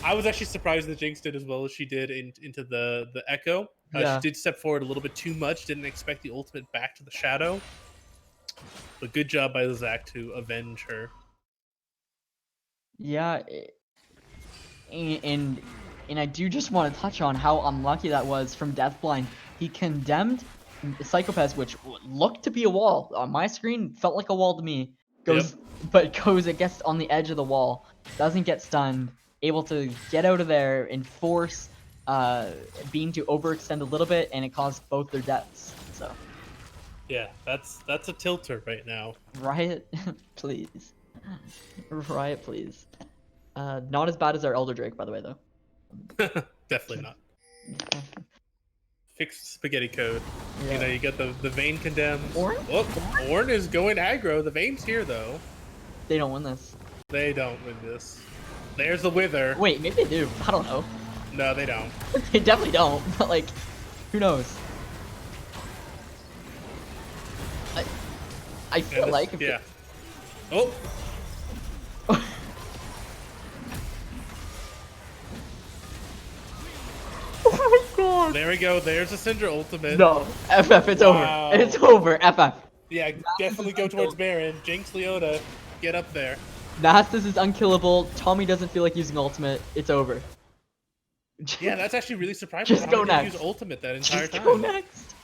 I was actually surprised the Jinx did as well as she did into the Echo. Yeah. She did step forward a little bit too much. Didn't expect the ultimate back to the Shadow. But good job by Zach to avenge her. Yeah, and I do just want to touch on how unlucky that was from Deathblind. He condemned Psychopaths, which looked to be a wall. On my screen, felt like a wall to me. But it gets on the edge of the wall, doesn't get stunned, able to get out of there and force Beam to overextend a little bit, and it caused both their deaths. So Yeah, that's a tilter right now. Riot, please. Riot, please. Not as bad as our Elder Drake, by the way, though. Definitely not. Fixed spaghetti code. Yeah. You know, you get the Vayne condemns. Ornn? Oh, Ornn is going aggro. The Vayne's here though. They don't win this. They don't win this. There's the Wither. Wait, maybe they do. I don't know. No, they don't. They definitely don't. But like, who knows? I feel like if yeah. Oh. Oh my god. There we go. There's a Syndra ultimate. No, FF, it's Wow. over. It's over, FF. Yeah, definitely go towards Baron. Jinx Leona, get up there. Nasus is unkillable. Tommy doesn't feel like using ultimate. It's over. Yeah, that's actually really surprising. Just how go he didn't next. Use ultimate that entire Just time. go next.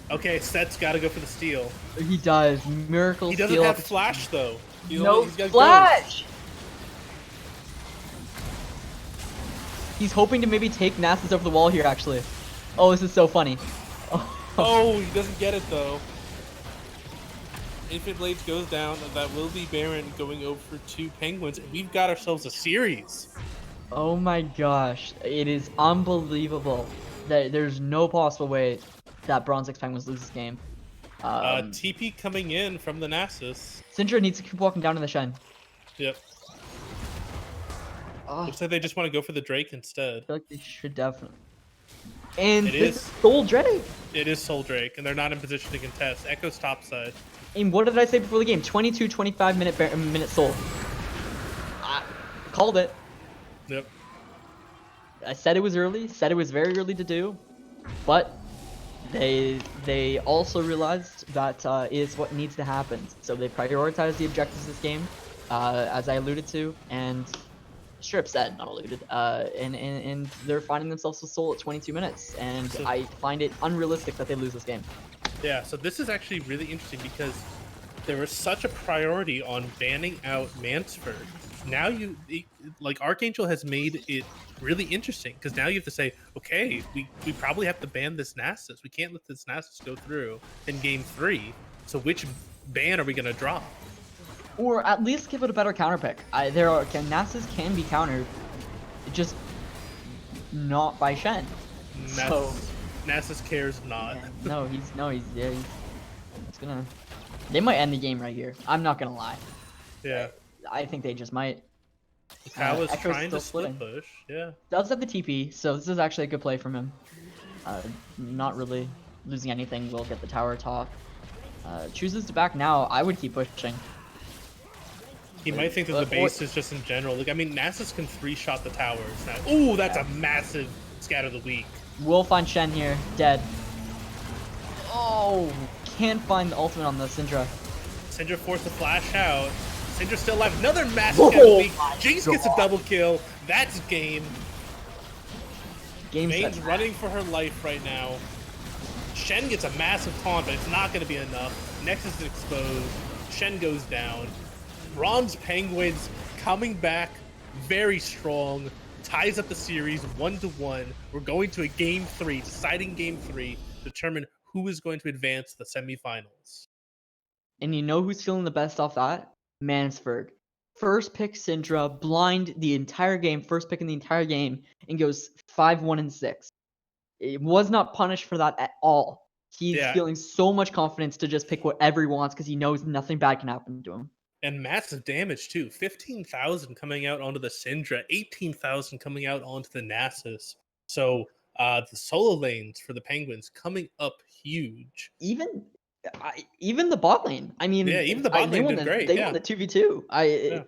Okay, Set's got to go for the steal. He does. Miracle He doesn't steal have opportunity. flash though. No he's got flash! He's hoping to maybe take Nasus over the wall here, actually. Oh, this is so funny. Oh, he doesn't get it though. Infinite Blades goes down, and that will be Baron going over to Penguins, and we've got ourselves a series. Oh my gosh. It is unbelievable that there's no possible way that Bronze X Penguins lose this game. TP coming in from the Nasus. Syndra needs to keep walking down in the Shen. Yep. Oh, Looks like they just want to go for the Drake instead. I feel like they should definitely. And It this is. Soul Drake. It is Soul Drake, and they're not in position to contest. Echo's topside. And what did I say before the game? 22, 25 minute Soul. I called it. Yep. I said it was early. Said it was very early to do, but they also realized that is what needs to happen. So they prioritized the objectives this game, as I alluded to, and strip said, not alluded. And they're finding themselves with Soul at 22 minutes, and So- I find it unrealistic that they lose this game. Yeah, so this is actually really interesting because there was such a priority on banning out Mansford. Now like Archangel has made it really interesting because now you have to say, okay, we probably have to ban this Nasus. We can't let this Nasus go through in game 3. So which ban are we gonna drop? Or at least give it a better counter pick. Nasus can be countered, just not by Shen. So Nasus cares not. he's gonna. They might end the game right here. I'm not gonna lie. Yeah. I think they just might. Hal is Echo's trying still to split splitting. push. Yeah. Does have the TP, so this is actually a good play from him. Not really losing anything. Will get the tower top. Chooses to back now. I would keep pushing. He might think that the base is just in general. Like, I mean, Nasus can 3-shot the towers. Now, ooh, that's a massive scatter the weak. We'll find Shen here, dead. Oh, can't find the ultimate on the Syndra. Syndra forced to flash out. Syndra's still alive. Another massive scatter the weak. Jinx gets a double kill. That's game. Vayne's running for her life right now. Shen gets a massive taunt, but it's not going to be enough. Nexus is exposed. Shen goes down. Bronze Penguins coming back very strong. Ties up the series 1-1. We're going to a game 3, deciding game 3, determine who is going to advance the semifinals. And you know who's feeling the best off that? Mansford. First pick Syndra, blind the entire game, first pick in the entire game, and goes 5-1-6. It was not punished for that at all. He's feeling so much confidence to just pick whatever he wants because he knows nothing bad can happen to him. And massive damage too. 15,000 coming out onto the Syndra, 18,000 coming out onto the Nasus. So the solo lanes for the Penguins coming up huge. Even the bot lane. I mean, even the bot lane did great. They won the 2v2.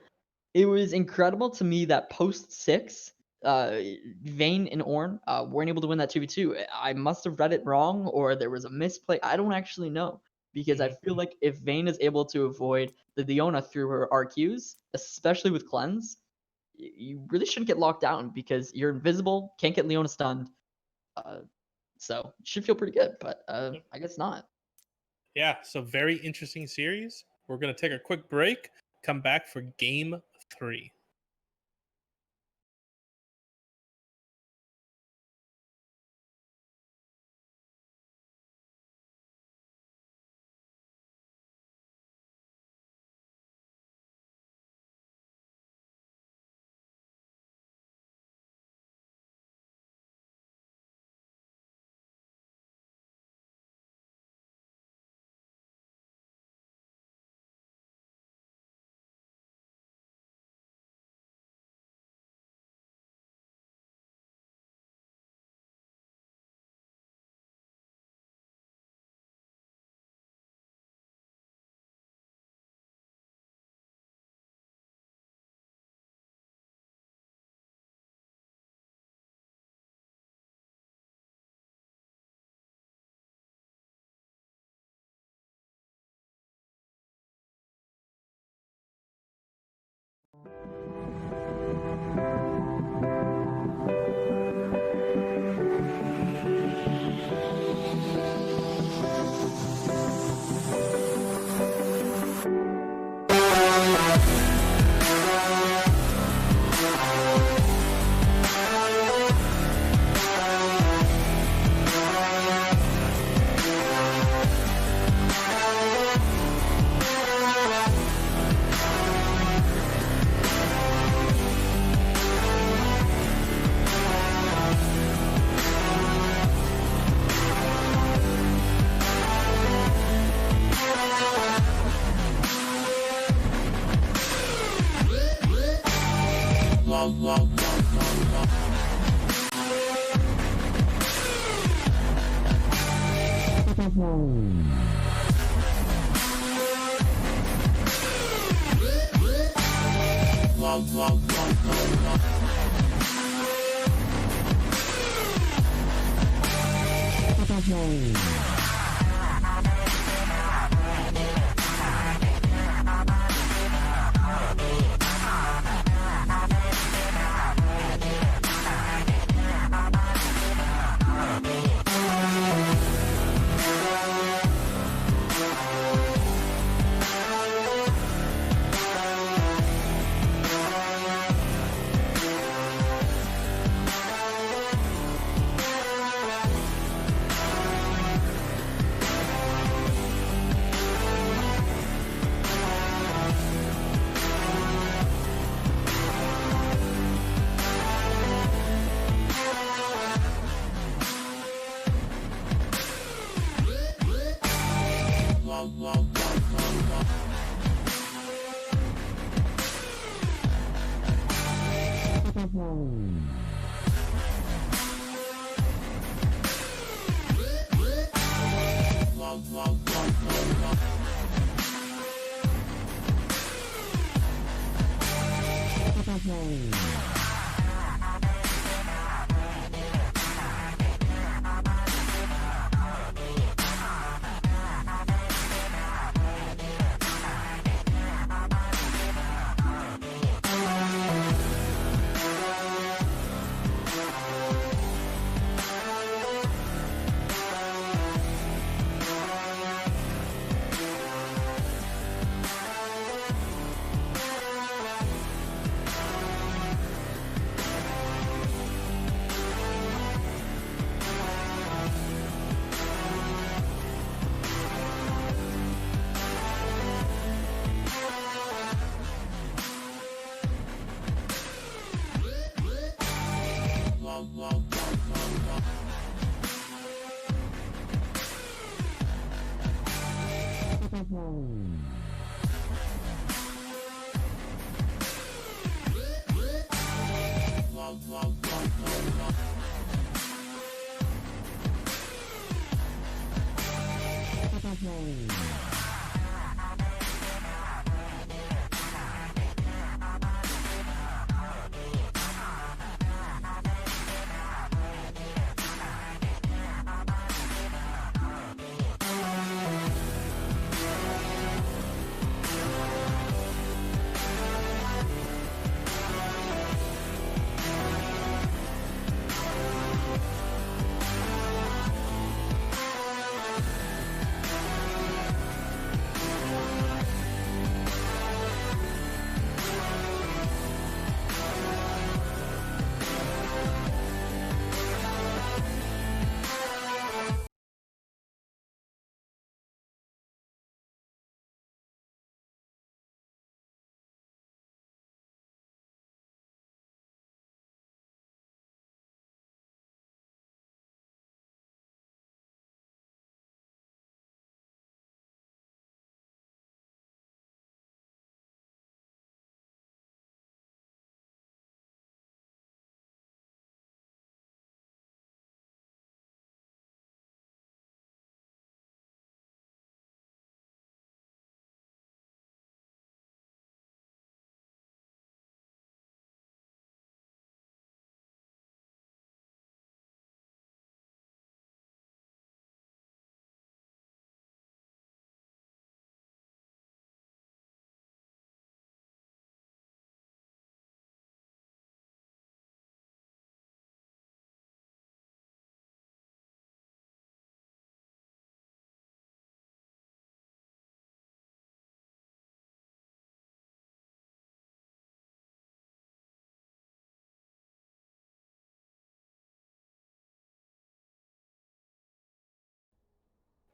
It was incredible to me that post 6, Vayne and Ornn weren't able to win that 2v2. I must have read it wrong, or there was a misplay. I don't actually know, because I feel like if Vayne is able to avoid the Leona through her RQs, especially with cleanse, you really shouldn't get locked down because you're invisible, can't get Leona stunned. So it should feel pretty good, but I guess not. Yeah, so very interesting series. We're going to take a quick break, come back for game 3.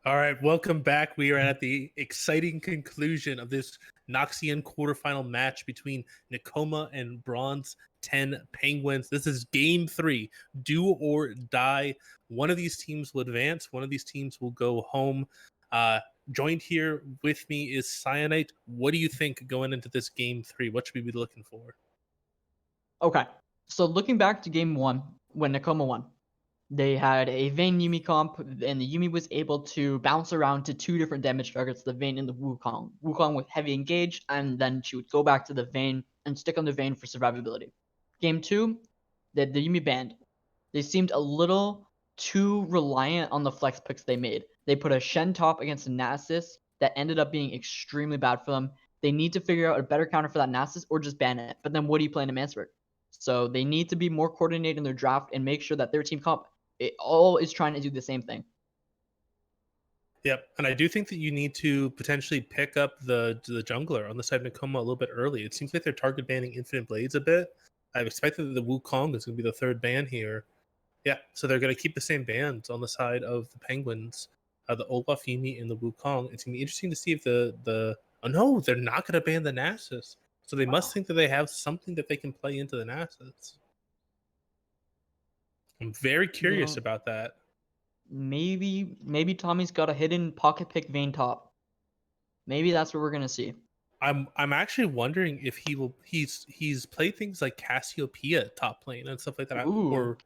All right, welcome back. We are at the exciting conclusion of this Noxian quarterfinal match between Nekoma and Bronze 10 Penguins. This is game 3, do or die. One of these teams will advance, one of these teams will go home. Joined here with me is Cyanite. What do you think going into this game 3? What should we be looking for? Okay, so looking back to game 1, when Nekoma won, they had a Vayne Yuumi comp, and the Yuumi was able to bounce around to 2 different damage targets, the Vayne and the Wukong. Wukong with heavy engage, and then she would go back to the Vayne and stick on the Vayne for survivability. Game 2, the Yuumi banned. They seemed a little too reliant on the flex picks they made. They put a Shen top against a Nasus that ended up being extremely bad for them. They need to figure out a better counter for that Nasus or just ban it. But then what do you play in a Mansburg? So they need to be more coordinated in their draft and make sure that their team comp all is trying to do the same thing. Yep, and I do think that you need to potentially pick up the jungler on the side of Nekoma a little bit early. It seems like they're target banning Infinite Blades a bit. I expect that the Wukong is going to be the 3rd ban here. Yeah, so they're going to keep the same bans on the side of the Penguins, the Olaf, Yuumi, and the Wukong. It's going to be interesting to see if the oh no, they're not going to ban the Nasus. So they must think that they have something that they can play into the Nasus. I'm very curious about that. Maybe Tommy's got a hidden pocket pick Vayne top. Maybe that's what we're gonna see. I'm actually wondering if he's played things like Cassiopeia top lane and stuff like that. Ooh. Or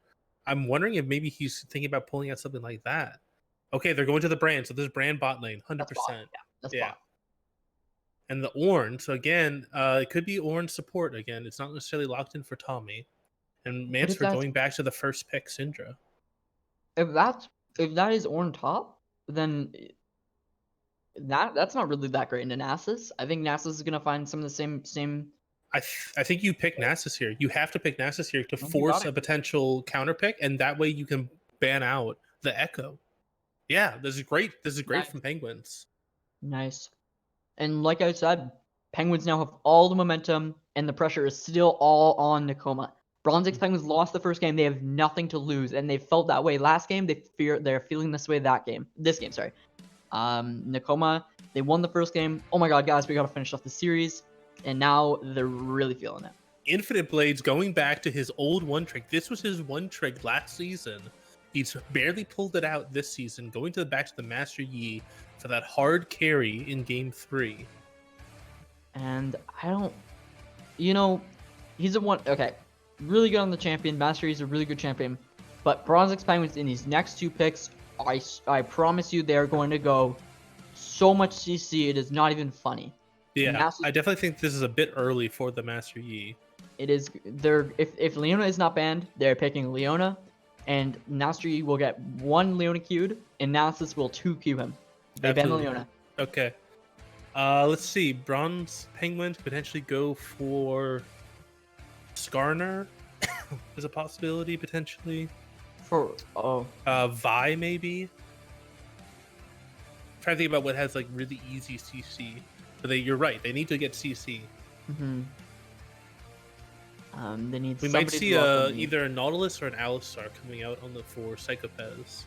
I'm wondering if maybe he's thinking about pulling out something like that. Okay, they're going to the brand, so there's brand bot lane, 100%. That's bot. And the Ornn, so again, it could be Ornn support again. It's not necessarily locked in for Tommy. And Mansford going back to the first pick, Syndra. If that is Ornn top, then that's not really that great into Nasus. I think Nasus is gonna find some of the same. I think you pick Nasus here. You have to pick Nasus here to force a potential counter pick, and that way you can ban out the Echo. Yeah, this is great. This is great from Penguins. Nice. And like I said, Penguins now have all the momentum, and the pressure is still all on Nekoma. Bronze X Penguins lost the first game. They have nothing to lose, and they felt that way last game. They're feeling this way this game, sorry. Nekoma, they won the first game. Oh my god, guys, we gotta finish off the series. And now they're really feeling it. Infinite Blades going back to his old one trick. This was his one trick last season. He's barely pulled it out this season, going back to the Master Yi for that hard carry in game 3. And I don't, he's a one. Okay, really good on the champion. Master Yi's a really good champion. But Bronze X Penguins in these next 2 picks, I promise you, they're going to go so much CC, it is not even funny. Yeah, Master- I definitely think this is a bit early for the Master Yi. It is. If Leona is not banned, they're picking Leona, and Master Yi will get 1 Leona queued, and Nasus will 2 queue him. They ban the Absolutely. Leona. Okay. Let's see. Bronze Penguins potentially go for Skarner. There's a possibility potentially. For Vi maybe. Trying to think about what has like really easy CC. But you're right. They need to get CC. They need. We might somebody see to welcome me. either a Nautilus or an Alistar coming out on the for Psychopez.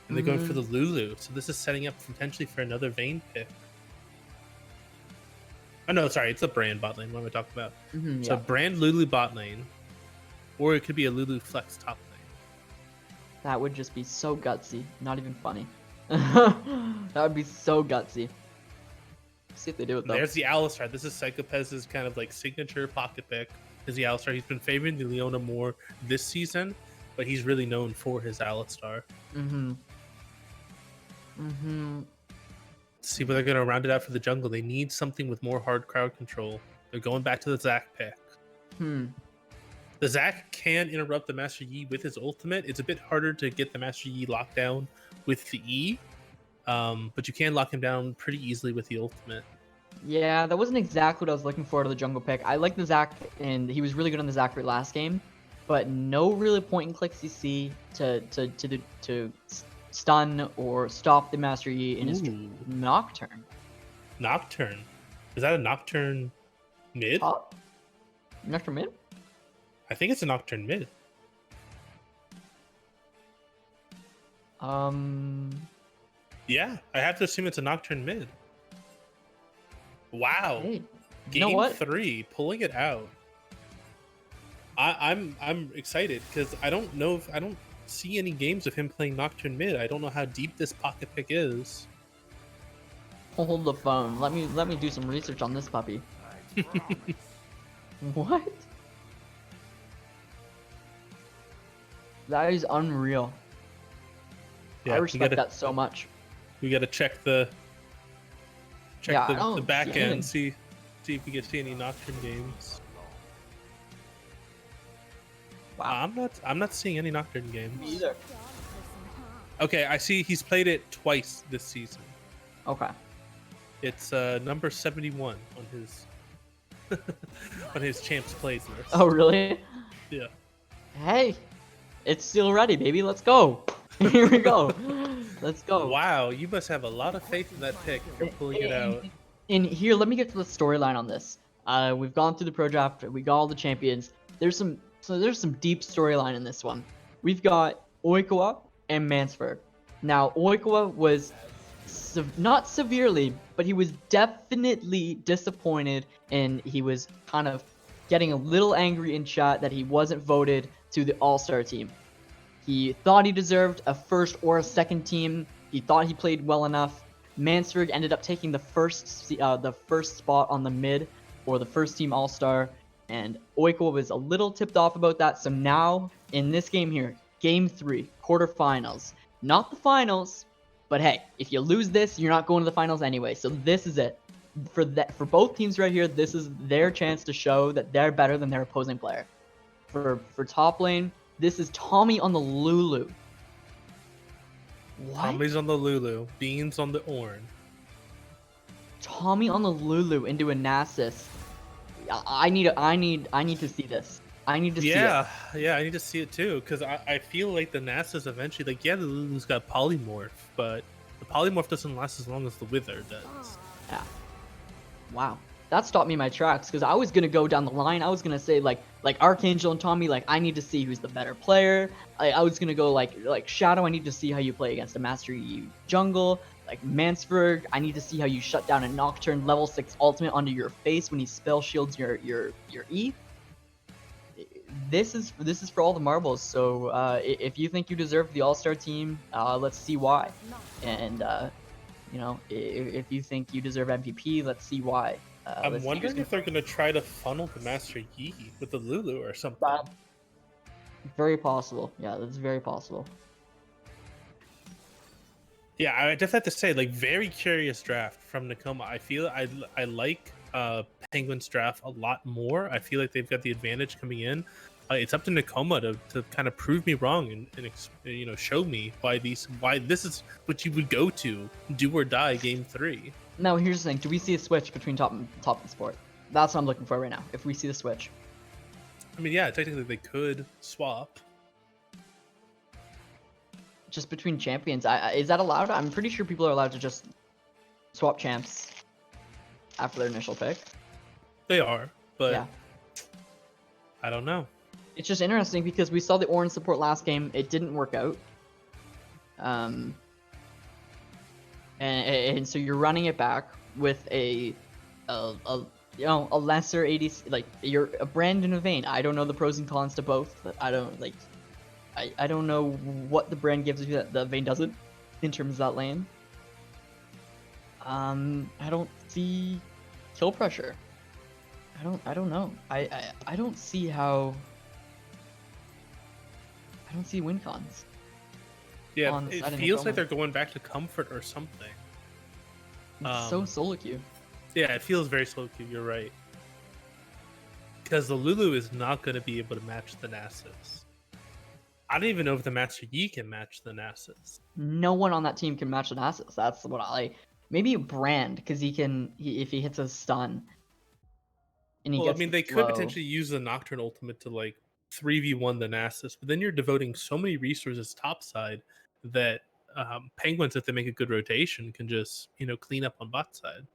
And they're going for the Lulu. So this is setting up potentially for another Vayne pick. Oh no, sorry, it's a Brand bot lane. What am I talking about? So Brand Lulu bot lane, or it could be a Lulu Flex top lane. That would just be so gutsy. Not even funny. That would be so gutsy. See if they do it though. There's the Alistar. This is Psychopez's kind of like signature pocket pick. Is the Alistar? He's been favoring the Leona more this season, but he's really known for his Alistar. See, but they're gonna round it out for the jungle. They need something with more hard crowd control. They're going back to the Zac pick. The Zac can interrupt the Master Yi with his ultimate. It's a bit harder to get the Master Yi locked down with the E, but you can lock him down pretty easily with the ultimate. Yeah, that wasn't exactly what I was looking for to the jungle pick. I like the Zac, and he was really good on the Zac last game, but no really point and click CC to stun or stop the Master Yi in his Nocturne. Nocturne? Is that a Nocturne mid? Nocturne mid? I think it's a Nocturne mid. Yeah, I have to assume it's a Nocturne mid. Wow. Hey, Game 3, pulling it out. I'm excited because I don't see any games of him playing Nocturne mid. I don't know how deep this pocket pick is. Hold the phone. Let me do some research on this puppy. What? That is unreal. Yeah, I respect that so much. We gotta check the back see end, see if we can see any Nocturne games. Wow. I'm not seeing any Nocturne games. Me either. Okay, I see he's played it twice this season. Okay. It's number 71 on his on his champs plays list. Oh really? Yeah. Hey, it's still ready, baby. Let's go. Here we go. Let's go. Wow, you must have a lot of faith in that pick for pulling it out. And here, let me get to the storyline on this. We've gone through the pro draft. We got all the champions. There's some deep storyline in this one. We've got Oikawa and Mansford. Now, Oikawa was not severely, but he was definitely disappointed, and he was kind of getting a little angry in chat that he wasn't voted to the All-Star team. He thought he deserved a first or a second team. He thought he played well enough. Mansford ended up taking the first spot on the mid for the first team All-Star, and Oikawa was a little tipped off about that. So now in this game here, game 3, quarterfinals, not the finals, but hey, if you lose this, you're not going to the finals anyway. So this is it for both teams right here. This is their chance to show that they're better than their opposing player. For top lane, this is Tommy on the Lulu. What? Tommy's on the Lulu, Beans on the Ornn. Tommy on the Lulu into a Nasus. I need to see this. I need to see it. Yeah, I need to see it too, because I feel like the Nasus eventually, like, yeah, the Lulu's got polymorph, but the polymorph doesn't last as long as the Wither does. Yeah. Wow. That stopped me in my tracks, because I was gonna go down the line. I was gonna say like Archangel and Tommy, like I need to see who's the better player. I was gonna go like Shadow. I need to see how you play against a Master Yi jungle. Like Mansford, I need to see how you shut down a Nocturne level 6 ultimate onto your face when he spell shields your E. This is for all the marbles. So if you think you deserve the All-Star team, let's see why. And if you think you deserve MVP, let's see why. I'm wondering if they're gonna try to funnel the Master Yi with the Lulu or something. Very possible. Yeah, that's very possible. Yeah, I definitely have to say, like, very curious draft from Nekoma. I feel I like Penguins draft a lot more. I feel like they've got the advantage coming in. It's up to Nekoma to kind of prove me wrong and show me why this is what you would go to, do or die game 3. Now, here's the thing: do we see a switch between top and sport? That's what I'm looking for right now. If we see the switch, I mean, yeah, technically they could swap. just between champions, is that allowed? I'm pretty sure people are allowed to just swap champs after their initial pick. They are, but Yeah. I don't know. It's just interesting because we saw the orange support last game. It didn't work out. And so you're running it back with a lesser ADC, like you're a brand and a Vayne. I don't know the pros and cons to both. But I don't know what the brand gives you that the Vayne doesn't in terms of that lane. I don't see kill pressure. I don't know. I don't see how. I don't see win cons. Yeah, on the it side of feels Nekoma. like they're going back to comfort or something. It's so solo queue. Yeah, it feels very slow queue. You're right. Because the Lulu is not going to be able to match the Nasus. I don't even know if the Master Yi can match the Nasus. No one on that team can match the Nasus. That's what I like. Maybe Brand, because if he hits a stun. And he Well, I gets mean, they could low. potentially use the Nocturne ultimate to like 3v1 the Nasus, but then you're devoting so many resources topside that Penguins, if they make a good rotation, can just clean up on bot side.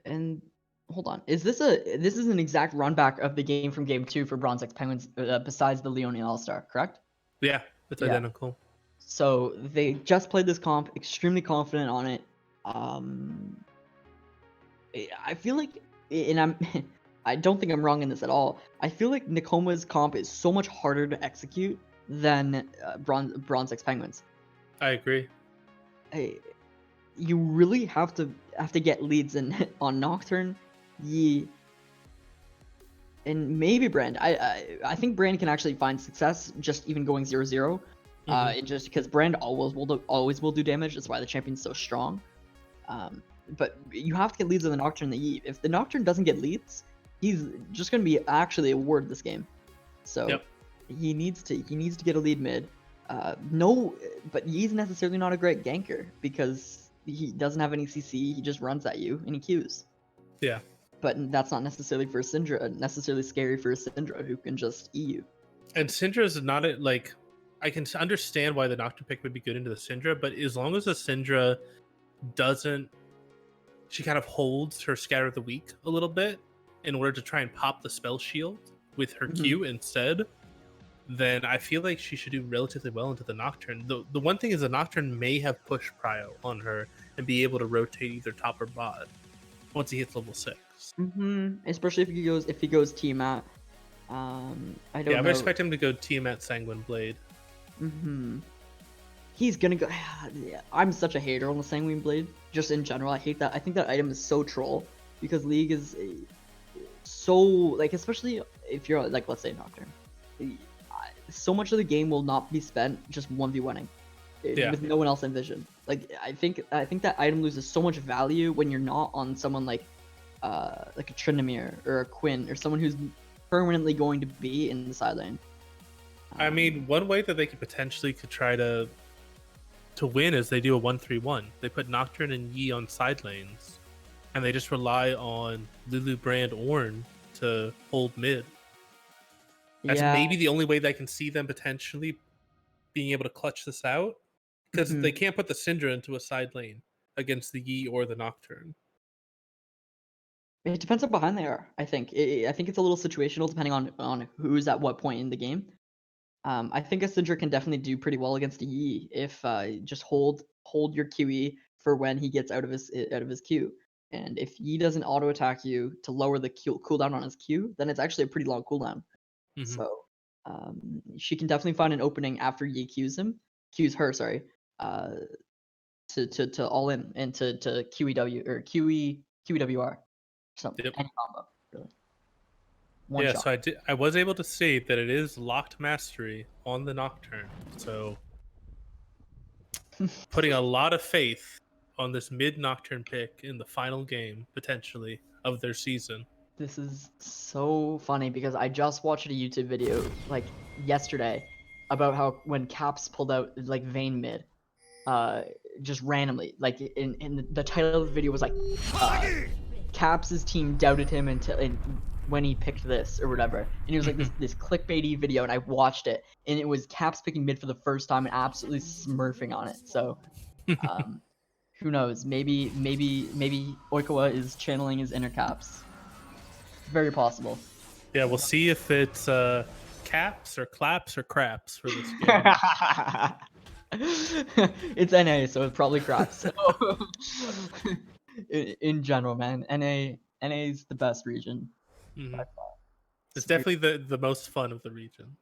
And hold on, this is an exact run back of the game from game 2 for Bronze X Penguins, besides the Leone All-Star, correct? Yeah, it's Yeah. identical. So they just played this comp, extremely confident on it. I feel like, and I don't think I'm wrong in this at all. I feel like Nekoma's comp is so much harder to execute than Bronze X Penguins. I agree. You really have to get leads in on Nocturne, Yi, and maybe Brand. I think Brand can actually find success just even going 0-0. Just because Brand always will do damage. That's why the champion's so strong. But you have to get leads on the Nocturne and the Yi. If the Nocturne doesn't get leads, he's just going to be actually a ward this game. So Yep. he needs to get a lead mid. No, but Yi's necessarily not a great ganker because he doesn't have any CC. He just runs at you and he Qs. Yeah. But that's not necessarily for a Syndra. Necessarily scary for a Syndra who can just E you. And Syndra's not like, I can understand why the Nocturne pick would be good into the Syndra, but as long as the Syndra doesn't, she kind of holds her Scatter of the Weak a little bit in order to try and pop the spell shield with her Q instead, then I feel like she should do relatively well into the Nocturne. The one thing is the Nocturne may have push prio on her and be able to rotate either top or bot once he hits level 6. Especially if he goes Tiamat. I don't know. I would expect him to go Tiamat Sanguine Blade. He's gonna go. I'm such a hater on the Sanguine Blade. Just in general, I hate that. I think that item is so troll because League is so like, especially if you're like, let's say Nocturne. So much of the game will not be spent just 1v1ing with no one else in vision. Like I think that item loses so much value when you're not on someone like a Tryndamere or a Quinn or someone who's permanently going to be in the side lane. I mean, one way that they could potentially try to win is they do a 1-3-1. They put Nocturne and Yi on side lanes, and they just rely on Lulu, Brand, Ornn to hold mid. That's maybe the only way that I can see them potentially being able to clutch this out, because they can't put the Syndra into a side lane against the Yi or the Nocturne. It depends how behind they are. I think it's a little situational depending on who's at what point in the game. I think a Syndra can definitely do pretty well against a Yi if just hold your QE for when he gets out of his Q. And if Yi doesn't auto attack you to lower the cooldown on his Q, then it's actually a pretty long cooldown. So she can definitely find an opening after Yi Qs her, sorry, to all in and to QEW or QEWR. Something. Any combo, really. One shot. So I was able to see that it is locked mastery on the Nocturne. So putting a lot of faith on this mid Nocturne pick in the final game, potentially, of their season. This is so funny because I just watched a YouTube video like yesterday about how when Caps pulled out like Vayne mid, just randomly, like in the title of the video was like, Caps' team doubted him until when he picked this or whatever, and it was like this clickbaity video, and I watched it, and it was Caps picking mid for the first time and absolutely smurfing on it. So, who knows? Maybe Oikawa is channeling his inner Caps. Very possible. Yeah, we'll see if it's caps or claps or craps for this game. It's NA, so it's probably craps. So, in general, man, NA is the best region. Mm-hmm. It's definitely the most fun of the region.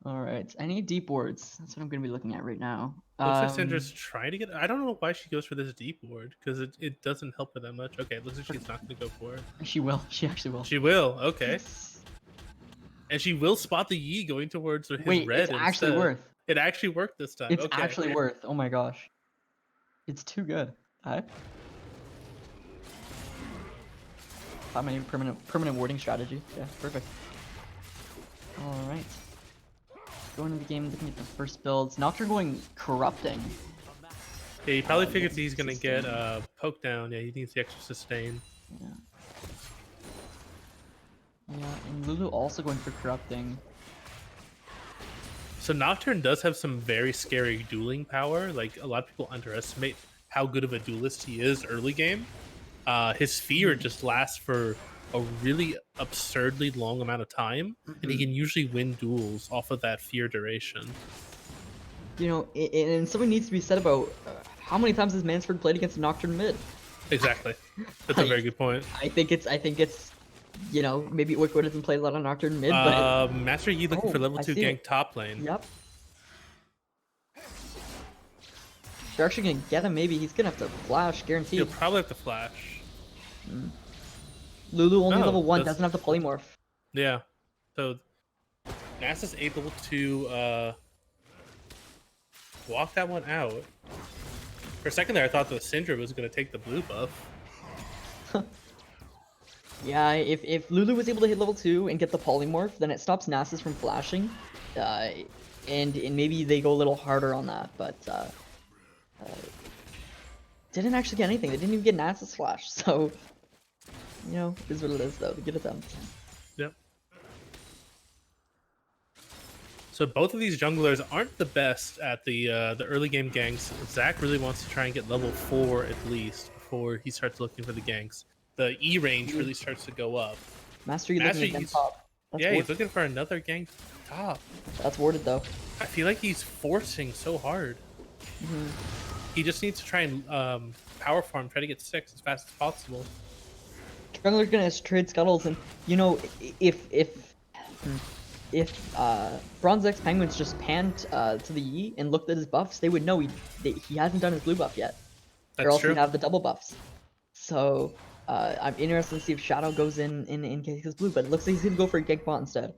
All right, any deep wards? That's what I'm gonna be looking at right now. Looks like Syndra's trying to get. I don't know why she goes for this deep ward because it doesn't help her that much. Okay, it looks like she's not going to go for it. She will. She actually will. She will. Okay. And she will spot the Yi going towards his Wait, red. it's actually instead. worth. It actually worked this time. It's okay. actually worth. Oh my gosh, it's too good. How many permanent warding strategy? Yeah, perfect. All right. Going into the game, looking at the first builds. Nocturne going corrupting. Yeah, he probably figures he's gonna get poked down. Yeah, he needs the extra sustain. Yeah. Yeah, and Lulu also going for corrupting. So Nocturne does have some very scary dueling power. Like a lot of people underestimate how good of a duelist he is early game. His fear just lasts for a really absurdly long amount of time, and he can usually win duels off of that fear duration. You know, and something needs to be said about how many times has Mansford played against Nocturne mid. Exactly, that's a very good point. I think it's, you know, maybe Oikawa doesn't play a lot of Nocturne mid, but Master Yi looking for level 2 gank top lane. Yep. They're actually gonna get him. Maybe he's gonna have to flash, guaranteed. He'll probably have to flash. Lulu only level 1, doesn't have the polymorph. Yeah, so Nasa's able to walk that one out. For a second there, I thought the Syndra was going to take the blue buff. Yeah, if Lulu was able to hit level 2 and get the polymorph, then it stops Nasus from flashing, and maybe they go a little harder on that, but didn't actually get anything. They didn't even get Nasus flash, so you know, it is what it is though. Good attempt. Yep. So both of these junglers aren't the best at the early game ganks. Zach really wants to try and get level 4 at least before he starts looking for the ganks. The E range really starts to go up. Master, you looking at top. Yeah, he's looking for another gank top. That's warded though. I feel like he's forcing so hard. He just needs to try and power farm, try to get 6 as fast as possible. Jungler's gonna trade scuttles, and you know, if Bronze X Penguins just panned to the Yi and looked at his buffs, they would know he hasn't done his blue buff yet. That's or else true. he'd have the double buffs. So I'm interested to see if Shadow goes in Keika's blue, but it looks like he's gonna go for a gank bot instead.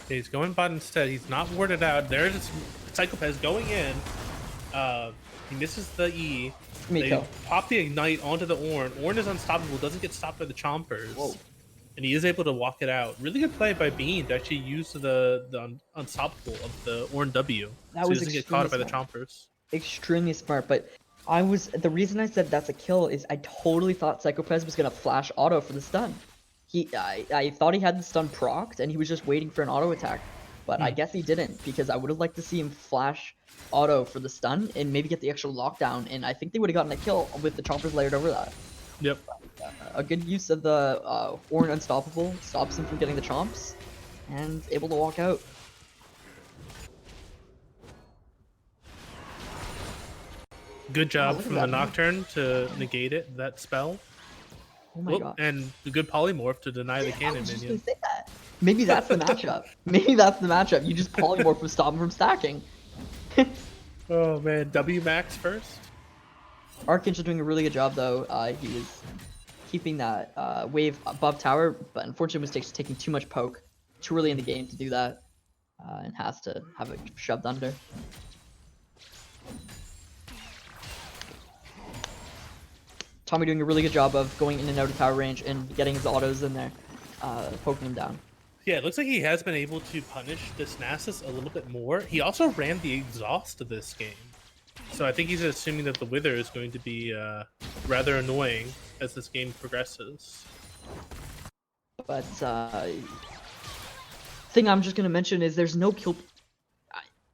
Yeah, he's going bot instead. He's not warded out. There's Psychopath going in. He misses the E. They pop the Ignite onto the Ornn. Ornn is unstoppable, doesn't get stopped by the Chompers. Whoa. And he is able to walk it out. Really good play by Bean to actually use the unstoppable of the Ornn W. That so was he doesn't get caught by the smart. Chompers. Extremely smart, but the reason I said that's a kill is I totally thought Psychopath was gonna flash auto for the stun. I thought he had the stun procced and he was just waiting for an auto attack. But I guess he didn't, because I would have liked to see him flash auto for the stun and maybe get the extra lockdown, and I think they would have gotten a kill with the Chompers layered over that. Yep. A good use of the Ornn Unstoppable stops him from getting the chomps, and able to walk out. Good job look at from the that, man. Nocturne to negate that spell. Oh my god. And the good polymorph to deny the I cannon was just minion. gonna say that. Maybe that's the matchup. Maybe that's the matchup. You just polymorph to stop him from stacking. Oh man, W max first. Arkin's doing a really good job though. He was keeping that wave above tower, but unfortunately was taking too much poke too early in the game to do that. and has to have it shoved under. Tommy doing a really good job of going in and out of tower range and getting his autos in there, poking him down. Yeah, it looks like he has been able to punish this Nasus a little bit more. He also ran the exhaust of this game. So I think he's assuming that the Wither is going to be rather annoying as this game progresses. But thing I'm just gonna mention is there's no kill.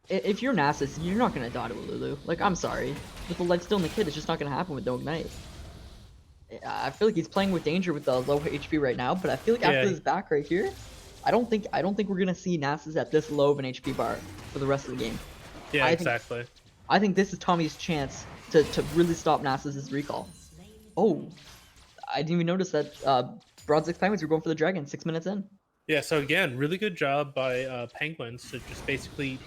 If you're Nasus, you're not gonna die to a Lulu. Like, I'm sorry, with the light still in the kit, it's just not gonna happen with no ignite. I feel like he's playing with danger with the low HP right now, but I feel like after this back right here, I don't think we're gonna see Nasus at this low of an HP bar for the rest of the game. Yeah, exactly. I think this is Tommy's chance to really stop Nasus' recall. Oh, I didn't even notice that Bronze X Penguins were going for the dragon 6 minutes in. Yeah, so again, really good job by Penguins to just basically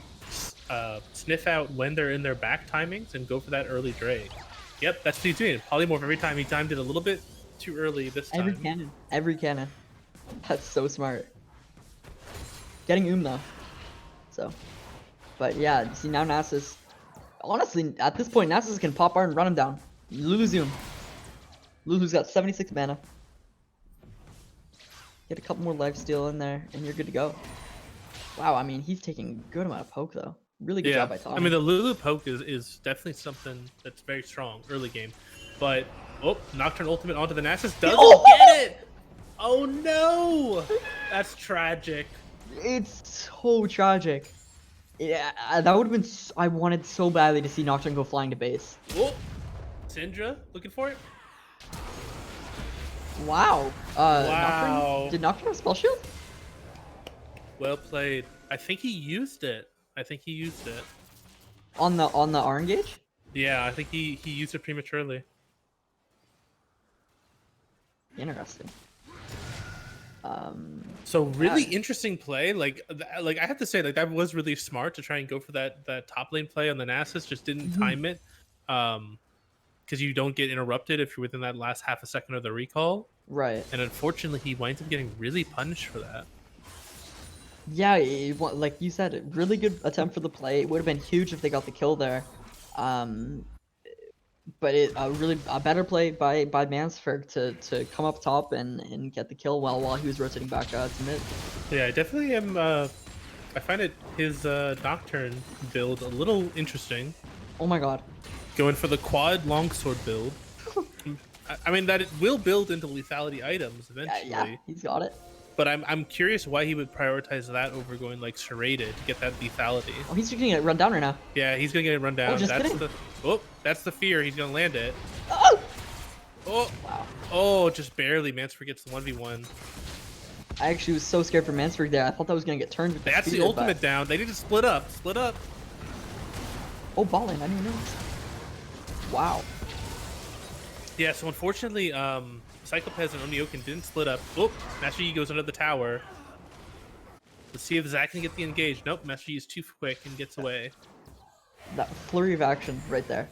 sniff out when they're in their back timings and go for that early Drake. Yep, that's what he's doing. Polymorph every time. He timed it a little bit too early this time. Every cannon. That's so smart. Getting though. So, but yeah, see now Nasus. Honestly, at this point, Nasus can pop art and run him down. Lulu zoom. Lulu's got 76 mana. Get a couple more lifesteal in there, and you're good to go. Wow, I mean, he's taking a good amount of poke though. Really good job by Tommy. I mean, the Lulu poke is definitely something that's very strong early game. But, Nocturne ultimate onto the Nasus doesn't get it! Oh no! That's tragic. It's so tragic. Yeah, that would have been... I wanted so badly to see Nocturne go flying to base. Oh! Syndra, looking for it? Wow. Wow. Nocturne, did Nocturne have spell shield? Well played. I think he used it. On the R engage? Yeah, I think he used it prematurely. Interesting. So really interesting play. Like I have to say, like, that was really smart to try and go for that top lane play on the Nasus. Just didn't time it, because you don't get interrupted if you're within that last half a second of the recall. Right. And unfortunately, he winds up getting really punished for that. Yeah, like you said, really good attempt for the play. It would have been huge if they got the kill there. But a better play by Mansford to come up top and get the kill while he was rotating back to mid. Yeah, I definitely am. I find his Nocturne build a little interesting. Oh my god. Going for the quad longsword build. I mean, that it will build into lethality items eventually. Yeah, he's got it. But I'm curious why he would prioritize that over going like serrated to get that lethality. Oh, he's gonna get run down right now. Yeah, he's gonna get it run down. Oh, just that's kidding. That's the fear. He's gonna land it. Oh! Oh, Wow. Oh, just barely. Mansford gets the 1v1. I actually was so scared for Mansford there. I thought that was gonna get turned. With That's the ultimate down. They need to split up. Split up. Oh, ball lane. I didn't even notice. Wow. Yeah. So unfortunately, Psychopez and Onioken didn't split up. Oh, Master Yi goes under the tower. Let's see if Zach can get the engage. Nope, Master Yi is too quick and gets away. That flurry of action right there,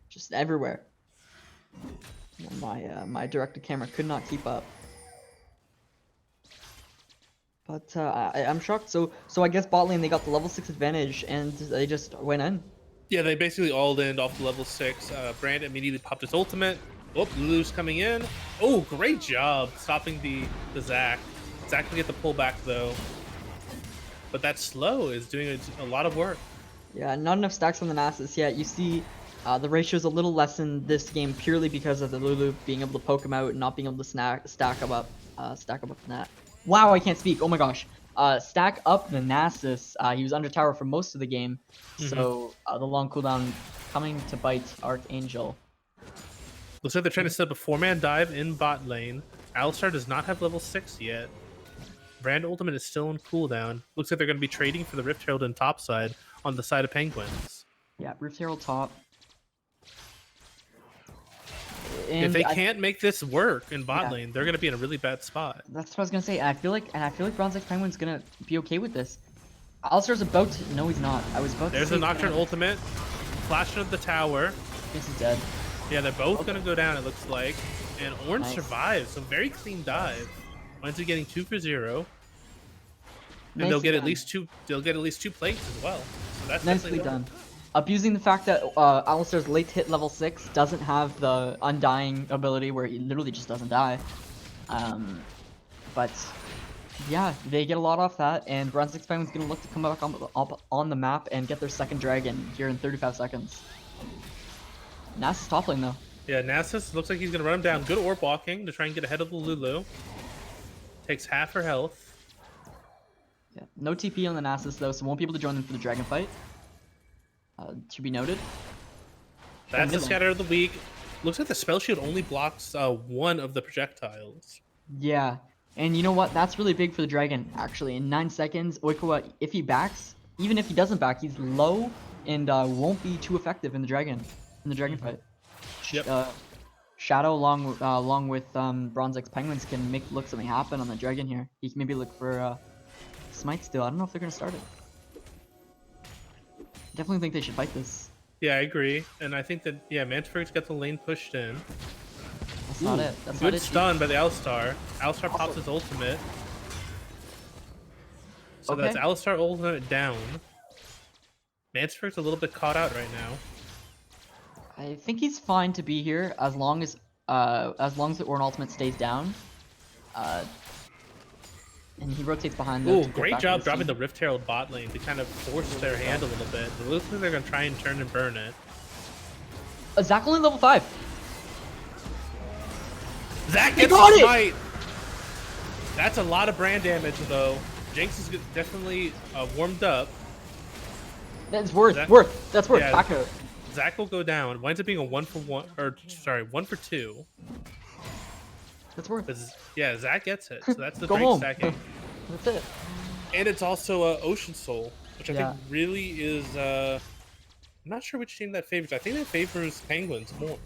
just everywhere. My directed camera could not keep up. But I'm shocked. So I guess bot lane they got the level 6 advantage and they just went in. Yeah, they basically all in off the level 6. Brand immediately popped his ultimate. Oh, Lulu's coming in. Oh, great job stopping the Zac. Zac can get the pullback though. But that slow is doing a lot of work. Yeah, not enough stacks on the Nasus yet. You see the ratio's a little less in this game purely because of the Lulu being able to poke him out and not being able to stack him up the net. Wow, I can't speak. Oh my gosh. Stack up the Nasus. He was under tower for most of the game. So the long cooldown coming to bite Archangel. Looks like they're trying to set up a 4-man dive in bot lane. Alistar does not have level 6 yet. Brand ultimate is still on cooldown. Looks like they're going to be trading for the Rift Herald and top side on the side of Penguins. Yeah, Rift Herald top. And if they can't make this work in bot lane, they're going to be in a really bad spot. That's what I was going to say. I feel like Bronze X Penguin's going to be okay with this. Alistar's about to... No, he's not. I was about There's to say... the Nocturne ultimate. Flash into the tower. This is dead. Yeah, they're both going to go down, it looks like. And Orange survives. So very clean dive. Winds up getting 2 for 0. And they'll Nicely get at done. least two. They'll get at least 2 plates as well. So that's Nicely definitely done. Abusing the fact that Alistar's late hit level 6 doesn't have the undying ability where he literally just doesn't die. But yeah, they get a lot off that, and Brunswick's Penguin's gonna look to come back up on the map and get their second dragon here in 35 seconds. Nasus top lane though. Yeah, Nasus looks like he's gonna run him down. Good orb walking to try and get ahead of the Lulu. Takes half her health. Yeah, no TP on the Nasus though, so won't be able to join them for the dragon fight. To be noted. That's the mid lane. scatter of the week. Looks like the spell shield only blocks one of the projectiles. Yeah, and you know what? That's really big for the dragon, actually. In 9 seconds, Oikawa, if he backs, even if he doesn't back, he's low and won't be too effective in the dragon fight. Yep. Shadow along with Bronze X Penguins can look something happen on the dragon here. He can maybe look for Smite still. I don't know if they're gonna start it. Definitely think they should fight this. Yeah, I agree. And I think that, yeah, Mantifer's got the lane pushed in. That's not it. That's not Good it. stun by the Alistar. Alistar pops his ultimate. So that's Okay. Alistar ultimate down. Mantifer's a little bit caught out right now. I think he's fine to be here as long as the Ornn ultimate stays down. And he rotates behind them. Ooh, great job dropping the Rift Herald bot lane to kind of force their hand a little bit. It looks like they're going to try and turn and burn it. Zach only level 5. Zach They gets got the it! smite! That's a lot of brand damage, though. Jinx is definitely warmed up. That's worth. Zach- That's worth. Yeah. Back out. Zach will go down. Winds up being a 1-for-1, or sorry, 1-for-2. That's worth. But yeah, Zach gets it. So that's the Go Drake home. stacking. That's it. And it's also Ocean Soul, which I Yeah. think really is. I'm not sure which team that favors. I think that favors Penguins more.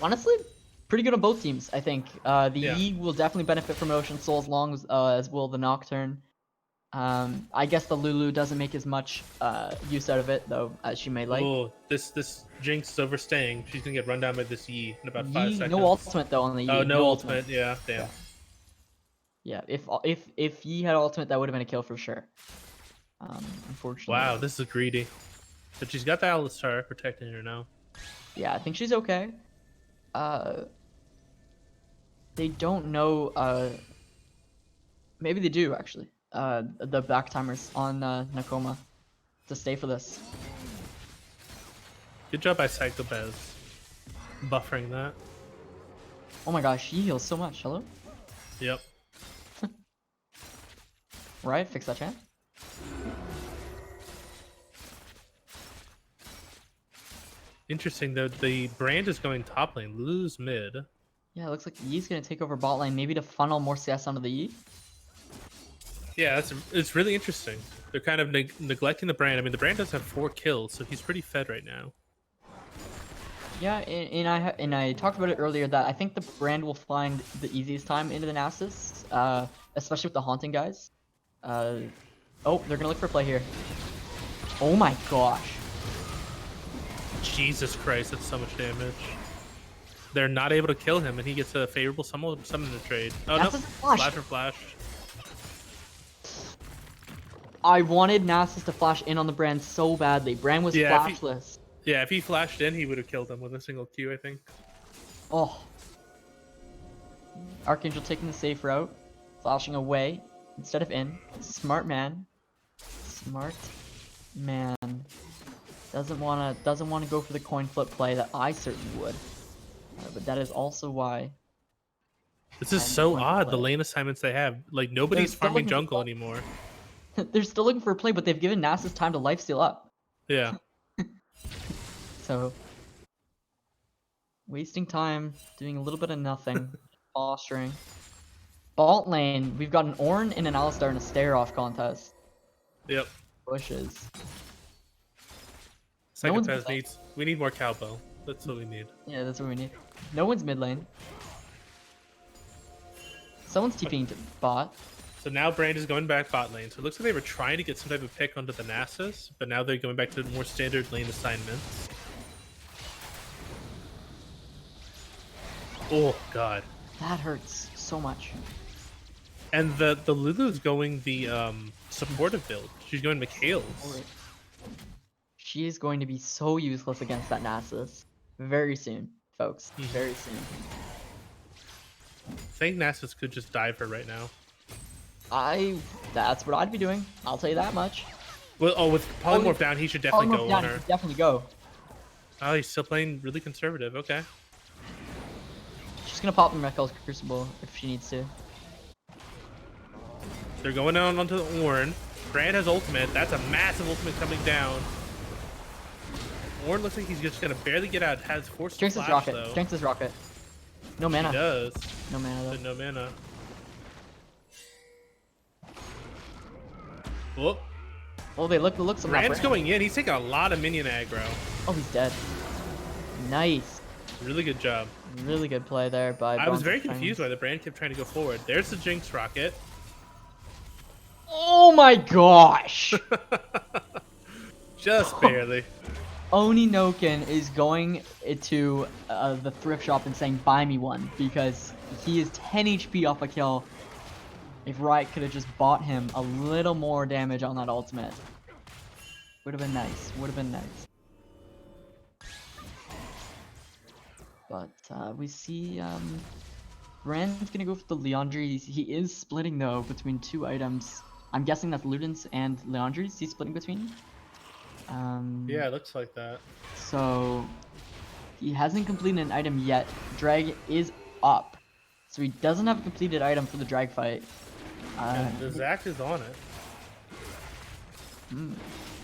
Honestly, pretty good on both teams. I think the Yeah. E will definitely benefit from Ocean Soul as will the Nocturne. I guess the Lulu doesn't make as much use out of it though as she may like. Oh, this Jinx is overstaying. She's gonna get run down by this E in about 5 Yi, seconds. no ultimate though on the E. Oh, no ultimate. Yeah, damn. Yeah, if Yi had ultimate, that would have been a kill for sure. Unfortunately. Wow, this is greedy. But she's got the Alistar protecting her now. Yeah, I think she's okay. They don't know. Maybe they do actually. The back timers on Nekoma to stay for this. Good job by Psychobez. Buffering that. Oh my gosh, he heals so much. Hello? Yep. Right, fix that champ. Interesting though, the brand is going top lane, lose mid. Yeah, it looks like Yi's gonna take over bot lane, maybe to funnel more CS onto the Yi. Yeah, it's really interesting. They're kind of neglecting the brand. I mean, the brand does have 4 kills, so he's pretty fed right now. Yeah, and I talked about it earlier that I think the brand will find the easiest time into the Nasus, especially with the haunting guys. Oh, they're gonna look for play here. Oh my gosh. Jesus Christ, that's so much damage. They're not able to kill him, and he gets a favorable summon to trade. Oh no, Nasus flash. flash for flash. I wanted Nasus to flash in on the brand so badly. Brand was Yeah, if he- flashless. Yeah, if he flashed in, he would have killed him with a single Q, I think. Oh. Archangel taking the safe route, flashing away instead of in. Smart man. Smart man. Doesn't wanna go for the coin flip play that I certainly would. But that is also why. This is And so point odd, the play. lane assignments they have. Like, nobody's still farming looking for jungle fun. anymore. They're still looking for a play, but they've given Nasus time to lifesteal up. Yeah. So wasting time, doing a little bit of nothing, fostering. Bot lane, we've got an Ornn and an Alistar in a stare-off contest. Yep. Bushes. Second one's Fez mid lane. needs. We need more cowbell. That's what we need. Yeah, that's what we need. No one's mid lane. Someone's TPing to bot. So now Brand is going back bot lane. So it looks like they were trying to get some type of pick onto the Nasus, but now they're going back to more standard lane assignments. Oh god. That hurts so much. And the Lulu's going the supportive build. She's going Mikhail's. She is going to be so useless against that Nasus very soon, folks. Very soon. I think Nasus could just dive her right now. That's what I'd be doing. I'll tell you that much. Well, with Polymorph down, he should definitely go on her. Definitely go. Oh, he's still playing really conservative. Okay. She's gonna pop the Mikhail's Crucible if she needs to. They're going down onto the Ornn. Brand has ultimate. That's a massive ultimate coming down. Ornn looks like he's just gonna barely get out. Has forced to flash rocket. though. Jinx's rocket. No mana. He does. No mana though. But no mana. Whoop. Oh, they look some. Brand's going in. He's taking a lot of minion aggro. Oh, he's dead. Nice. Really good job. Really good play there by. I was very confused why the Brand kept trying to go forward. There's the Jinx rocket. Oh my gosh! Just barely. Oni Noken is going to the thrift shop and saying, "Buy me one," because he is 10 HP off a kill. If Riot could have just bought him a little more damage on that ultimate, would have been nice. Would have been nice. But we see Brand's gonna go for the Leandries. He is splitting though between two items. I'm guessing that's Ludens and Leandries he's splitting between. Yeah, it looks like that. So he hasn't completed an item yet. Drag is up, so he doesn't have a completed item for the drag fight. And the Zac is on it.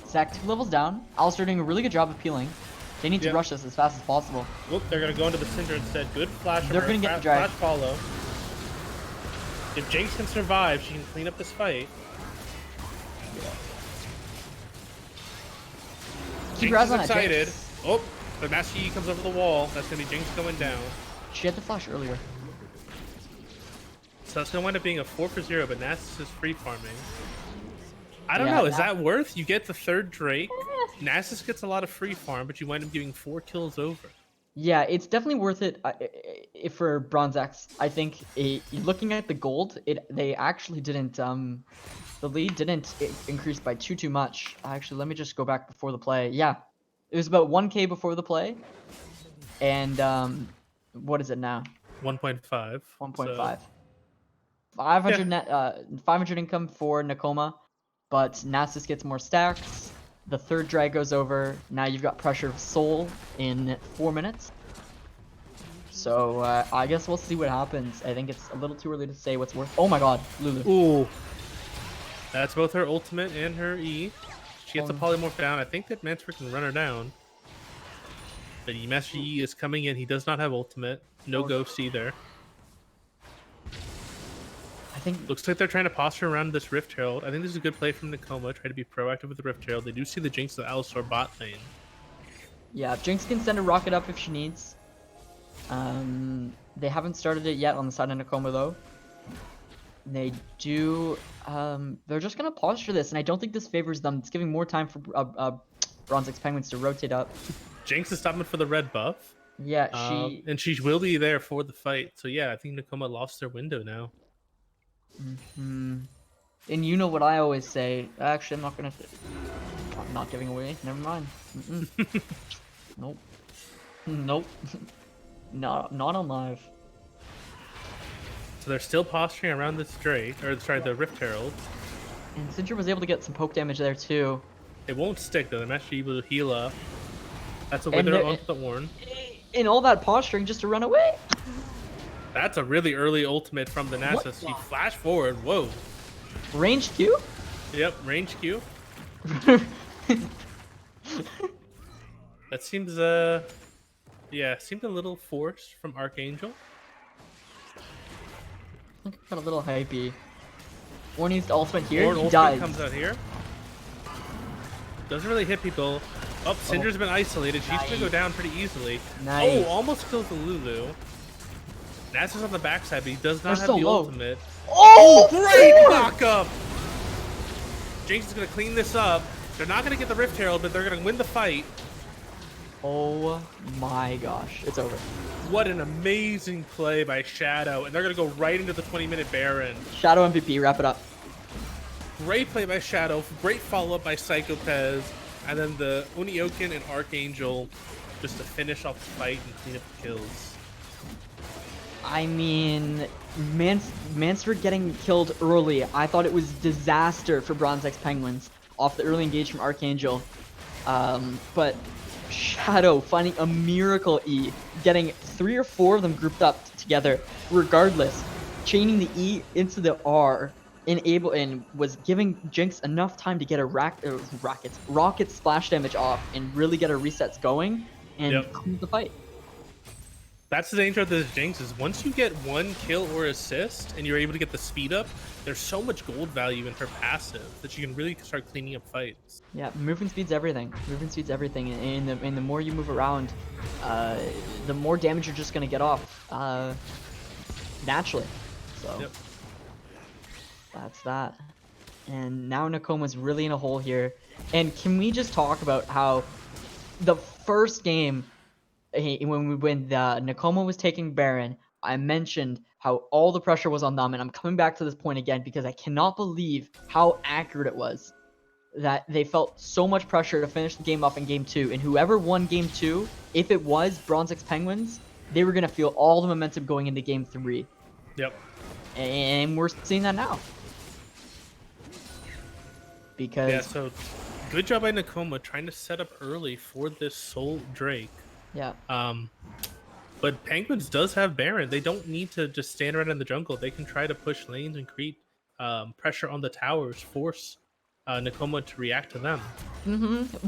Zac 2 levels down. Alistair doing a really good job of peeling. They need to rush this as fast as possible. Whoop, they're gonna go into the Cinder instead. Good flash. They're gonna get the drag. Flash follow. If Jinx can survive, she can clean up this fight. Keep Jinx is on excited. Jinx. Oh, the Master Yi comes over the wall. That's gonna be Jinx going down. She had the flash earlier. So that's gonna wind up being a 4-for-0, but Nasus is free farming. I don't Yeah, know, is that worth? You get the third Drake. Nasus gets a lot of free farm, but you wind up giving 4 kills over. Yeah, it's definitely worth it for Bronze X. I think looking at the gold, they actually didn't. The lead didn't increase by too much. Actually, let me just go back before the play. Yeah, it was about 1K before the play, and what is it now? 1.5. 1.5. So. 500 net, 500 income for Nekoma, but Nasus gets more stacks. The third drag goes over. Now you've got pressure of Soul in 4 minutes. So I guess we'll see what happens. I think it's a little too early to say what's worth. Oh my god, Lulu. Ooh. That's both her ultimate and her E. She gets the polymorph down. I think that Mancer can run her down. But Master Yi is coming in. He does not have ultimate. No ghost either. I think looks like they're trying to posture around this Rift Herald. I think this is a good play from Nekoma. Try to be proactive with the Rift Herald. They do see the Jinx of the Alistar bot lane. Yeah, Jinx can send a rocket up if she needs. They haven't started it yet on the side of Nekoma though. They do. They're just gonna posture this, and I don't think this favors them. It's giving more time for Bronze X Penguins to rotate up. Jinx is stopping for the red buff. Yeah, and she will be there for the fight. So yeah, I think Nekoma lost their window now. And you know what I always say. Actually, I'm not giving away. Never mind. Nope. Nope. not on live. So they're still posturing around this Drake, or sorry, the Rift Herald. And Cinder was able to get some poke damage there too. It won't stick though. They're actually able to heal up. That's the way they're onto the Ornn. In all that posturing just to run away. That's a really early ultimate from the Nasus. She flashed forward. Whoa. Range Q? Yep, range Q. That seems seemed a little forced from Archangel. Got a little hypey. Ornn needs to ultimate here. Ornn He dies. comes out here. Doesn't really hit people. Oh, Cinder's been isolated. She's gonna go down pretty easily. Nice. Oh, almost kills the Lulu. Nasus on the backside, but he does not have so the low. ultimate. Oh, Great knock up! Jinx is gonna clean this up. They're not gonna get the Rift Herald, but they're gonna win the fight. Oh my gosh, it's over. What an amazing play by Shadow, and they're gonna go right into the 20-minute Baron. Shadow MVP, wrap it up. Great play by Shadow, great follow-up by Psychopez, and then the Unioken and Archangel just to finish off the fight and clean up the kills. I mean, Mansford getting killed early, I thought it was disaster for Bronze X Penguins off the early engage from Archangel. But Shadow finding a miracle E, getting 3 or 4 of them grouped up together, regardless, chaining the E into the R, and was giving Jinx enough time to get a rocket splash damage off and really get her resets going and clean the fight. That's the danger of this Jinx, is once you get 1 kill or assist and you're able to get the speed up, there's so much gold value in her passive that you can really start cleaning up fights. Yeah, movement speed's everything. Movement speed's everything, and the more you move around, the more damage you're just gonna get off naturally. So that's that. And now Nekoma's really in a hole here. And can we just talk about how the first game, when Nekoma was taking Baron, I mentioned how all the pressure was on them, and I'm coming back to this point again because I cannot believe how accurate it was. That they felt so much pressure to finish the game off in game 2, and whoever won game 2, if it was Bronze X Penguins, they were gonna feel all the momentum going into game 3. Yep. And we're seeing that now. Because Yeah, so good job by Nekoma trying to set up early for this Soul Drake. yeah. But Penguins does have Baron. They don't need to just stand around in the jungle. They can try to push lanes and create pressure on the towers, force Nekoma to react to them.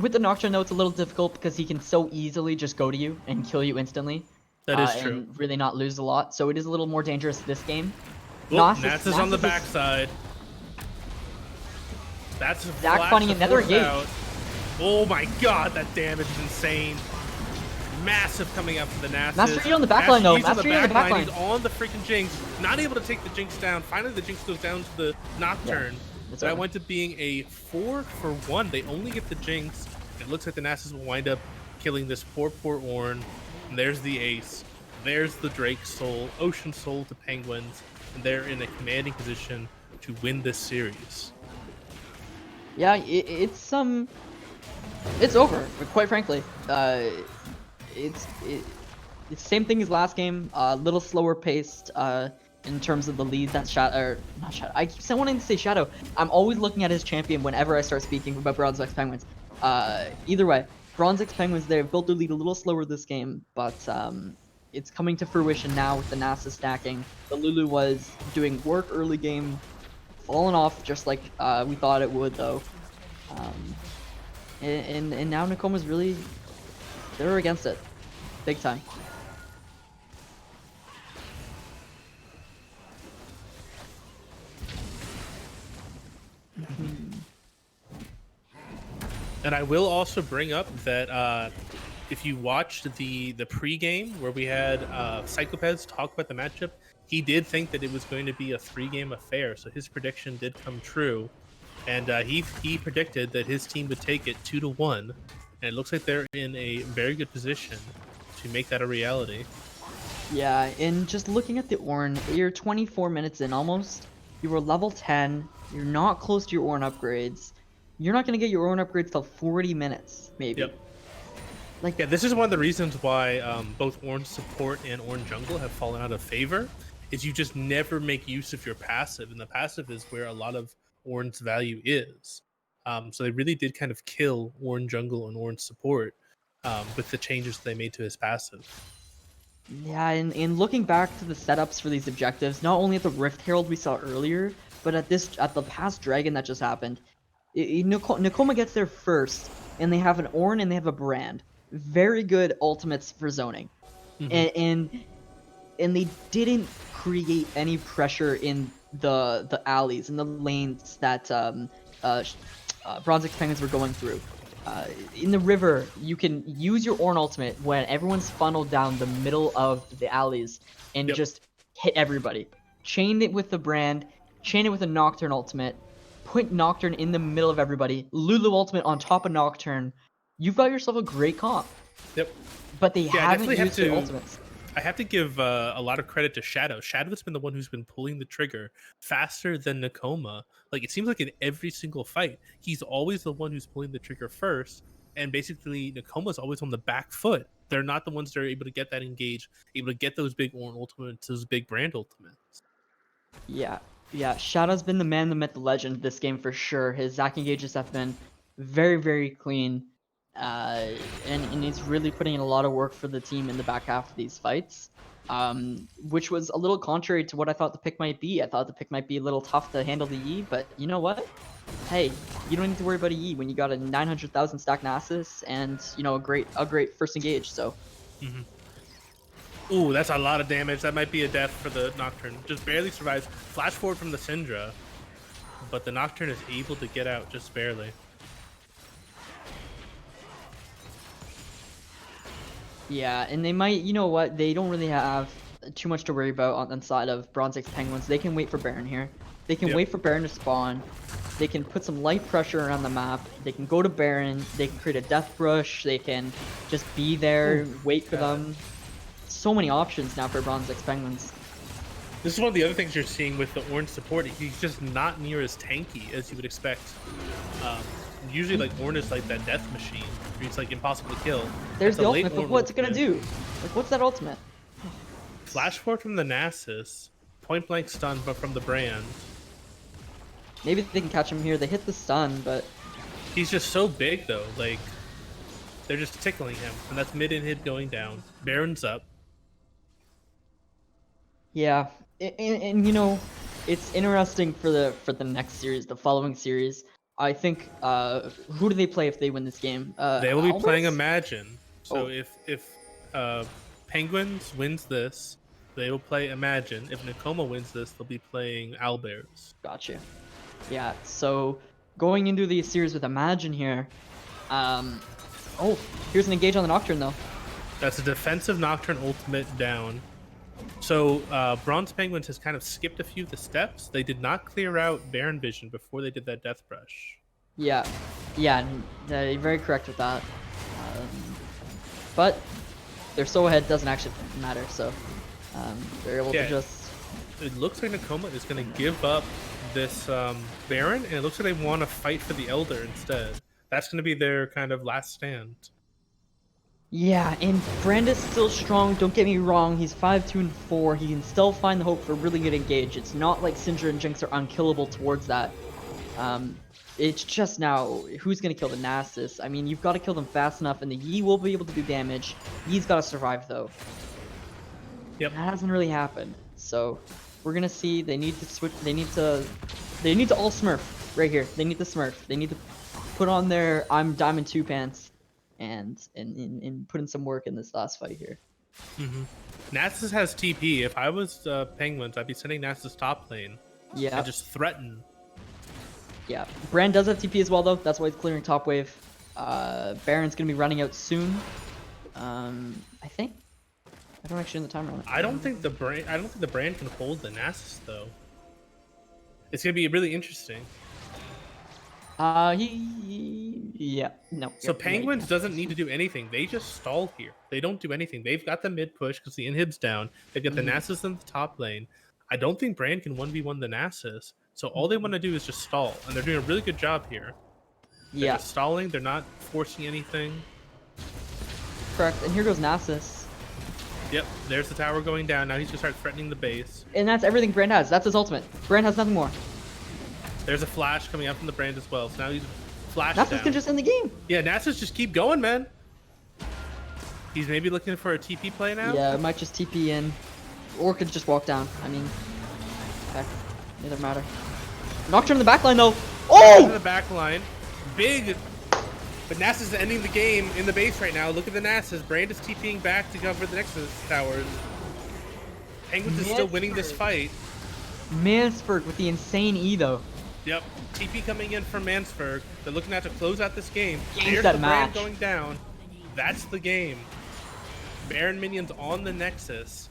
With the Nocturne though, it's a little difficult because he can so easily just go to you and kill you instantly. That is true. And really not lose a lot. So it is a little more dangerous this game. Nats is on the backside. That's a Zach flash finding to another force engage. out. Oh my god, that damage is insane. Massive coming out from the Nasus. Master Yi on the backline though. He's on the Master Yi on the backline. He's on the freaking Jinx. Not able to take the Jinx down. Finally, the Jinx goes down to the Nocturne. It's That over. went to being a 4-for-1. They only get the Jinx. It looks like the Nasus will wind up killing this poor Ornn. And there's the ace. There's the Drake Soul, Ocean Soul to Penguins, and they're in a commanding position to win this series. Yeah, it's over. Quite frankly, it's the same thing as last game. A little slower paced in terms of the lead. That's not Shadow. I keep wanting to say Shadow. I'm always looking at his champion whenever I start speaking about Bronze X Penguins. Either way, Bronze X Penguins, they've built their lead a little slower this game, but it's coming to fruition now with the Nasus stacking. The Lulu was doing work early game, falling off just like we thought it would though. And now Nekoma's really, they're against it, big time. And I will also bring up that if you watched the pregame where we had Psychopeds talk about the matchup, he did think that it was going to be a 3-game affair. So his prediction did come true, and he predicted that his team would take it 2-1, and it looks like they're in a very good position to make that a reality. Yeah, and just looking at the Ornn, you're 24 minutes in almost. You were level 10. You're not close to your Ornn upgrades. You're not going to get your Ornn upgrades till 40 minutes, maybe. Yep. Like, Yeah, this is one of the reasons why both Ornn support and Ornn jungle have fallen out of favor, is you just never make use of your passive, and the passive is where a lot of Ornn's value is. So they really did kind of kill Ornn jungle and Ornn support with the changes they made to his passive. yeah, and looking back to the setups for these objectives, not only at the Rift Herald we saw earlier, but at the past Dragon that just happened, Nekoma gets there first, and they have an Ornn and they have a Brand. Very good ultimates for zoning. And they didn't create any pressure in the alleys and the lanes that Bronze X Penguins were going through. In the river, you can use your Ornn ultimate when everyone's funneled down the middle of the alleys and just hit everybody. Chain it with the Brand, chain it with a Nocturne ultimate, put Nocturne in the middle of everybody, Lulu ultimate on top of Nocturne. You've got yourself a great comp. Yep. But they Yeah, I haven't definitely have used their to. ultimates. I have to give a lot of credit to Shadow. Shadow's been the one who's been pulling the trigger faster than Nekoma. Like it seems like in every single fight, he's always the one who's pulling the trigger first, and basically Nekoma's always on the back foot. They're not the ones that are able to get that engage, able to get those big Ornn ultimates, those big brand ultimates. Yeah, yeah. Shadow's been the man, the myth, the legend this game for sure. His Zac engages have been very, very clean, uh, and he's really putting in a lot of work for the team in the back half of these fights. Which was a little contrary to what I thought the pick might be. I thought the pick might be a little tough to handle the E, but you know what? Hey, you don't need to worry about a E when you got a 900,000 stack Nasus and a great first engage. So. Mm-hmm. Ooh, that's a lot of damage. That might be a death for the Nocturne. Just barely survives. Flash forward from the Syndra, but the Nocturne is able to get out just barely. Yeah, and they might, you know what? They don't really have too much to worry about on the side of Bronze X Penguins. They can wait for Baron here. They can wait for Baron to spawn. They can put some light pressure around the map. They can go to Baron. They can create a death brush. They can just be there, wait for them. So many options now for Bronze X Penguins. This is one of the other things you're seeing with the Ornn support. He's just not near as tanky as you would expect. Usually, like Ornn is like that death machine. He's like impossible to kill. There's That's the a late ultimate, but Ornn what's it gonna ultimate. do? Like, what's that ultimate? Flash forward from the Nasus, point blank stun, but from the brand. Maybe they can catch him here. They hit the stun, but He's just so big though. Like they're just tickling him, and that's mid inhib going down. Baron's up. yeah, and it's interesting for the next series, the following series. I think who do they play if they win this game? They will be playing Albers? Imagine. So Oh. if Penguins wins this, they will play Imagine. If Nekoma wins this, they'll be playing Owlbears. Gotcha. Yeah, so going into the series with Imagine here. Oh, here's an engage on the Nocturne though. That's a defensive Nocturne ultimate down. So Bronze Penguins has kind of skipped a few of the steps. They did not clear out Baron Vision before they did that Death Brush. Yeah, you're very correct with that. But their so ahead doesn't actually matter, so they're able to just. It looks like Nekoma is going to give up this Baron, and it looks like they want to fight for the Elder instead. That's going to be their kind of last stand. Yeah, and Brand is still strong, don't get me wrong, he's 5-2 and 4, he can still find the hope for really good engage. It's not like Syndra and Jinx are unkillable towards that. It's just now, who's going to kill the Nasus? I mean, you've got to kill them fast enough, and the Yi will be able to do damage. Yi's got to survive, though. Yep. That hasn't really happened, so we're going to see they need to switch, they need to all smurf right here. They need to smurf. They need to put on their I'm Diamond 2 pants. And put in some work in this last fight here. Mm-hmm. Nasus has TP. If I was Penguins, I'd be sending Nasus top lane. Yeah. And just threaten. Yeah. Brand does have TP as well, though. That's why he's clearing top wave. Baron's gonna be running out soon. I think. I don't actually know the timer on it. I don't think the brand can hold the Nasus though. It's gonna be really interesting. Yeah, no. So Penguins doesn't need to do anything. They just stall here. They don't do anything. They've got the mid push because the inhib's down. They've got the Nasus in the top lane. I don't think Brand can 1v1 the Nasus. So all they want to do is just stall. And they're doing a really good job here. They're just stalling. They're not forcing anything. Correct. And here goes Nasus. Yep, there's the tower going down. Now he's going to start threatening the base. And that's everything Brand has. That's his ultimate. Brand has nothing more. There's a flash coming out from the Brand as well. So now he's flashed Nasus down. can just end the game. Yeah, Nasus just keep going, man. He's maybe looking for a TP play now. Yeah, it might just TP in. Or could just walk down. I mean, heck, neither matter. Nocturne in the backline though. In Oh! the back line. Big. But Nasus is ending the game in the base right now. Look at the Nasus. Brand is TPing back to cover the Nexus towers. Penguins is still winning this fight. Mansford with the insane E though. Yep. TP coming in from Mansford. They're looking to close out this game. Gains There's that the Brand match. going down. That's the game. Baron minions on the Nexus.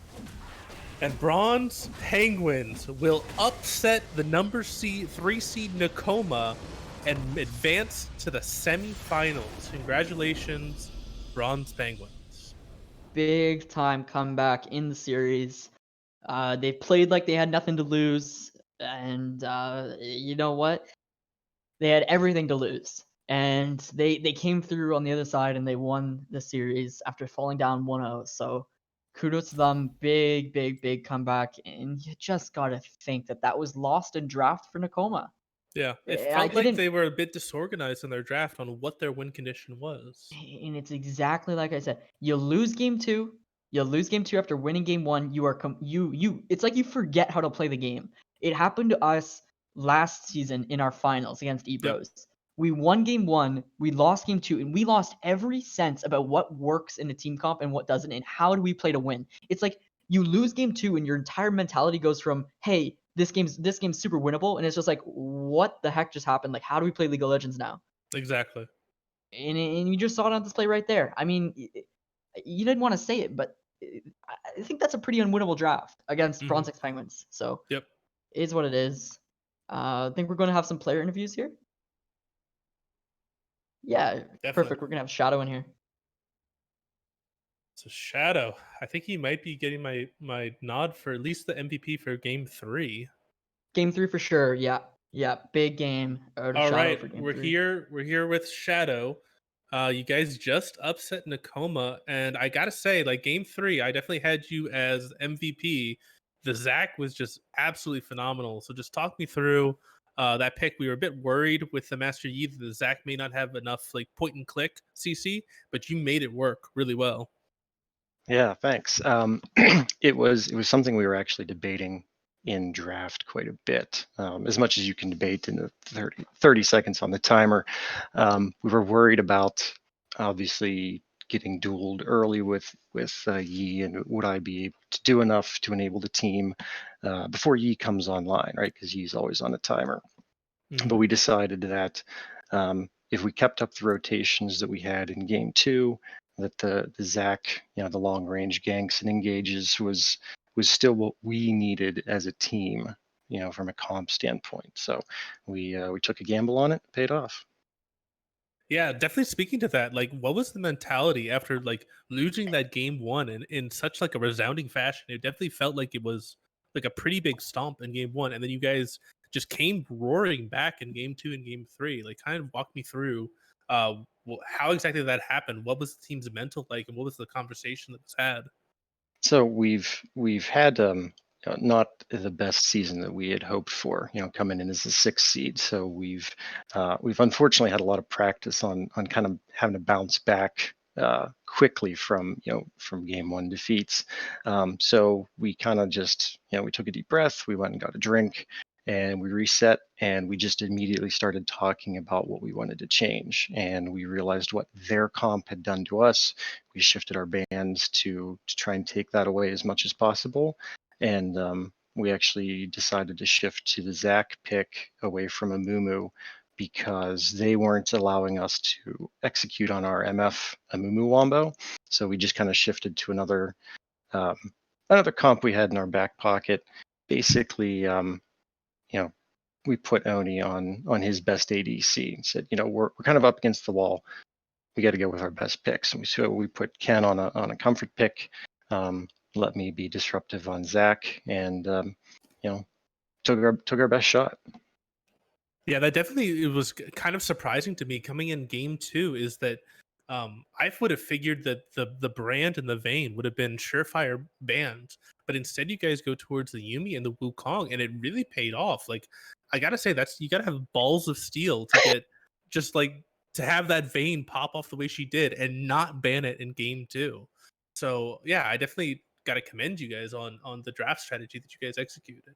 And Bronze Penguins will upset the number 3 seed Nekoma and advance to the semifinals. Congratulations Bronze Penguins. Big time comeback in the series. They played like they had nothing to lose, and you know what? They had everything to lose, and they came through on the other side and they won the series after falling down 1-0. So kudos to them. Big comeback, and you just gotta think that that was lost in draft for Nekoma. Yeah, it I felt like didn't, they were a bit disorganized in their draft on what their win condition was. and it's exactly like I said. You lose game two. You lose game two after winning game one. You are you. It's like you forget how to play the game. It happened to us last season in our finals against Yep, Ebros. We won game one, we lost game two, and we lost every sense about what works in a team comp and what doesn't, and how do we play to win. It's like you lose game two, and your entire mentality goes from, "Hey, this game's super winnable," and it's just like, "What the heck just happened? Like, how do we play League of Legends now?" exactly. And you just saw it on display right there. I mean, you didn't want to say it, but I think that's a pretty unwinnable draft against Hmm. Bronze X Penguins. So Yep, it is what it is. I think we're going to have some player interviews here. Yeah, definitely. perfect. We're going to have Shadow in here. So Shadow, I think he might be getting my nod for at least the MVP for Game 3. Game three for sure. Yeah. Yeah. Big game out of All Shadow right, for game we're three. here. We're here with Shadow. You guys just upset Nekoma, and I gotta say, like Game 3, I definitely had you as MVP. The Zach was just absolutely phenomenal. So just talk me through that pick. We were a bit worried with the Master Yi that the Zach may not have enough like point and click CC, but you made it work really well. Yeah, thanks. It was something we were actually debating in draft quite a bit, as much as you can debate in the 30 seconds on the timer. We were worried about obviously getting dueled early with Yi, and would I be able to do enough to enable the team before Yi comes online, right? Because Yi's always on a timer. But we decided that if we kept up the rotations that we had in game two, that the Zac, the long range ganks and engages was still what we needed as a team, from a comp standpoint. So we took a gamble on it, paid off. Yeah, definitely speaking to that, like what was the mentality after like losing that game one in such like a resounding fashion? It definitely felt like it was like a pretty big stomp in game one, and then you guys just came roaring back in game two and game three. Like kind of walk me through how exactly that happened. What was the team's mental like, and what was the conversation that was had? So we've had not the best season that we had hoped for, coming in as the sixth seed. So we've unfortunately had a lot of practice on kind of having to bounce back quickly from game one defeats. So we kind of just we took a deep breath, we went and got a drink, and we reset, and we just immediately started talking about what we wanted to change, and we realized what their comp had done to us. We shifted our bands to try and take that away as much as possible, and we actually decided to shift to the Zac pick away from a Mumu because they weren't allowing us to execute on our MF Amumu wombo. So we just kind of shifted to um, another comp we had in our back pocket. Basically, we put Oni on his best ADC and said, we're kind of up against the wall. We got to go with our best picks. And so we put Ken on a comfort pick. Let me be disruptive on Zac, and took our best shot. Yeah, that definitely it was kind of surprising to me coming in game two. Is that I would have figured that the brand and the vein would have been surefire bans, but instead you guys go towards the Yumi and the Wukong, and it really paid off. Like I gotta say, that's you gotta have balls of steel to get just like to have that vein pop off the way she did and not ban it in game two. So yeah, I definitely gotta commend you guys on the draft strategy that you guys executed.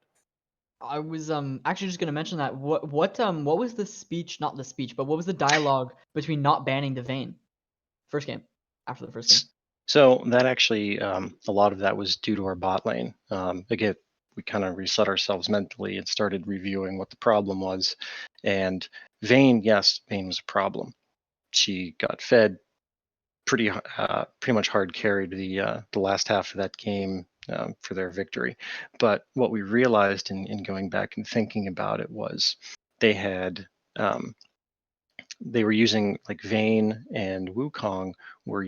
I was actually just gonna mention that. What was the speech? Not the speech, but what was the dialogue between not banning the vein? First game, after the first game. So that actually, a lot of that was due to our bot lane. Again, we kind of reset ourselves mentally and started reviewing what the problem was. And Vayne, yes, Vayne was a problem. She got fed pretty much hard carried the last half of that game for their victory. But what we realized in going back and thinking about it was they had they were using like Vayne and Wukong were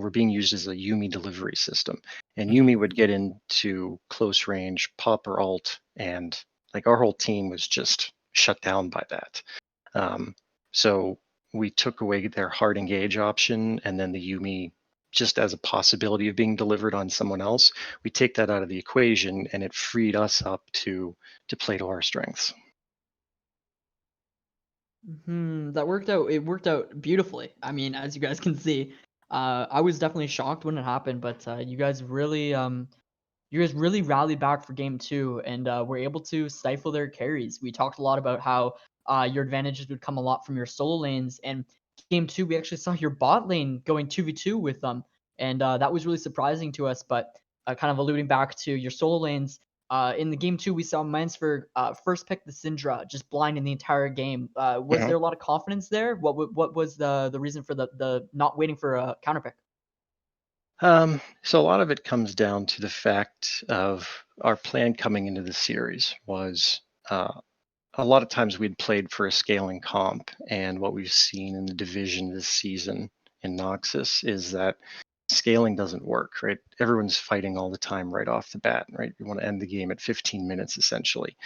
being used as a Yuumi delivery system, and Yuumi would get into close range, pop or ult, and like our whole team was just shut down by that. So we took away their hard engage option, and then the Yuumi just as a possibility of being delivered on someone else. We take that out of the equation, and it freed us up to play to our strengths. That worked out. It worked out beautifully. I mean, as you guys can see, I was definitely shocked when it happened, but you guys really rallied back for game two and were able to stifle their carries. We talked a lot about how your advantages would come a lot from your solo lanes, and game two we actually saw your bot lane going 2v2 with them, and that was really surprising to us. But kind of alluding back to your solo lanes, in the game two we saw Mansford first pick the Syndra, just blinding the entire game. Was there a lot of confidence there? What was the reason for the not waiting for a counter pick? So a lot of it comes down to the fact of our plan coming into the series was a lot of times we'd played for a scaling comp, and what we've seen in the division this season in Noxus is that scaling doesn't work, right? Everyone's fighting all the time right off the bat, right? You want to end the game at 15 minutes essentially.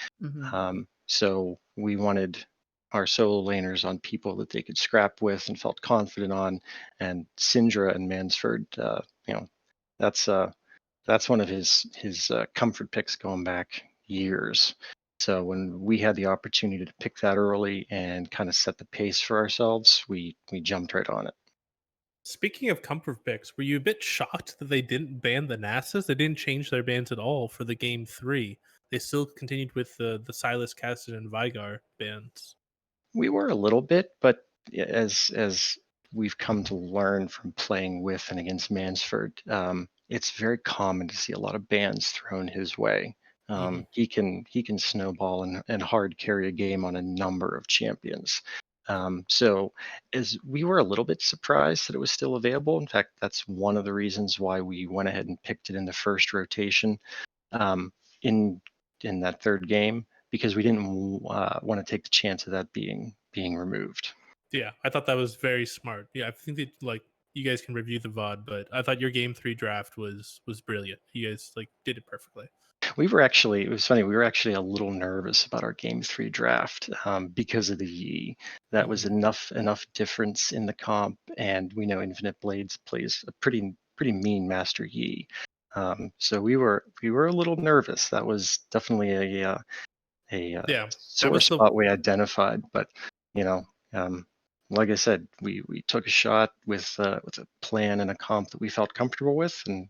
So we wanted our solo laners on people that they could scrap with and felt confident on, and Syndra and Mansford, that's one of his comfort picks going back years. So when we had the opportunity to pick that early and kind of set the pace for ourselves, we jumped right on it. Speaking of comfort picks, were you a bit shocked that they didn't ban the Nasus? They didn't change their bans at all for the game 3. They still continued with the Silas, Cassid, and Vigar bans. We were a little bit, but as we've come to learn from playing with and against Mansford, it's very common to see a lot of bans thrown his way. He can snowball and hard carry a game on a number of champions. So as we were a little bit surprised that it was still available. In fact, that's one of the reasons why we went ahead and picked it in the first rotation in that third game, because we didn't want to take the chance of that being removed. Yeah, I thought that was very smart. Yeah, I think that you guys can review the VOD, but I thought your game 3 draft was brilliant. You guys did it perfectly. It was funny, we were actually a little nervous about our game 3 draft because of the Yi. That was enough difference in the comp, and we know Infinite Blades plays a pretty mean Master Yi. So we were a little nervous. That was definitely a sore spot we identified, but like I said, we took a shot with a plan and a comp that we felt comfortable with, and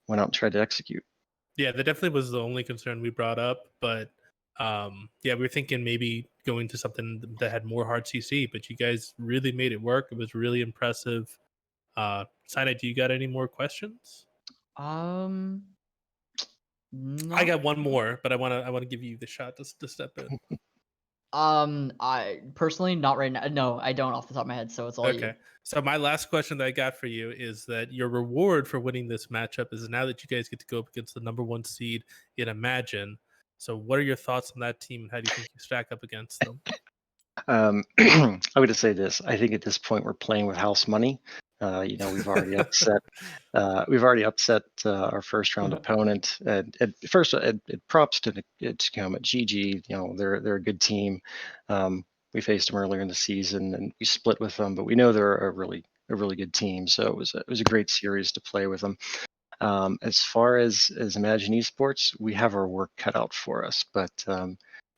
went out and tried to execute. Yeah, that definitely was the only concern we brought up, but we were thinking maybe going to something that had more hard CC, but you guys really made it work. It was really impressive. Sinai, do you got any more questions? No. I got one more, but I want to give you the shot to step in. I personally not right now. No, I don't off the top of my head. So it's all you. So my last question that I got for you is that your reward for winning this matchup is now that you guys get to go up against the number 1 seed in Imagine. So what are your thoughts on that team, and how do you think you stack up against them? I would just say this. I think at this point we're playing with house money. We've already upset our first round opponent. And first, props to Nekoma, GG. They're a good team. We faced them earlier in the season and we split with them, but we know they're a really good team. So it was a great series to play with them. As far as Imagine Esports, we have our work cut out for us, but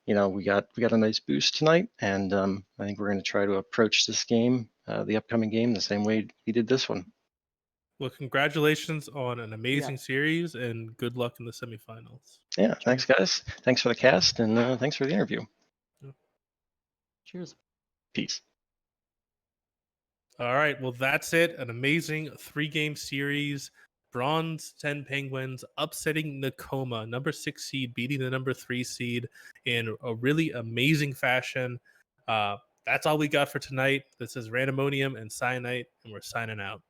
we got a nice boost tonight, and I think we're going to try to approach this game, the upcoming game, the same way we did this one. Well, congratulations on an amazing series, and good luck in the semifinals. Yeah, thanks, guys. Thanks for the cast, and thanks for the interview. Cheers. Peace. All right, well, that's it. An amazing 3-game series. Bronze 10 Penguins upsetting Nekoma, number 6 seed, beating the number 3 seed in a really amazing fashion. That's all we got for tonight. This is Randomonium and Cyanite, and we're signing out.